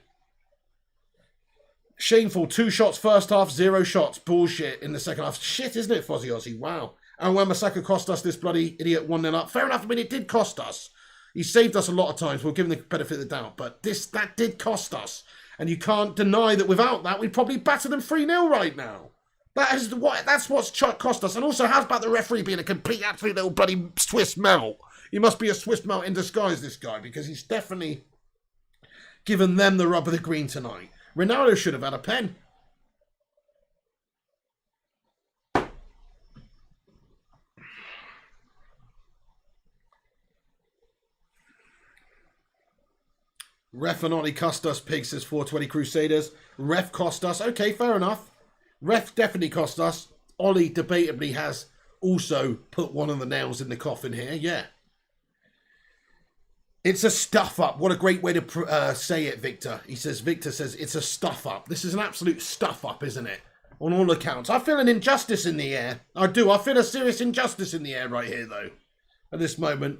Shameful. 2 shots first half, 0 shots. Bullshit in the second half. Shit, isn't it, Fozzie Ozzy? Wow. And Wan-Bissaka cost us this bloody idiot 1-0 up. Fair enough. I mean, it did cost us. He saved us a lot of times. We'll give him the benefit of the doubt. But that did cost us. And you can't deny that without that, we'd probably batter them 3-0 right now. That's what's cost us. And also, how's about the referee being a complete, absolute little bloody Swiss melt? He must be a Swiss melt in disguise, this guy, because he's definitely given them the rub of the green tonight. Ronaldo should have had a pen. Ref and Ollie cost us, Pig says 420 Crusaders. Ref cost us. Okay, fair enough. Ref definitely cost us. Ollie debatably has also put one of the nails in the coffin here. Yeah. It's a stuff up. What a great way to say it, Victor. Victor says it's a stuff up. This is an absolute stuff up, isn't it? On all accounts. I feel an injustice in the air. I do. I feel a serious injustice in the air right here, though. At this moment.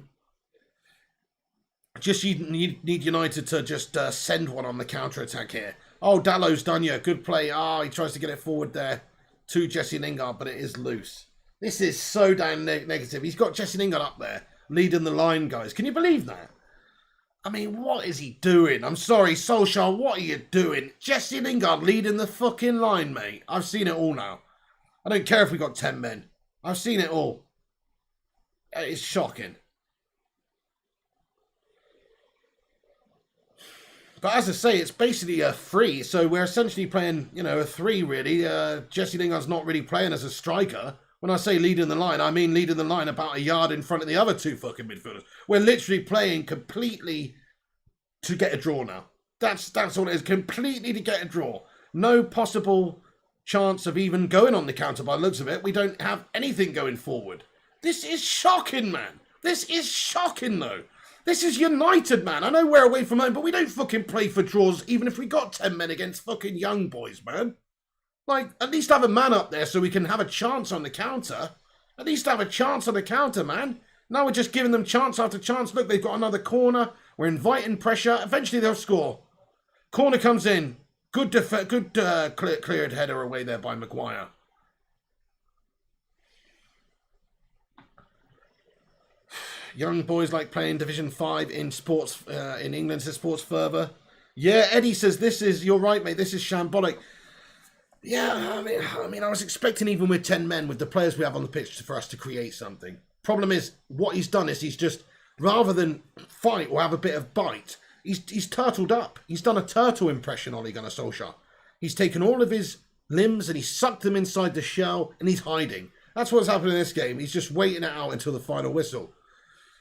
Just you need United to just send one on the counter-attack here. Oh, Dallow's done you. Good play. He tries to get it forward there to Jesse Lingard, but it is loose. This is so damn negative. He's got Jesse Lingard up there, leading the line, guys. Can you believe that? I mean, what is he doing? I'm sorry, Solskjaer, what are you doing? Jesse Lingard leading the fucking line, mate. I've seen it all now. I don't care if we got 10 men. I've seen it all. It's shocking. But as I say, it's basically a 3, so we're essentially playing, a 3, really. Jesse Lingard's not really playing as a striker. When I say leading the line, I mean leading the line about a yard in front of the other 2 fucking midfielders. We're literally playing completely to get a draw now. That's all it is, completely to get a draw. No possible chance of even going on the counter by the looks of it. We don't have anything going forward. This is shocking, man. This is shocking, though. This is United, man. I know we're away from home, but we don't fucking play for draws even if we got 10 men against fucking young boys, man. Like, at least have a man up there so we can have a chance on the counter. At least have a chance on the counter, man. Now we're just giving them chance after chance. Look, they've got another corner. We're inviting pressure. Eventually they'll score. Corner comes in. Good cleared header away there by Maguire. Young boys like playing Division 5 in sports in England, says Sports Further. Yeah, Eddie says you're right, mate, this is shambolic. Yeah, I mean, I was expecting even with 10 men, with the players we have on the pitch, for us to create something. Problem is, what he's done is he's just, rather than fight or have a bit of bite, he's turtled up. He's done a turtle impression, Ole Gunnar Solskjaer. He's taken all of his limbs and he's sucked them inside the shell and he's hiding. That's what's happening in this game. He's just waiting it out until the final whistle.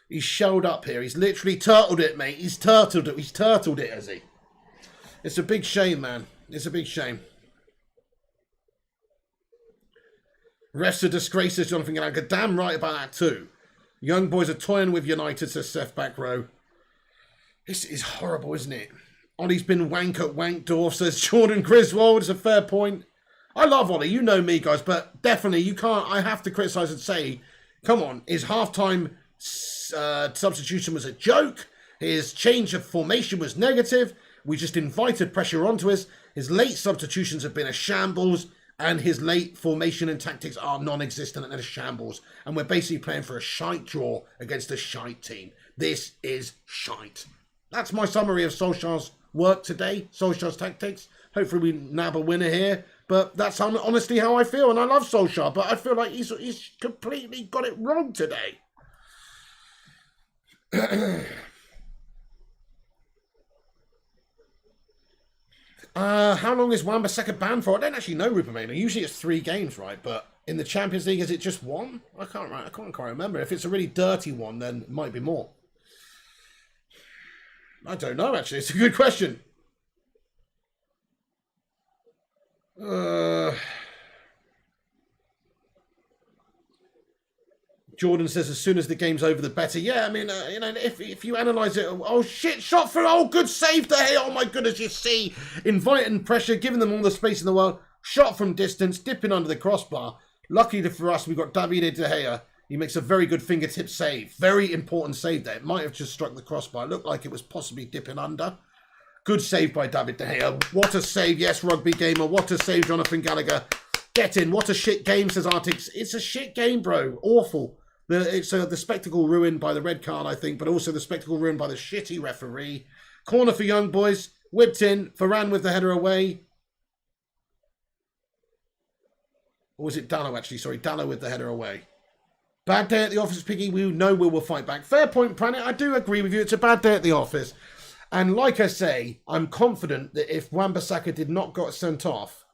He's shelled up here. He's literally turtled it, mate. He's turtled it. He's turtled it, has he? It's a big shame, man. It's a big shame. Refs are disgraces, Jonathan Gallagher. Damn right about that too. Young boys are toying with United, says Seth Back Row. This is horrible, isn't it? Ollie's been wank at Wankdorf, says Jordan Griswold. It's a fair point. I love Ollie. You know me, guys. But definitely, you can't. I have to criticise and say, come on, his half-time substitution was a joke. His change of formation was negative. We just invited pressure onto us. His late substitutions have been a shambles. And his late formation and tactics are non-existent and a shambles. And we're basically playing for a shite draw against a shite team. This is shite. That's my summary of Solskjaer's work today, Solskjaer's tactics. Hopefully we nab a winner here. But that's honestly how I feel. And I love Solskjaer, but I feel like he's completely got it wrong today. How long is Wan-Bissaka banned for? I don't actually know, Rupert Maynard. Usually it's 3 games, right? But in the Champions League, is it just 1? I can't quite remember. If it's a really dirty one, then it might be more. I don't know, actually. It's a good question. Jordan says, as soon as the game's over, the better. Yeah, I mean, if you analyse it, oh shit, shot for, oh, good save there. Oh my goodness, you see, inviting pressure, giving them all the space in the world. Shot from distance, dipping under the crossbar. Luckily for us, we've got Davide De Gea. He makes a very good fingertip save. Very important save there. It might have just struck the crossbar. It looked like it was possibly dipping under. Good save by David De Gea. What a save, yes, Rugby Gamer. What a save, Jonathan Gallagher. Get in. What a shit game, says Artix. It's a shit game, bro. Awful. It's the spectacle ruined by the red card, I think, but also the spectacle ruined by the shitty referee. Corner for young boys. Whipped in. Varane with the header away. Or was it Dallo, actually? Sorry, Dallo with the header away. Bad day at the office, Piggy. We know we will fight back. Fair point, Planet. I do agree with you. It's a bad day at the office. And like I say, I'm confident that if Wan-Bissaka did not got sent off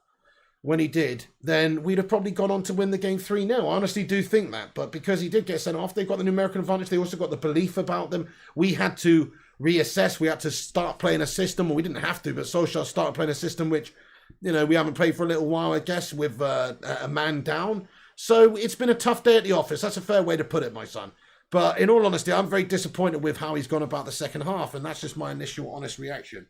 when he did, then we'd have probably gone on to win the game 3-0. I honestly do think that. But because he did get sent off, they've got the numerical advantage. They also got the belief about them. We had to reassess. We had to start playing a system. Well, we didn't have to, but Solskjaer started playing a system which, we haven't played for a little while, I guess, with a man down. So it's been a tough day at the office. That's a fair way to put it, my son. But in all honesty, I'm very disappointed with how he's gone about the second half, and that's just my initial honest reaction.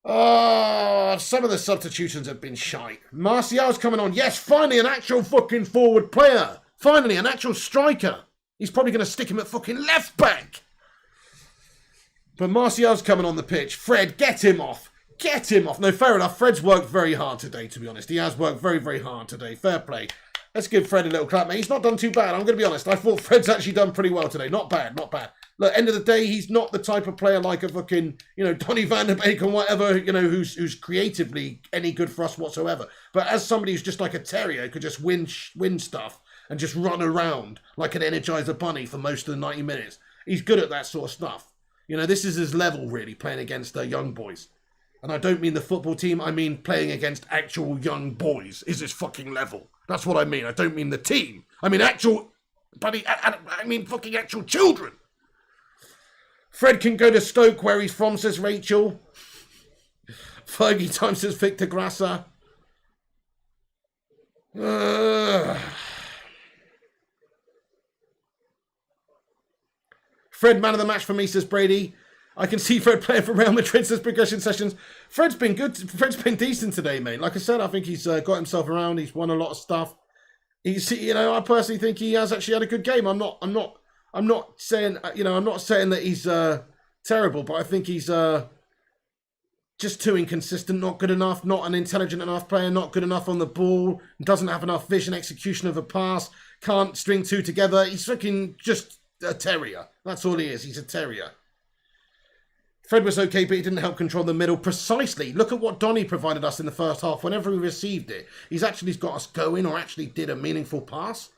Some of the substitutions have been shite. Martial's coming on. Yes, finally an actual fucking forward player. Finally, an actual striker. He's probably going to stick him at fucking left back. But Martial's coming on the pitch. Fred, get him off. Get him off. No, fair enough. Fred's worked very hard today, to be honest. He has worked very, very hard today. Fair play. Let's give Fred a little clap, mate. He's not done too bad. I'm going to be honest. I thought Fred's actually done pretty well today. Not bad, not bad. Look, end of the day, he's not the type of player like a fucking, Donny van der Beek or whatever, who's creatively any good for us whatsoever. But as somebody who's just like a terrier, could just win stuff and just run around like an Energizer bunny for most of the 90 minutes. He's good at that sort of stuff. You know, this is his level, really, playing against young boys. And I don't mean the football team, I mean playing against actual young boys is his fucking level. That's what I mean. I don't mean the team. I mean actual, buddy, I mean fucking actual children. Fred can go to Stoke where he's from, says Rachel. Fergie time, says Victor Grassa. Fred, man of the match for me, says Brady. I can see Fred playing for Real Madrid, says Progression Sessions. Fred's been good. Fred's been decent today, mate. Like I said, I think he's got himself around. He's won a lot of stuff. He's, you know, I personally think he has actually had a good game. I'm not saying, you know, I'm not saying that he's terrible, but I think he's just too inconsistent, not good enough, not an intelligent enough player, not good enough on the ball, doesn't have enough vision, execution of a pass, can't string two together. He's freaking just a terrier. That's all he is. He's a terrier. Fred was okay, but he didn't help control the middle. Precisely. Look at what Donny provided us in the first half. Whenever we received it, he's actually got us going or actually did a meaningful pass.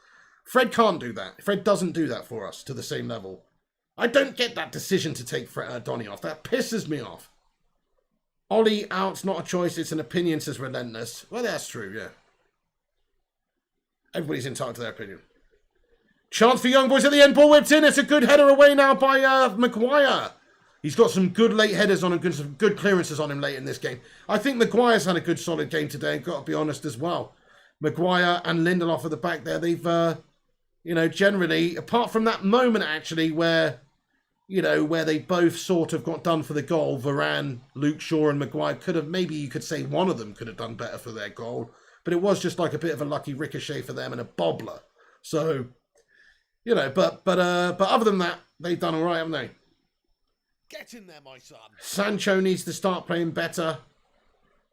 Fred can't do that. Fred doesn't do that for us to the same level. I don't get that decision to take Donny off. That pisses me off. Ollie out's not a choice, it's an opinion, says Relentless. Well, that's true, yeah. Everybody's entitled to their opinion. Chance for young boys at the end. Ball whipped in. It's a good header away now by Maguire. He's got some good late headers on him, some good clearances on him late in this game. I think Maguire's had a good solid game today, got to be honest as well. Maguire and Lindelof at the back there, they've, you know, generally, apart from that moment actually where, you know, where they both sort of got done for the goal, Varane, Luke Shaw and Maguire could have, maybe you could say one of them could have done better for their goal, but it was just like a bit of a lucky ricochet for them and a bobbler. So, you know, but other than that, they've done all right, haven't they? Get in there, my son. Sancho needs to start playing better,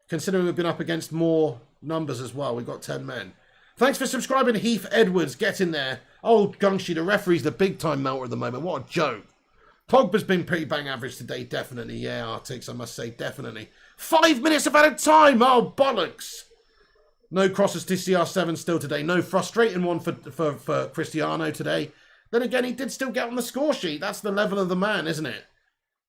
considering we've been up against more numbers as well. We've got 10 men. Thanks for subscribing, Heath Edwards. Get in there. Old Gungshi, the referee's the big-time melter at the moment. What a joke. Pogba's been pretty bang average today, definitely. Yeah, Artix, I must say, definitely. 5 minutes of added time. Oh, bollocks. No crosses to CR7 still today. No frustrating one for Cristiano today. Then again, he did still get on the score sheet. That's the level of the man, isn't it?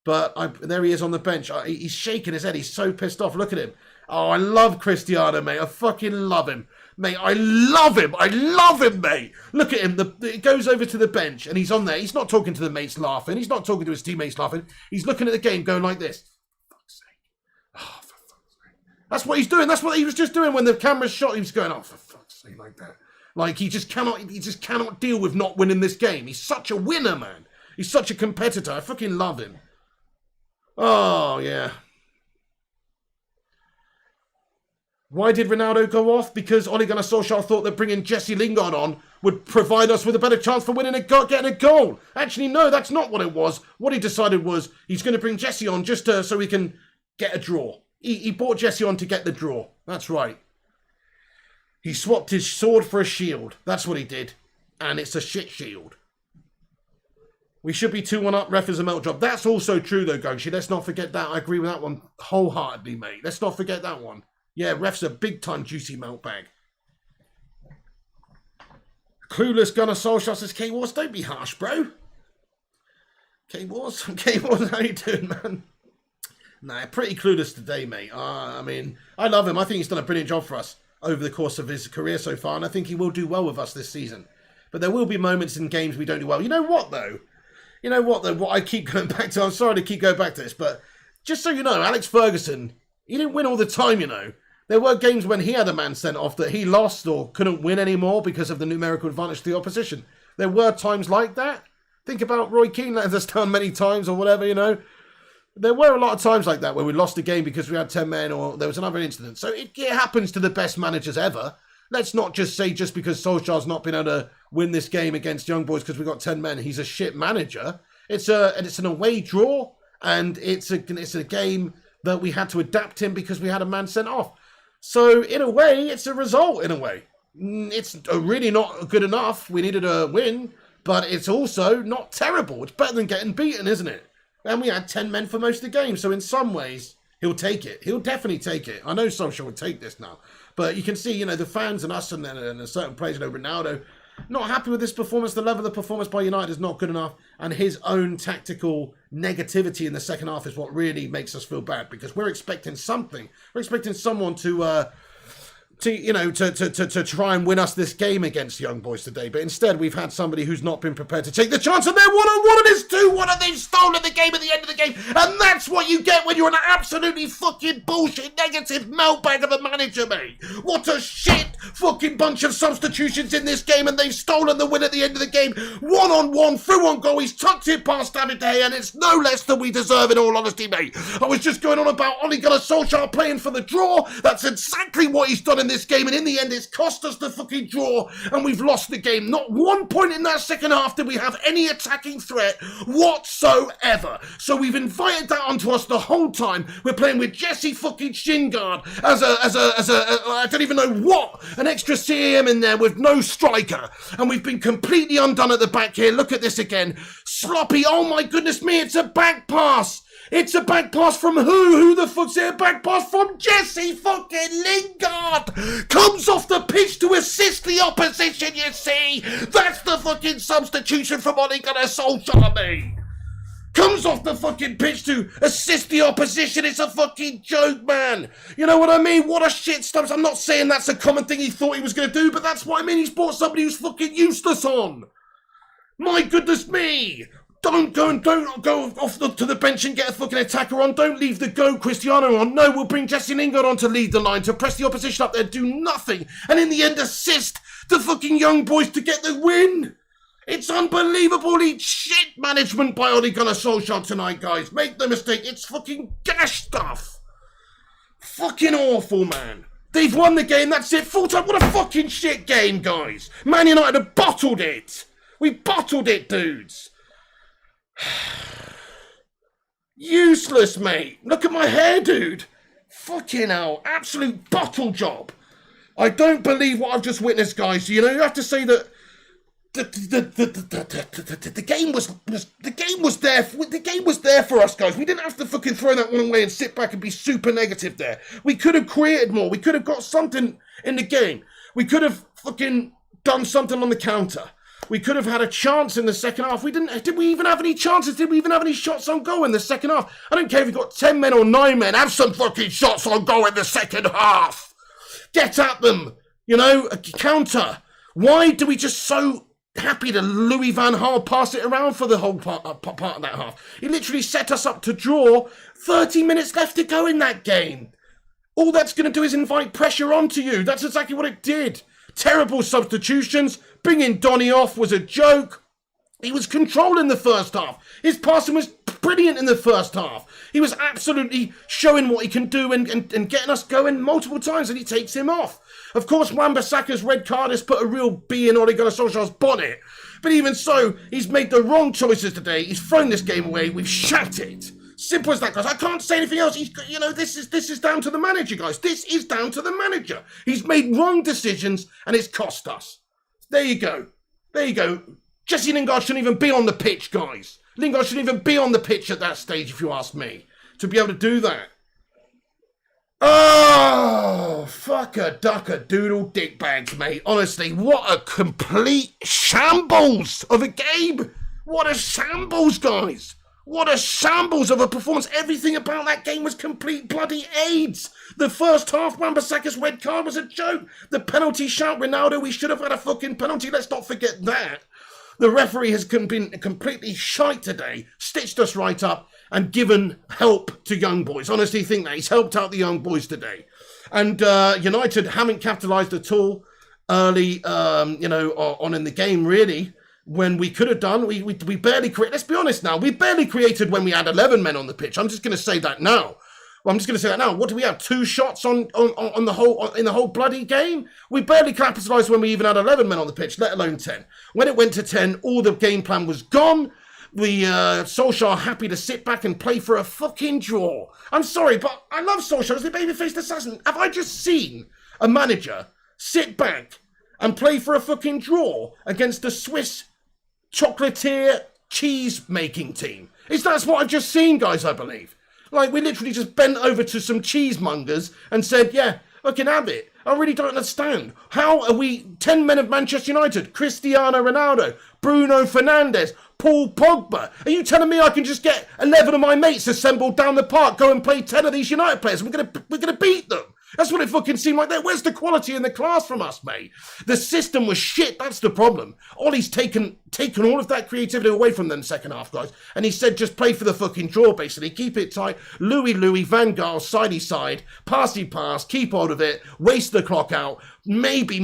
But there he is on the bench. He's shaking his head. He's so pissed off. Look at him. Oh, I love Cristiano, mate. I fucking love him. Mate, I love him. I love him, mate. Look at him. It goes over to the bench and he's on there. He's not talking to the mates laughing. He's not talking to his teammates laughing. He's looking at the game going like this. For fuck's sake. Oh, for fuck's sake. That's what he's doing. That's what he was just doing when the camera shot. He was going, oh, for fuck's sake, like that. Like, he just cannot deal with not winning this game. He's such a winner, man. He's such a competitor. I fucking love him. Oh, yeah. Why did Ronaldo go off? Because Ole Gunnar Solskjaer thought that bringing Jesse Lingard on would provide us with a better chance for winning getting a goal. Actually, no, that's not what it was. What he decided was he's going to bring Jesse on just so he can get a draw. He brought Jesse on to get the draw. That's right. He swapped his sword for a shield. That's what he did. And it's a shit shield. We should be 2-1 up, ref is a melt job. That's also true, though, Gungshi. Let's not forget that. I agree with that one wholeheartedly, mate. Let's not forget that one. Yeah, ref's a big-time juicy melt bag. Clueless Gunnar Solskjaer says, K-Wars, don't be harsh, bro. K-Wars, how you doing, man? Nah, pretty clueless today, mate. I mean, I love him. I think he's done a brilliant job for us over the course of his career so far, and I think he will do well with us this season. But there will be moments in games we don't do well. You know what, though? What I keep going back to, I'm sorry to keep going back to this, but just so you know, Alex Ferguson, he didn't win all the time, you know. There were games when he had a man sent off that he lost or couldn't win anymore because of the numerical advantage to the opposition. There were times like that. Think about Roy Keane letting us down many times or whatever, you know. There were a lot of times like that where we lost a game because we had 10 men or there was another incident. So it happens to the best managers ever. Let's not just say just because Solskjaer's not been able to win this game against young boys because we've got 10 men, he's a shit manager. It's an away draw, and it's a game that we had to adapt him because we had a man sent off. So in a way, it's a result. In a way, it's really not good enough. We needed a win, but it's also not terrible. It's better than getting beaten, isn't it? And we had 10 men for most of the game. So in some ways, he'll take it. He'll definitely take it. I know Solskjaer will take this now. But you can see, you know, the fans and us and a certain players, you know, Ronaldo, Not happy with this performance. The level of performance by United is not good enough, and his own tactical negativity in the second half is what really makes us feel bad, because we're expecting something. We're expecting someone to try and win us this game against Young Boys today. But instead, we've had somebody who's not been prepared to take the chance, and they're 1-on-1, and it's 2-1, and they've stolen the game at the end of the game. And that's what you get when you're an absolutely fucking bullshit, negative meltbag of a manager, mate. What a shit fucking bunch of substitutions in this game, and they've stolen the win at the end of the game. 1-on-1, through on goal, he's tucked it past David De Gea, and it's no less than we deserve, in all honesty, mate. I was just going on about Ole Gunnar Solskjaer playing for the draw. That's exactly what he's done in this game, and in the end it's cost us the fucking draw, and we've lost the game. Not one point in that second half did we have any attacking threat whatsoever. So we've invited that onto us the whole time. We're playing with Jesse fucking Shingard as I don't even know what, an extra CAM in there with no striker, and we've been completely undone at the back here. Look at this again, sloppy. Oh my goodness me, it's a back pass. It's a back pass from who? Who the fuck's it? A back pass from Jesse fucking Lingard. Comes off the pitch to assist the opposition, you see? That's the fucking substitution from Ole Gunnar Solskjaer, mate. Comes off the fucking pitch to assist the opposition. It's a fucking joke, man. You know what I mean? What a shit stumps. I'm not saying that's a common thing he thought he was going to do, but that's what I mean. He's brought somebody who's fucking useless on. My goodness me. Don't go off to the bench and get a fucking attacker on. Don't leave the GOAT Cristiano on. No, we'll bring Jesse Lingard on to lead the line, to press the opposition up there, do nothing, and in the end assist the fucking Young Boys to get the win. It's unbelievably shit management by Ole Gunnar Solskjaer tonight, guys. Make no mistake, it's fucking gash stuff. Fucking awful, man. They've won the game, that's it, full time. What a fucking shit game, guys. Man United have bottled it. We bottled it, dudes. Useless, mate. Look at my hair, dude. Fucking hell. Absolute bottle job. I don't believe what I've just witnessed, guys. You know, you have to say that the game was there. The game was there for us, guys. We didn't have to fucking throw that one away and sit back and be super negative there. We could have created more. We could have got something in the game. We could have fucking done something on the counter. We could have had a chance in the second half. Did we even have any chances? Did we even have any shots on goal in the second half? I don't care if you've got 10 men or 9 men. Have some fucking shots on goal in the second half. Get at them. You know, a counter. Why do we just so happy to Louis van Gaal pass it around for the whole part of that half? He literally set us up to draw. 30 minutes left to go in that game. All that's going to do is invite pressure onto you. That's exactly what it did. Terrible substitutions. Bringing Donny off was a joke. He was controlling the first half. His passing was brilliant in the first half. He was absolutely showing what he can do and getting us going multiple times, and he takes him off. Of course, Wan-Bissaka's red card has put a real bee in Ole Gunnar Solskjaer's bonnet. But even so, he's made the wrong choices today. He's thrown this game away. We've shat it. Simple as that, guys. I can't say anything else. This is down to the manager, guys. This is down to the manager. He's made wrong decisions, and it's cost us. There you go. There you go. Jesse Lingard shouldn't even be on the pitch, guys. Lingard shouldn't even be on the pitch at that stage, if you ask me, to be able to do that. Oh, fuck a duck a doodle dick bags, mate. Honestly, what a complete shambles of a game. What a shambles, guys. What a shambles of a performance. Everything about that game was complete bloody AIDS. The first half, Wan-Bissaka's red card was a joke. The penalty shout, Ronaldo, we should have had a fucking penalty. Let's not forget that. The referee has been completely shite today, stitched us right up, and given help to Young Boys. Honestly, think that. He's helped out the Young Boys today. And United haven't capitalised at all early, on in the game, really. When we could have done, we barely created. Let's be honest now, we barely created when we had 11 men on the pitch. I'm just going to say that now. What do we have? 2 shots on the whole in the whole bloody game? We barely capitalised when we even had 11 men on the pitch, let alone 10. When it went to 10, all the game plan was gone. Solskjaer happy to sit back and play for a fucking draw. I'm sorry, but I love Solskjaer as the babyface assassin. Have I just seen a manager sit back and play for a fucking draw against a Swiss chocolatier cheese-making team? That's what I've just seen, guys, I believe. Like, we literally just bent over to some cheesemongers and said, yeah, Fucking have it. I really don't understand. How are we 10 men of Manchester United? Cristiano Ronaldo, Bruno Fernandes, Paul Pogba. Are you telling me I can just get 11 of my mates assembled down the park, go and play 10 of these United players, and we're gonna beat them? That's what it fucking seemed like there. Where's the quality and the class from us, mate? The system was shit. That's the problem. Ollie's taken all of that creativity away from them second half, guys. And he said, just play for the fucking draw, basically. Keep it tight. Louis, Van Gaal, sidey side, passy pass, keep hold of it, waste the clock out. Maybe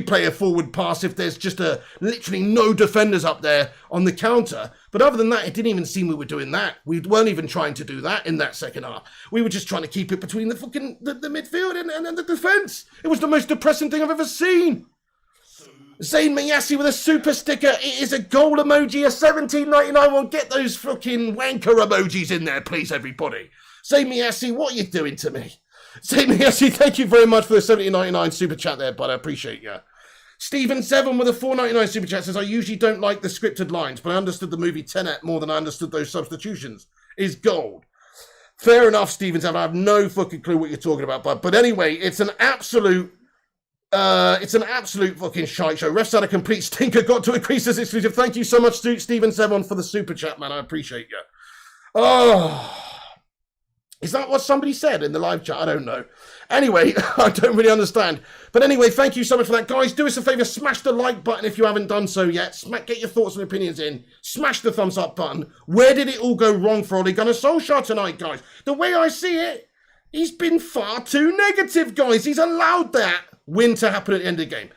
play a forward pass if there's just literally no defenders up there on the counter. But other than that, it didn't even seem we were doing that. We weren't even trying to do that in that second half. We were just trying to keep it between the fucking the midfield and the defence. It was the most depressing thing I've ever seen. Zayn Mayassi with a super sticker. It is a goal emoji, a 17.99. Well, get those fucking wanker emojis in there, please, everybody. Zayn Mayassi, what are you doing to me? Zayn Mayassi, thank you very much for the 17.99 super chat there, bud. I appreciate you. Stephen Seven with a 4.99 super chat says, I usually don't like the scripted lines, but I understood the movie Tenet more than I understood those substitutions. Is gold. Fair enough, Stephen Seven. I have no fucking clue what you're talking about, bud. But anyway, it's an absolute fucking shite show. Refs had a complete stinker. Got to increase this exclusive. Thank you so much, Stephen Seven, for the super chat, man. I appreciate you. Oh, is that what somebody said in the live chat? I don't know. Anyway, I don't really understand. But anyway, thank you so much for that. Guys, do us a favour. Smash the like button if you haven't done so yet. Get your thoughts and opinions in. Smash the thumbs up button. Where did it all go wrong for Ole Gunnar Solskjaer tonight, guys? The way I see it, he's been far too negative, guys. He's allowed that win to happen at the end of the game.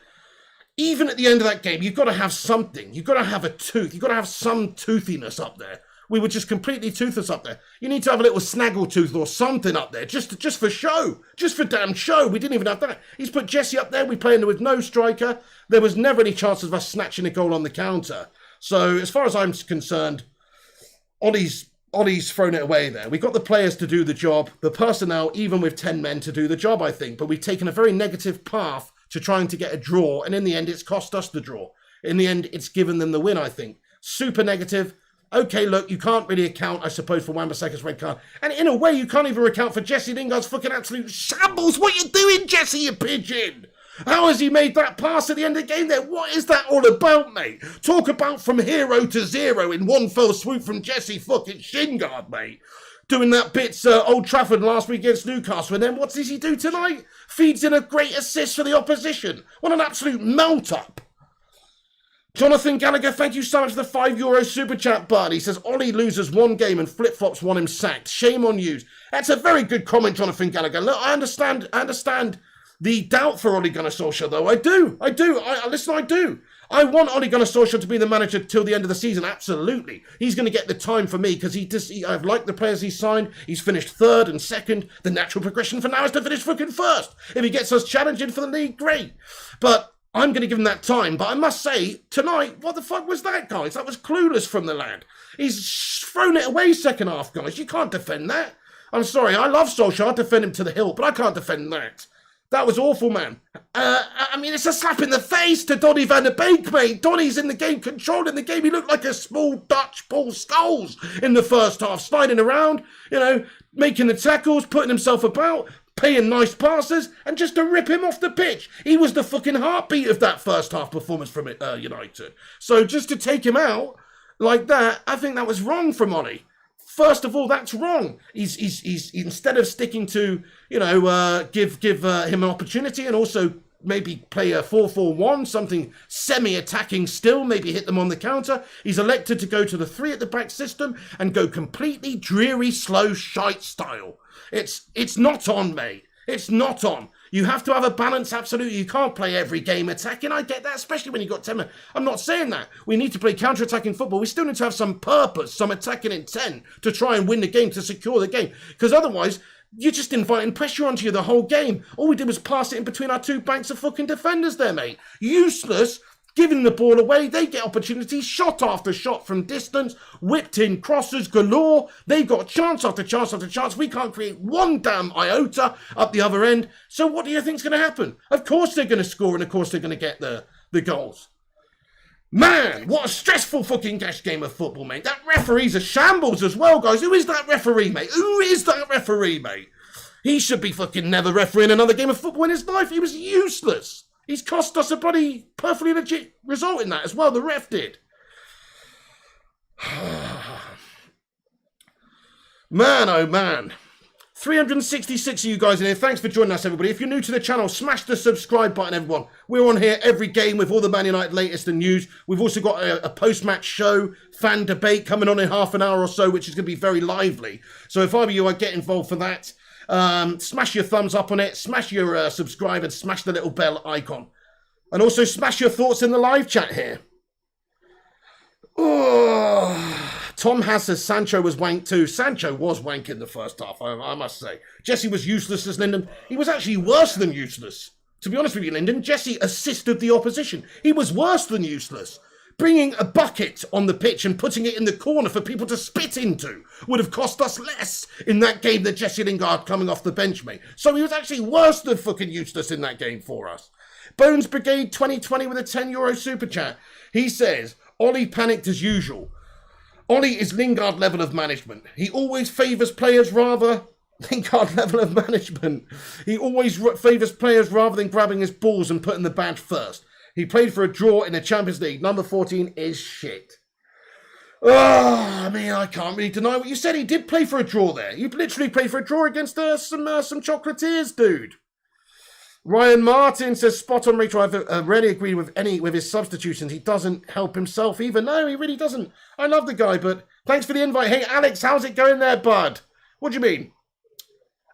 Even at the end of that game, you've got to have something. You've got to have a tooth. You've got to have some toothiness up there. We were just completely toothless up there. You need to have a little snaggle tooth or something up there, just for show. Just for damn show. We didn't even have that. He's put Jesse up there. We played with no striker. There was never any chance of us snatching a goal on the counter. So as far as I'm concerned, Ollie's thrown it away there. We got the players to do the job, the personnel, even with 10 men, to do the job, I think. But we've taken a very negative path to trying to get a draw, and in the end, it's cost us the draw. In the end, it's given them the win, I think. Super negative. Okay, look, you can't really account, I suppose, for Wan-Bissaka's red card. And in a way, you can't even account for Jesse Lingard's fucking absolute shambles. What you doing, Jesse, you pigeon? How has he made that pass at the end of the game there? What is that all about, mate? Talk about from hero to zero in one fell swoop from Jesse fucking Lingard, mate. Doing that bits Old Trafford last week against Newcastle. And then what does he do tonight? Feeds in a great assist for the opposition. What an absolute melt-up. Jonathan Gallagher, thank you so much for the €5 super chat, bud. He says, Ollie loses one game and flip-flops want him sacked. Shame on you. That's a very good comment, Jonathan Gallagher. Look, I understand the doubt for Ole Gunnar Solskjaer, though. I do. Listen, I do. I want Ole Gunnar Solskjaer to be the manager till the end of the season, absolutely. He's going to get the time for me because I've liked the players he's signed. He's finished third and second. The natural progression for now is to finish fucking first. If he gets us challenging for the league, great. But I'm going to give him that time. But I must say, tonight, what the fuck was that, guys? That was clueless from the lad. He's thrown it away second half, guys. You can't defend that. I'm sorry, I love Solskjaer. I defend him to the hilt, but I can't defend that. That was awful, man. I mean, it's a slap in the face to Donny van der Beek, mate. Donny's in the game, controlling the game. He looked like a small Dutch Paul Scholes in the first half, sliding around, making the tackles, putting himself about, paying nice passes, and just to rip him off the pitch. He was the fucking heartbeat of that first half performance from United. So just to take him out like that, I think that was wrong from Ollie. First of all, that's wrong. He's instead of sticking to, give him an opportunity and also maybe play a 4-4-1, something semi-attacking still, maybe hit them on the counter. He's elected to go to the 3 at the back system and go completely dreary, slow, shite style. It's not on, mate. It's not on. You have to have a balance, absolutely. You can't play every game attacking. I get that, especially when you've got 10 men. I'm not saying that. We need to play counter-attacking football. We still need to have some purpose, some attacking intent to try and win the game, to secure the game. Because otherwise, you're just inviting pressure onto you the whole game. All we did was pass it in between our 2 banks of fucking defenders there, mate. Useless. Giving the ball away, they get opportunities, shot after shot from distance, whipped in crosses galore. They've got chance after chance after chance. We can't create one damn iota up the other end. So what do you think's going to happen? Of course they're going to score, and of course they're going to get the goals. Man, what a stressful fucking game of football, mate. That referee's a shambles as well, guys. Who is that referee, mate? Who is that referee, mate? He should be fucking never refereeing another game of football in his life. He was useless. He's cost us a bloody perfectly legit result in that as well. The ref did. Man, oh man. 366 of you guys in here. Thanks for joining us, everybody. If you're new to the channel, smash the subscribe button, everyone. We're on here every game with all the Man United latest and news. We've also got a post-match show, fan debate coming on in half an hour or so, which is going to be very lively. So if I were you, I'd get involved for that. Smash your thumbs up on it, smash your subscribe, and smash the little bell icon. And also smash your thoughts in the live chat here. Oh, Tom Has says Sancho was wank too. Sancho was wank in the first half, I must say. Jesse was useless as Linden. He was actually worse than useless. To be honest with you, Linden, Jesse assisted the opposition. He was worse than useless. Bringing a bucket on the pitch and putting it in the corner for people to spit into would have cost us less in that game than Jesse Lingard coming off the bench, mate. So he was actually worse than fucking useless in that game for us. Bones Brigade 2020 with a €10 super chat. He says, Ollie panicked as usual. Ollie is Lingard level of management. He always favours players rather... Lingard level of management. He always favours players rather than grabbing his balls and putting the badge first. He played for a draw in the Champions League. Number 14 is shit. Oh, I mean, I can't really deny what you said. He did play for a draw there. You literally played for a draw against some chocolatiers, dude. Ryan Martin says, spot on, Rachel. I've rarely agreed with his substitutions. He doesn't help himself either. No, he really doesn't. I love the guy, but thanks for the invite. Hey, Alex, how's it going there, bud? What do you mean?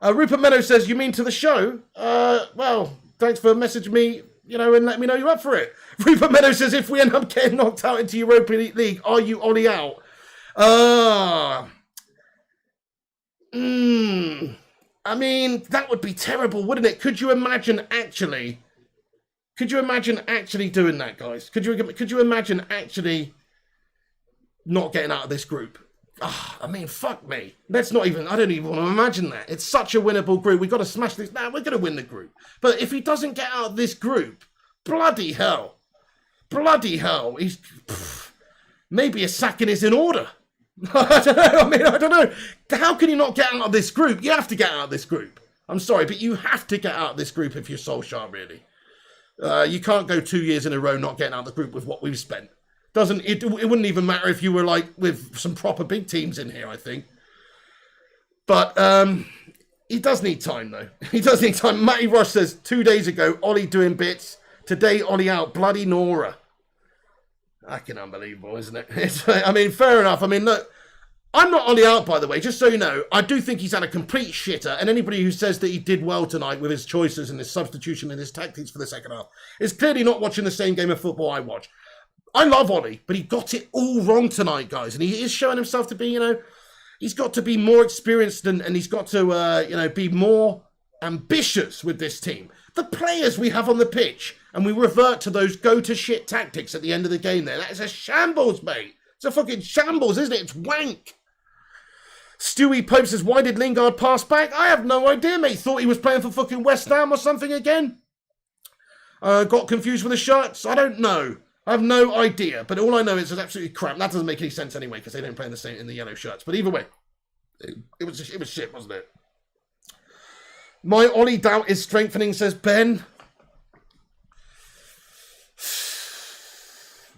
Rupert Meadow says, you mean to the show? Well, thanks for messaging me, and let me know you're up for it. Rupert Meadow says, if we end up getting knocked out into Europa League, are you Ollie out? I mean, that would be terrible, wouldn't it? Could you imagine actually doing that, guys? Could you imagine actually not getting out of this group? I mean, fuck me. I don't even want to imagine that. It's such a winnable group. We've got to smash this. Now, we're going to win the group. But if he doesn't get out of this group, bloody hell. Maybe a sacking is in order. I don't know. How can you not get out of this group? You have to get out of this group. I'm sorry, but you have to get out of this group if you're Solskjaer, really. You can't go 2 years in a row not getting out of the group with what we've spent. It wouldn't even matter if you were like with some proper big teams in here, I think. But he does need time, though. He does need time. Matty Rush says, 2 days ago, Ollie doing bits. Today, Ollie out. Bloody Nora. Fucking unbelievable, isn't it? I mean, fair enough. I mean, look, I'm not Ollie out, by the way, just so you know. I do think he's had a complete shitter, and anybody who says that he did well tonight with his choices and his substitution and his tactics for the second half is clearly not watching the same game of football I watch. I love Ollie, but he got it all wrong tonight, guys, and he is showing himself to be, he's got to be more experienced and he's got to, be more ambitious with this team. The players we have on the pitch, and we revert to those go-to-shit tactics at the end of the game there. That is a shambles, mate. It's a fucking shambles, isn't it? It's wank. Stewie Pope says, why did Lingard pass back? I have no idea, mate. Thought he was playing for fucking West Ham or something again. Got confused with the shirts? I don't know. I have no idea. But all I know is it's absolutely crap. That doesn't make any sense anyway, because they don't play in the yellow shirts. But either way, it was shit, wasn't it? My Ollie doubt is strengthening, says Ben.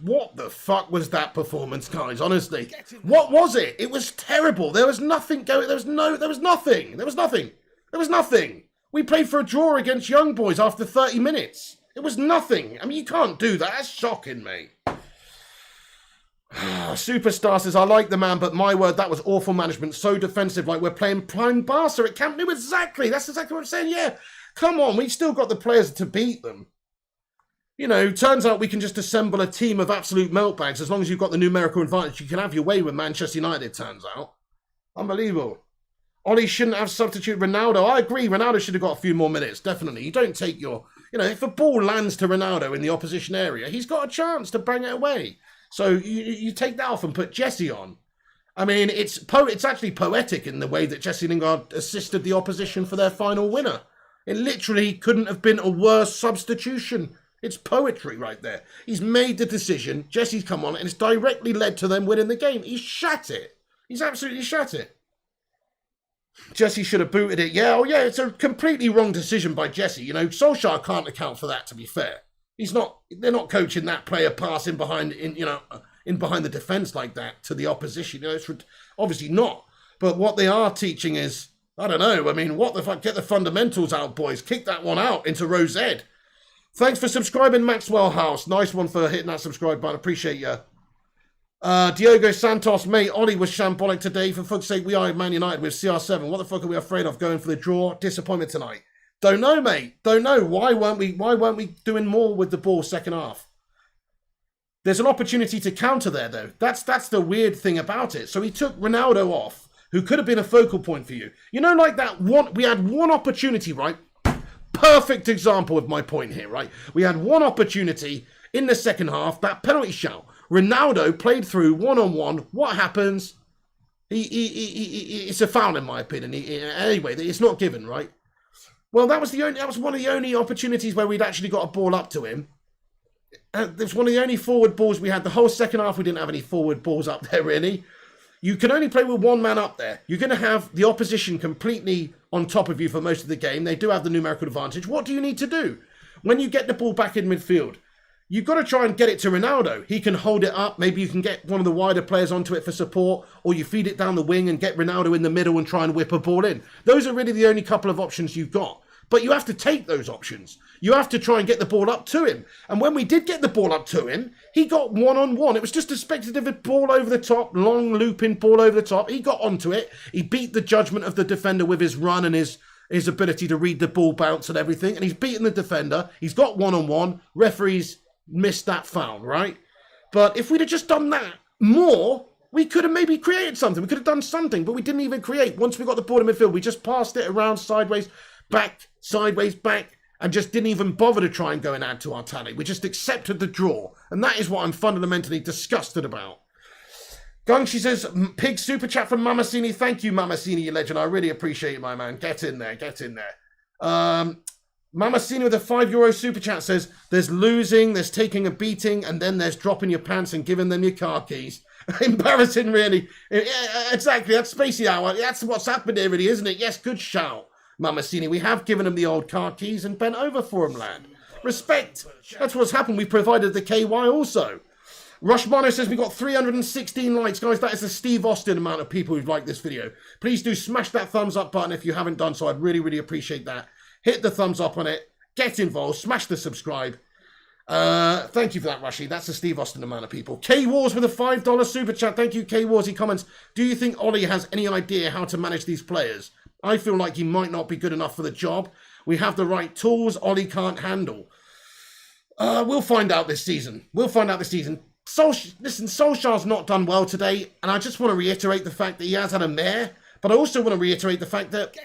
What the fuck was that performance, guys? Honestly, what was it? It was terrible. There was nothing going. There was nothing. We played for a draw against Young Boys after 30 minutes. It was nothing. I mean, you can't do that. That's shocking, mate. Superstar says, I like the man, but my word, that was awful management. So defensive, like we're playing prime Barca at Camp Nou. Exactly. That's exactly what I'm saying. Yeah. Come on. We've still got the players to beat them. Turns out we can just assemble a team of absolute meltbags. As long as you've got the numerical advantage, you can have your way with Manchester United, turns out. Unbelievable. Ollie shouldn't have substituted Ronaldo. I agree. Ronaldo should have got a few more minutes, definitely. You don't take your... if a ball lands to Ronaldo in the opposition area, he's got a chance to bang it away. So you take that off and put Jesse on. I mean, it's actually poetic in the way that Jesse Lingard assisted the opposition for their final winner. It literally couldn't have been a worse substitution. It's poetry right there. He's made the decision. Jesse's come on, and it's directly led to them winning the game. He's shat it. He's absolutely shat it. Jesse should have booted it. Yeah, oh yeah, it's a completely wrong decision by Jesse. You know, Solskjaer can't account for that, to be fair. They're not coaching that player passing behind, in behind the defence like that to the opposition. You know, it's obviously not. But what they are teaching is, I don't know, I mean, what the fuck, get the fundamentals out, boys. Kick that one out into Rose Ed. Thanks for subscribing, Maxwell House. Nice one for hitting that subscribe button. Appreciate you. Diogo Santos, mate, Ollie was shambolic today. For fuck's sake, we are Man United with CR7. What the fuck are we afraid of going for the draw? Disappointment tonight. Don't know, mate. Don't know. Why weren't we doing more with the ball second half? There's an opportunity to counter there, though. That's the weird thing about it. So he took Ronaldo off, who could have been a focal point for you. You know, like that one, we had one opportunity, right? Perfect example of my point here, right? We had one opportunity in the second half, that penalty shout. Ronaldo played through one-on-one. What happens? It's a foul, in my opinion. Anyway, it's not given, right? Well, that was one of the only opportunities where we'd actually got a ball up to him. It was one of the only forward balls we had. The whole second half, we didn't have any forward balls up there, really. You can only play with one man up there. You're going to have the opposition completely on top of you for most of the game. They do have the numerical advantage. What do you need to do? When you get the ball back in midfield, you've got to try and get it to Ronaldo. He can hold it up. Maybe you can get one of the wider players onto it for support, or you feed it down the wing and get Ronaldo in the middle and try and whip a ball in. Those are really the only couple of options you've got. But you have to take those options. You have to try and get the ball up to him. And when we did get the ball up to him, he got one-on-one. It was just a speculative ball over the top, long looping ball over the top. He got onto it. He beat the judgment of the defender with his run and his ability to read the ball bounce and everything. And he's beaten the defender. He's got one-on-one. Referees missed that foul, right? But if we'd have just done that more, we could have maybe created something. We could have done something, but we didn't even create. Once we got the ball in midfield, we just passed it around sideways, back, and just didn't even bother to try and go and add to our tally. We just accepted the draw. And that is what I'm fundamentally disgusted about. Gung, she says, Pig super chat from Mamasini. Thank you, Mamasini, you legend. I really appreciate it, my man. Get in there, get in there. Mamasini with a €5 super chat says, there's losing, there's taking a beating, and then there's dropping your pants and giving them your car keys. Embarrassing, really. Yeah, exactly, that's Spacey Hour. That's what's happened here, really, isn't it? Yes, good shout, Mamasini. We have given him the old car keys and bent over for him, lad. Respect. That's what's happened. We provided the KY also. Rushmano says we got 316 likes. Guys, that is the Steve Austin amount of people who've liked this video. Please do smash that thumbs up button if you haven't done so. I'd really, really appreciate that. Hit the thumbs up on it. Get involved. Smash the subscribe. Thank you for that, Rushy. That's the Steve Austin amount of people. K-Wars with a $5 super chat. Thank you, K-Wars. He comments, do you think Ollie has any idea how to manage these players? I feel like he might not be good enough for the job. We have the right tools Ollie can't handle. We'll find out this season. Listen, Solskjaer's not done well today, and I just want to reiterate the fact that he has had a mare, but I also want to reiterate the fact that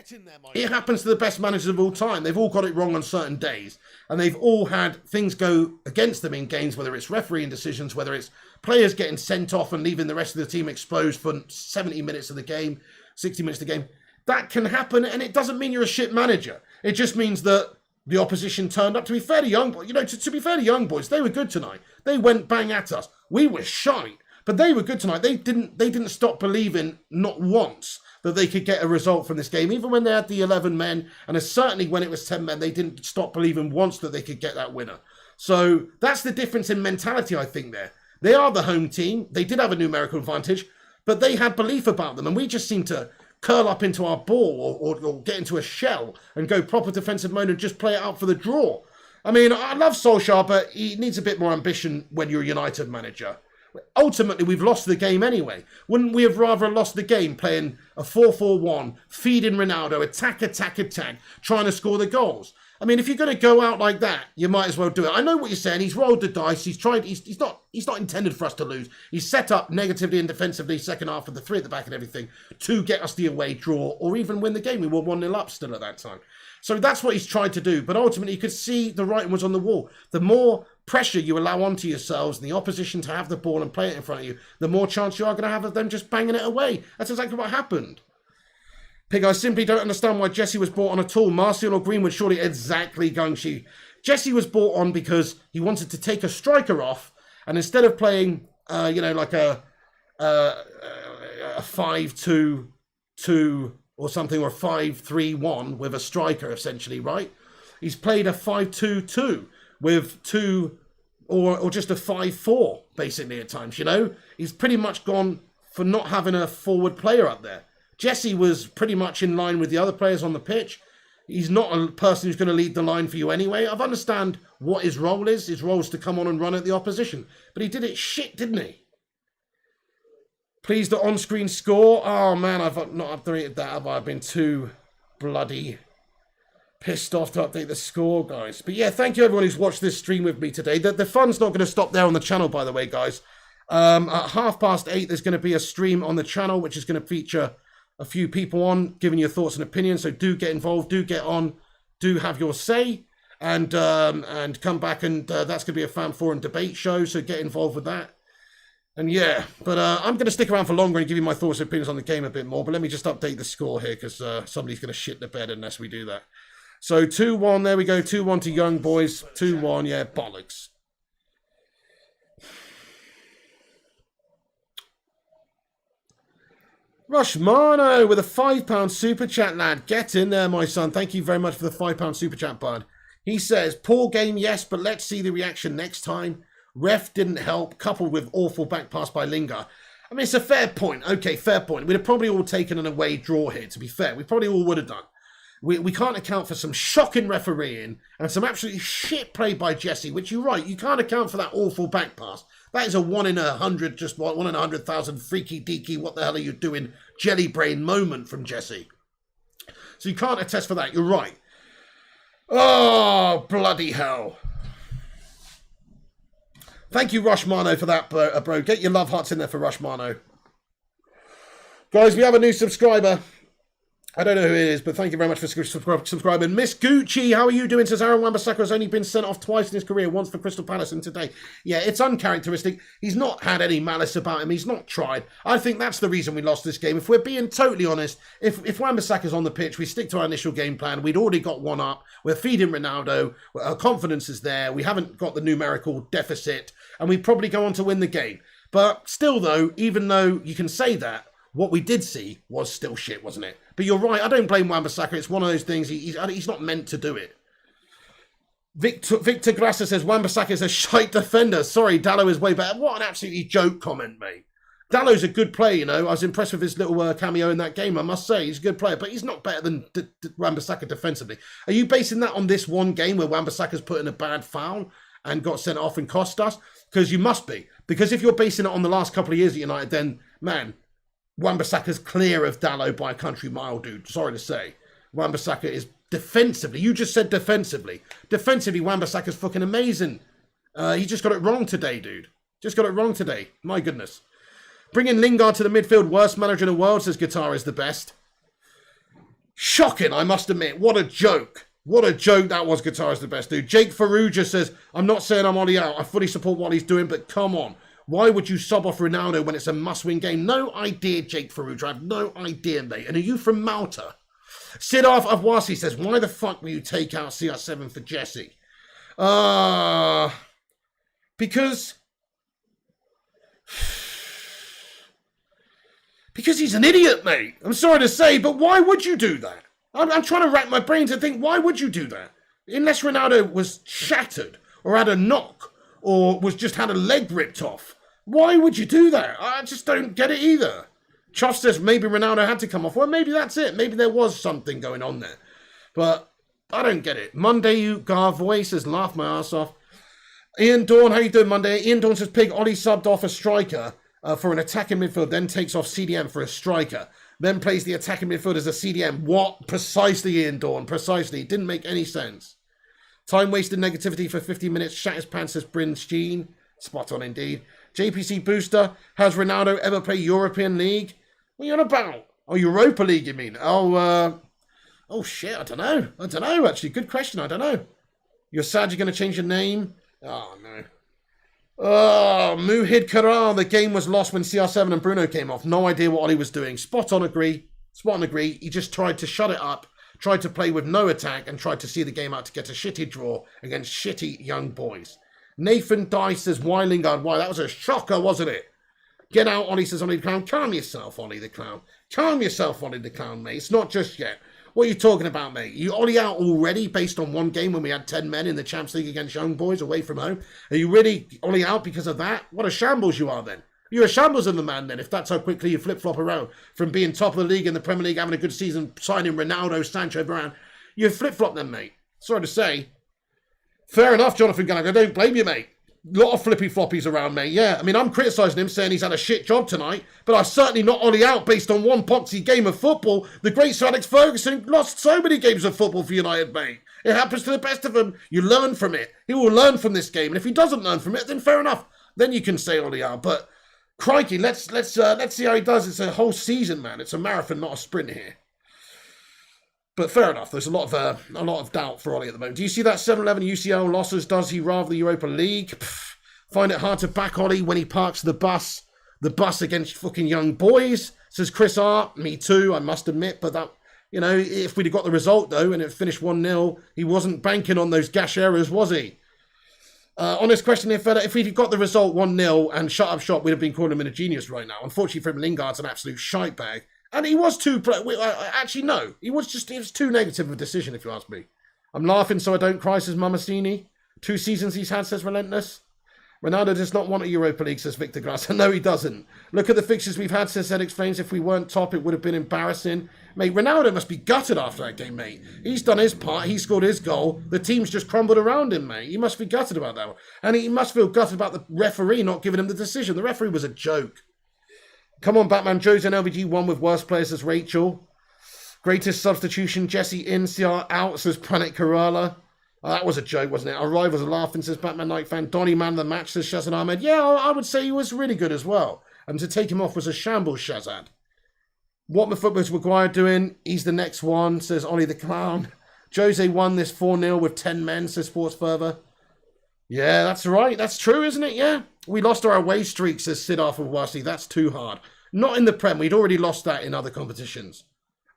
it happens to the best managers of all time. They've all got it wrong on certain days, and they've all had things go against them in games, whether it's refereeing decisions, whether it's players getting sent off and leaving the rest of the team exposed for 70 minutes of the game, 60 minutes of the game. That can happen, and it doesn't mean you're a shit manager. It just means that the opposition turned up. To be fair to young boys, to be fair to young boys, they were good tonight. They went bang at us. We were shite, but they were good tonight. They didn't stop believing, not once, that they could get a result from this game. Even when they had the 11 men, and certainly when it was 10 men, they didn't stop believing once that they could get that winner. So that's the difference in mentality, I think, there. They are the home team. They did have a numerical advantage, but they had belief about them, and we just seem to curl up into our ball or get into a shell and go proper defensive mode and just play it out for the draw. I mean, I love Solskjaer, but he needs a bit more ambition when you're a United manager. Ultimately, we've lost the game anyway. Wouldn't we have rather lost the game playing a 4-4-1, feeding Ronaldo, attack, trying to score the goals? I mean, if you're going to go out like that, you might as well do it. I know what you're saying. He's rolled the dice. He's tried. He's not intended for us to lose. He's set up negatively and defensively second half of the three at the back and everything to get us the away draw or even win the game. We were 1-0 up still at that time. So that's what he's tried to do. But ultimately, you could see the writing was on the wall. The more pressure you allow onto yourselves and the opposition to have the ball and play it in front of you, the more chance you are going to have of them just banging it away. That's exactly what happened. Pig, I simply don't understand why Jesse was brought on at all. Martial or Greenwood, surely exactly, Gungshi. Jesse was brought on because he wanted to take a striker off, and instead of playing, like a 5-2-2, or something, or 5-3-1 with a striker, essentially, right? He's played a 5-2-2 with two, or just a 5-4, basically, at times, you know? He's pretty much gone for not having a forward player up there. Jesse was pretty much in line with the other players on the pitch. He's not a person who's going to lead the line for you anyway. I understand what his role is. His role is to come on and run at the opposition. But he did it shit, didn't he? Please, the on-screen score. Oh, man, I've not updated that, have I? I've been too bloody pissed off to update the score, guys. But yeah, thank you everyone who's watched this stream with me today. The fun's not going to stop there on the channel, by the way, guys. At 8:30, there's going to be a stream on the channel, which is going to feature a few people on, giving your thoughts and opinions. So do get involved, do get on, do have your say, and come back. And that's going to be a fan forum debate show. So get involved with that. And yeah, but I'm going to stick around for longer and give you my thoughts and opinions on the game a bit more. But let me just update the score here, because somebody's going to shit the bed unless we do that. So 2-1, there we go. 2-1 to Young Boys. 2-1, yeah, bollocks. Rushmano with a £5 super chat, lad. Get in there, my son. Thank you very much for the £5 super chat, bud. He says, poor game, yes, but let's see the reaction next time. Ref didn't help, coupled with awful back pass by Lingard. I mean, it's a fair point. Okay, fair point. We'd have probably all taken an away draw here, to be fair. We probably all would have done. We can't account for some shocking refereeing and some absolutely shit play by Jesse, which you're right, you can't account for that awful back pass. That is a 1 in 100, just 1 in 100,000 freaky deaky, what the hell are you doing, jelly brain moment from Jesse. So you can't attest for that, you're right. Oh, bloody hell. Thank you, Rushmano, for that, bro. Get your love hearts in there for Rushmano. Guys, we have a new subscriber. I don't know who it is, but thank you very much for subscribing. Miss Gucci, how are you doing? Says Aaron Wan-Bissaka has only been sent off twice in his career, once for Crystal Palace and today. Yeah, it's uncharacteristic. He's not had any malice about him. He's not tried. I think that's the reason we lost this game. If we're being totally honest, if Wan-Bissaka's on the pitch, we stick to our initial game plan. We'd already got one up. We're feeding Ronaldo. Our confidence is there. We haven't got the numerical deficit, and we probably go on to win the game. But still, though, even though you can say that, what we did see was still shit, wasn't it? But you're right, I don't blame Wan-Bissaka. It's one of those things, he's not meant to do it. Victor Grassa says, Wan-Bissaka is a shite defender. Sorry, Dallo is way better. What an absolutely joke comment, mate. Dallo's a good player, you know. I was impressed with his little cameo in that game, I must say. He's a good player, but he's not better than Wan-Bissaka defensively. Are you basing that on this one game where Wan-Bissaka's put in a bad foul and got sent off and cost us? Because you must be. Because if you're basing it on the last couple of years at United, then, man, Wan-Bissaka's clear of Dallo by a country mile, dude. Sorry to say. Wan-Bissaka is defensively. You just said defensively. Defensively, Wan-Bissaka's fucking amazing. He just got it wrong today, dude. Just got it wrong today. My goodness. Bringing Lingard to the midfield. Worst manager in the world, says Guitar is the best. Shocking, I must admit. What a joke. What a joke that was, Guitar is the best, dude. Jake Ferrugia says, I'm not saying I'm Ollie out. I fully support what he's doing, but come on. Why would you sub off Ronaldo when it's a must-win game? No idea, Jake Ferrugia. I have no idea, mate. And are you from Malta? Siddharth Avwasi says, why the fuck will you take out CR7 for Jesse? Because he's an idiot, mate. I'm sorry to say, but why would you do that? I'm trying to rack my brain to think, why would you do that? Unless Ronaldo was shattered or had a knock or was just had a leg ripped off. Why would you do that? I just don't get it either. Chuff says maybe Ronaldo had to come off. Well, maybe that's it. Maybe there was something going on there. But I don't get it. Monday, you Garvoy says, laugh my ass off. Ian Dawn, how you doing, Monday? Ian Dawn says, Pig, Ollie subbed off a striker for an attacking midfield, then takes off CDM for a striker. Then plays the attacking midfield as a CDM. What? Precisely, Ian Dawn. Precisely. It didn't make any sense. Time wasted negativity for 50 minutes. Shat his pants, says Bryn Sheen. Spot on indeed. JPC Booster. Has Ronaldo ever played European League? What are you on about? Oh, Europa League, you mean? Oh, shit. I don't know, actually. Good question. I don't know. You're sad you're going to change your name? Oh, no. Oh, Muhid Karal. The game was lost when CR7 and Bruno came off. No idea what Ollie was doing. Spot on agree. He just tried to shut it up, tried to play with no attack, and tried to see the game out to get a shitty draw against shitty young boys. Nathan Dice says, why Lingard? Why? That was a shocker, wasn't it? Get out, Ollie says, Ollie the Clown. Calm yourself, Ollie the Clown. Calm yourself, Ollie the Clown, mate. It's not just yet. What are you talking about, mate? You Ollie out already based on one game when we had 10 men in the Champions League against Young Boys away from home? Are you really Ollie out because of that? What a shambles you are then. You're a shambles of the man then, if that's how quickly you flip-flop around from being top of the league in the Premier League, having a good season, signing Ronaldo, Sancho, Varane. You flip-flop then, mate. Sorry to say. Fair enough, Jonathan Gallagher. Don't blame you, mate. A lot of flippy floppies around, mate. Yeah, I mean, I'm criticising him, saying he's had a shit job tonight, but I've certainly not Ollie out based on one poxy game of football. The great Sir Alex Ferguson lost so many games of football for United, mate. It happens to the best of them. You learn from it. He will learn from this game, and if he doesn't learn from it, then fair enough. Then you can say Ollie out. But crikey, let's see how he does. It's a whole season, man. It's a marathon, not a sprint here. But fair enough. There's a lot of doubt for Ollie at the moment. Do you see that 7-11 UCL losses? Does he rather the Europa League? Find it hard to back Ollie when he parks the bus against fucking Young Boys, says Chris R. Me too, I must admit. But that, you know, if we'd have got the result though and it finished 1-0, he wasn't banking on those gash errors, was he? Honest question here, fella. If we'd got the result 1-0 and shut up shop, we'd have been calling him a genius right now. Unfortunately for him, Lingard's an absolute shite bag. And he was actually, no. It was too negative of a decision, if you ask me. I'm laughing so I don't cry, says Mamasini. 2 seasons he's had, says Relentless. Ronaldo does not want a Europa League, says Victor Grasser. No, he doesn't. Look at the fixtures we've had, says Ed Explains. If we weren't top, it would have been embarrassing. Mate, Ronaldo must be gutted after that game, mate. He's done his part. He scored his goal. The team's just crumbled around him, mate. He must be gutted about that one. And he must feel gutted about the referee not giving him the decision. The referee was a joke. Come on, Batman. Joe's and LBG won with worse players as Rachel. Greatest substitution, Jesse in, CR out, says Pranik Kerala. Oh, that was a joke, wasn't it? Our rivals are laughing, says Batman Night fan. Donny man of the match, says Shazad Ahmed. Yeah, I would say he was really good as well. And to take him off was a shambles, Shazad. What the football's Maguire doing? He's the next one, says Ollie the Clown. Jose won this 4-0 with 10 men, says Sports Further. Yeah, that's right. That's true, isn't it? Yeah. We lost our away streak, says Sid Arthur Wasi. That's too hard. Not in the Prem. We'd already lost that in other competitions.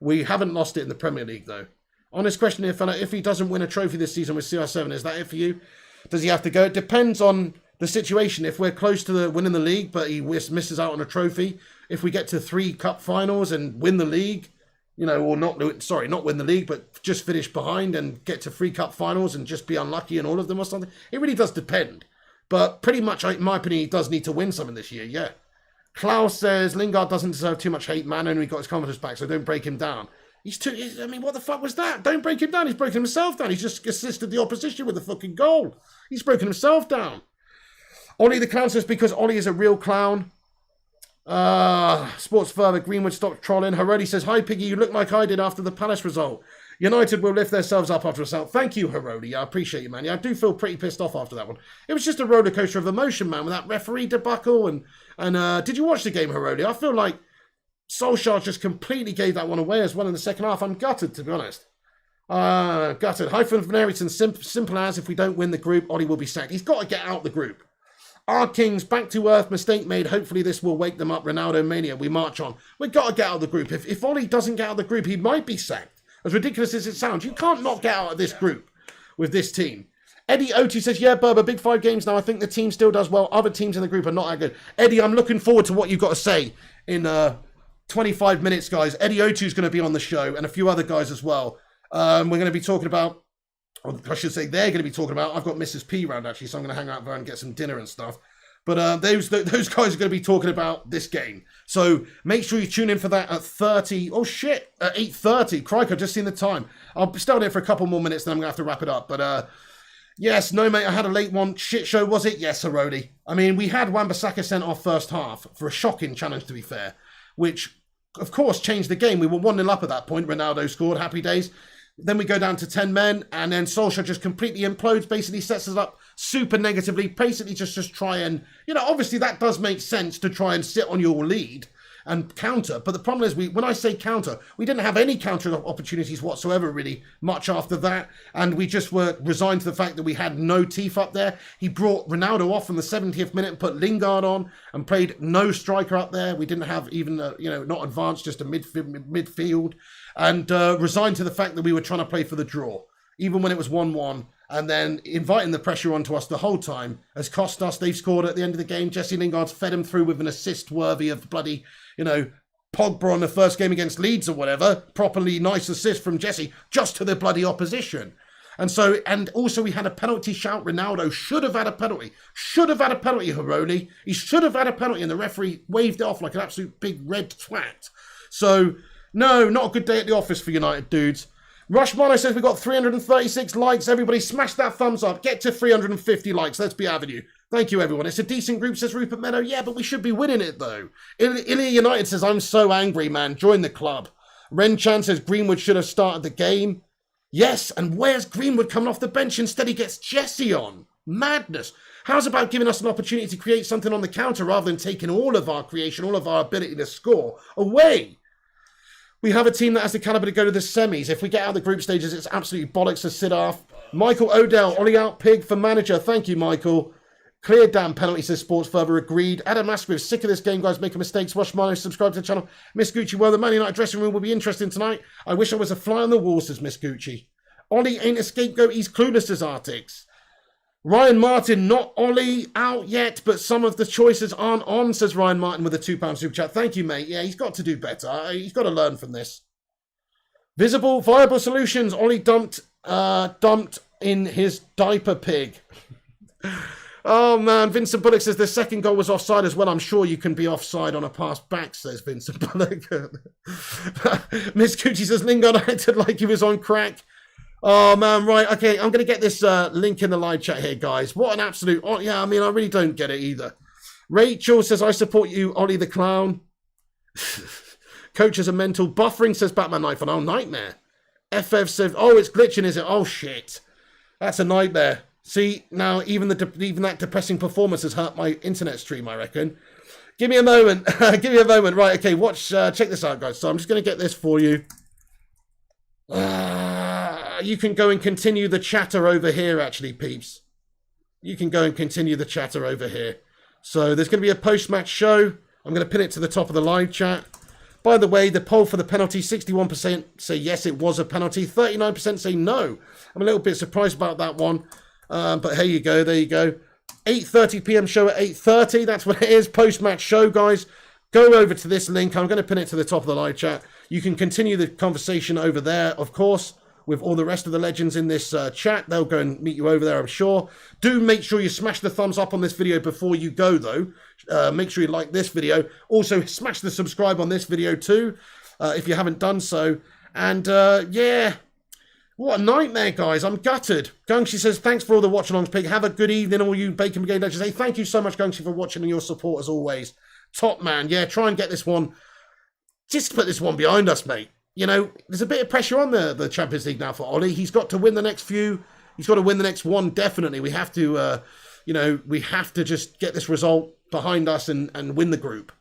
We haven't lost it in the Premier League, though. Honest question here, fella. If he doesn't win a trophy this season with CR7, is that it for you? Does he have to go? It depends on the situation. If we're close to winning the league, but he misses out on a trophy, if we get to 3 cup finals and win the league, you know, or not win the league, but just finish behind and get to 3 cup finals and just be unlucky in all of them or something, it really does depend. But pretty much, in my opinion, he does need to win something this year, yeah. Klaus says, Lingard doesn't deserve too much hate, man, only got his confidence back, so don't break him down. I mean, what the fuck was that? Don't break him down. He's broken himself down. He's just assisted the opposition with a fucking goal. He's broken himself down. Ollie the Clown says, because Ollie is a real clown. Sports Further, Greenwood stopped trolling. Harodi says, hi, Piggy, you look like I did after the Palace result. United will lift themselves up after a result. Thank you, Harodi. I appreciate you, man. Yeah, I do feel pretty pissed off after that one. It was just a roller coaster of emotion, man, with that referee debacle. And did you watch the game, Harodi? I feel like Solskjaer just completely gave that one away as well in the second half. I'm gutted, to be honest. Gutted. Hyphen from Ericsson, simple as if we don't win the group, Ollie will be sacked. He's got to get out the group. Our Kings, back to earth, mistake made. Hopefully this will wake them up. Ronaldo mania, we march on. We've got to get out of the group. If Ollie doesn't get out of the group, he might be sacked. As ridiculous as it sounds, you can't not get out of this group with this team. Eddie Oti says, yeah, Berber, big 5 games now. I think the team still does well. Other teams in the group are not that good. Eddie, I'm looking forward to what you've got to say in 25 minutes, guys. Eddie Oti is going to be on the show and a few other guys as well. We're going to be talking about, or I should say they're going to be talking about, I've got Mrs. P round actually, so I'm going to hang out there and get some dinner and stuff. But those guys are going to be talking about this game. So make sure you tune in for that at 8:30. Crikey, I've just seen the time. I'll stay on there for a couple more minutes, then I'm going to have to wrap it up. But yes, no, mate, I had a late one. Shit show, was it? Yes, Harodi. I mean, we had Wan-Bissaka sent off first half for a shocking challenge, to be fair, which, of course, changed the game. We were 1-0 up at that point. Ronaldo scored. Happy days. Then we go down to 10 men, and then Solskjaer just completely implodes, basically sets us up super negatively, basically just try and, you know, obviously that does make sense to try and sit on your lead and counter. But the problem is, when I say counter, we didn't have any counter opportunities whatsoever, really, much after that. And we just were resigned to the fact that we had no teeth up there. He brought Ronaldo off from the 70th minute and put Lingard on and played no striker up there. We didn't have even, not advanced, just a midfield. And resigned to the fact that we were trying to play for the draw, even when it was 1-1. and then inviting the pressure onto us the whole time has cost us. They've scored at the end of the game. Jesse Lingard's fed him through with an assist worthy of bloody, Pogba on the first game against Leeds or whatever. Properly nice assist from Jesse just to the bloody opposition. And also we had a penalty shout. Ronaldo should have had a penalty. Should have had a penalty, Haroni. He should have had a penalty, and the referee waved it off like an absolute big red twat. So, no, not a good day at the office for United dudes. Rushmano says we got 336 likes. Everybody smash that thumbs up. Get to 350 likes. Let's be Avenue. Thank you, everyone. It's a decent group, says Rupert Meadow. Yeah, but we should be winning it, though. Ilya United says, I'm so angry, man. Join the club. Ren Chan says Greenwood should have started the game. Yes, and where's Greenwood coming off the bench? Instead he gets Jesse on. Madness. How's about giving us an opportunity to create something on the counter rather than taking all of our creation, all of our ability to score away? We have a team that has the calibre to go to the semis. If we get out of the group stages, it's absolutely bollocks to sit off. Michael Odell, Ollie out pig for manager. Thank you, Michael. Clear damn penalty, says Sports Further. Agreed. Adam Asquith, sick of this game, guys, making mistakes. Watch Mano, subscribe to the channel. Miss Gucci, well, the Man United dressing room will be interesting tonight. I wish I was a fly on the wall, says Miss Gucci. Ollie ain't a scapegoat, he's clueless, says Artix. Ryan Martin, not Ollie out yet, but some of the choices aren't on, says Ryan Martin with a £2 super chat. Thank you, mate. Yeah, he's got to do better. He's got to learn from this. Visible, viable solutions. Ollie dumped in his diaper pig. Oh, man. Vincent Bullock says the second goal was offside as well. I'm sure you can be offside on a pass back, says Vincent Bullock. Miss Gucci says Lingard acted like he was on crack. Oh, man, right. Okay, I'm going to get this link in the live chat here, guys. What an absolute... Oh, yeah, I mean, I really don't get it either. Rachel says, I support you, Ollie the Clown. Coaches are mental. Buffering says Batman Knife on. Oh, nightmare. FF says, oh, it's glitching, is it? Oh, shit. That's a nightmare. See, now even that depressing performance has hurt my internet stream, I reckon. Give me a moment. Give me a moment. Right, okay, watch. Check this out, guys. So I'm just going to get this for you. You can go and continue the chatter over here, actually, peeps. You can go and continue the chatter over here. So there's going to be a post-match show. I'm going to pin it to the top of the live chat. By the way, the poll for the penalty, 61% say yes, it was a penalty. 39% say no. I'm a little bit surprised about that one. But here you go. There you go. 8:30 p.m. show at 8:30. That's what it is. Post-match show, guys. Go over to this link. I'm going to pin it to the top of the live chat. You can continue the conversation over there, of course, with all the rest of the legends in this chat. They'll go and meet you over there, I'm sure. Do make sure you smash the thumbs up on this video before you go, though. Make sure you like this video. Also, smash the subscribe on this video, too, if you haven't done so. And, yeah, what a nightmare, guys. I'm gutted. Gungshi says, thanks for all the watch-alongs, Pig. Have a good evening, all you Bacon Brigade legends. Hey, thank you so much, Gungshi, for watching and your support, as always. Top man. Yeah, try and get this one. Just put this one behind us, mate. You know, there's a bit of pressure on the Champions League now for Ollie. He's got to win the next few. He's got to win the next one, definitely. We have to, we have to just get this result behind us and win the group.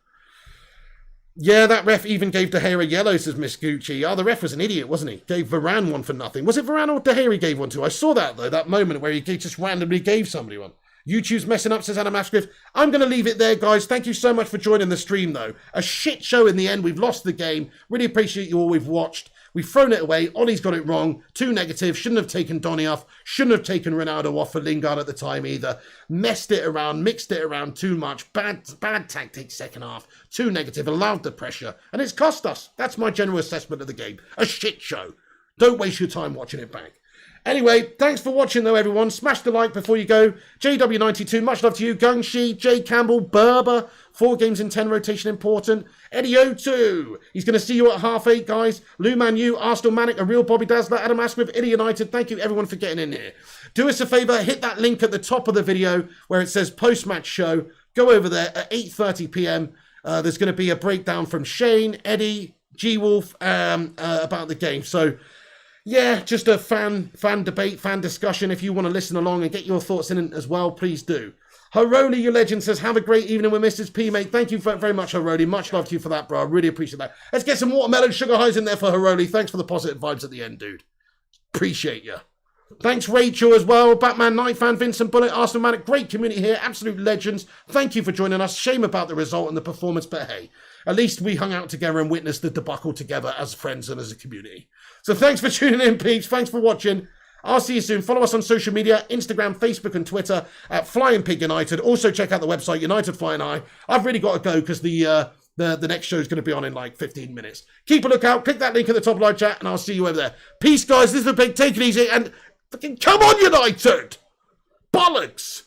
Yeah, that ref even gave De Gea a yellow, says Miss Gucci. Oh, the ref was an idiot, wasn't he? Gave Varane one for nothing. Was it Varane or De Gea he gave one to? I saw that, though, that moment where he just randomly gave somebody one. YouTube's messing up, says Adam Asquith. I'm going to leave it there, guys. Thank you so much for joining the stream, though. A shit show in the end. We've lost the game. Really appreciate you all we've watched. We've thrown it away. Ollie's got it wrong. Too negative. Shouldn't have taken Donny off. Shouldn't have taken Ronaldo off for Lingard at the time either. Messed it around. Mixed it around too much. Bad tactics second half. Too negative. Allowed the pressure. And it's cost us. That's my general assessment of the game. A shit show. Don't waste your time watching it back. Anyway, thanks for watching, though, everyone. Smash the like before you go. JW92, much love to you. Gungshi, Jay Campbell, Berber, 4 games in 10 rotation important. Eddie O2, he's going to see you at 8:30, guys. Lou Manu, Arsenal Manic, a real Bobby Dazzler, Adam Asquith, Eddie United. Thank you, everyone, for getting in here. Do us a favour, hit that link at the top of the video where it says post-match show. Go over there at 8:30 p.m. There's going to be a breakdown from Shane, Eddie, G-Wolf about the game. So, yeah, just a fan debate, fan discussion. If you want to listen along and get your thoughts in it as well, please do. Haroli, your legend, says, have a great evening with Mrs. P, mate. Thank you very much, Haroli. Much love to you for that, bro. I really appreciate that. Let's get some watermelon sugar highs in there for Haroli. Thanks for the positive vibes at the end, dude. Appreciate you. Thanks, Rachel, as well. Batman Night Fan, Vincent Bullet, Arsenal Manic. Great community here. Absolute legends. Thank you for joining us. Shame about the result and the performance, but hey, at least we hung out together and witnessed the debacle together as friends and as a community. So thanks for tuning in, peeps. Thanks for watching. I'll see you soon. Follow us on social media, Instagram, Facebook, and Twitter at Flying Pig United. Also, check out the website, United Flying Eye. I've really got to go because the next show is going to be on in like 15 minutes. Keep a lookout. Click that link at the top of live chat, and I'll see you over there. Peace, guys. This is the Pig. Take it easy, and fucking come on, United! Bollocks!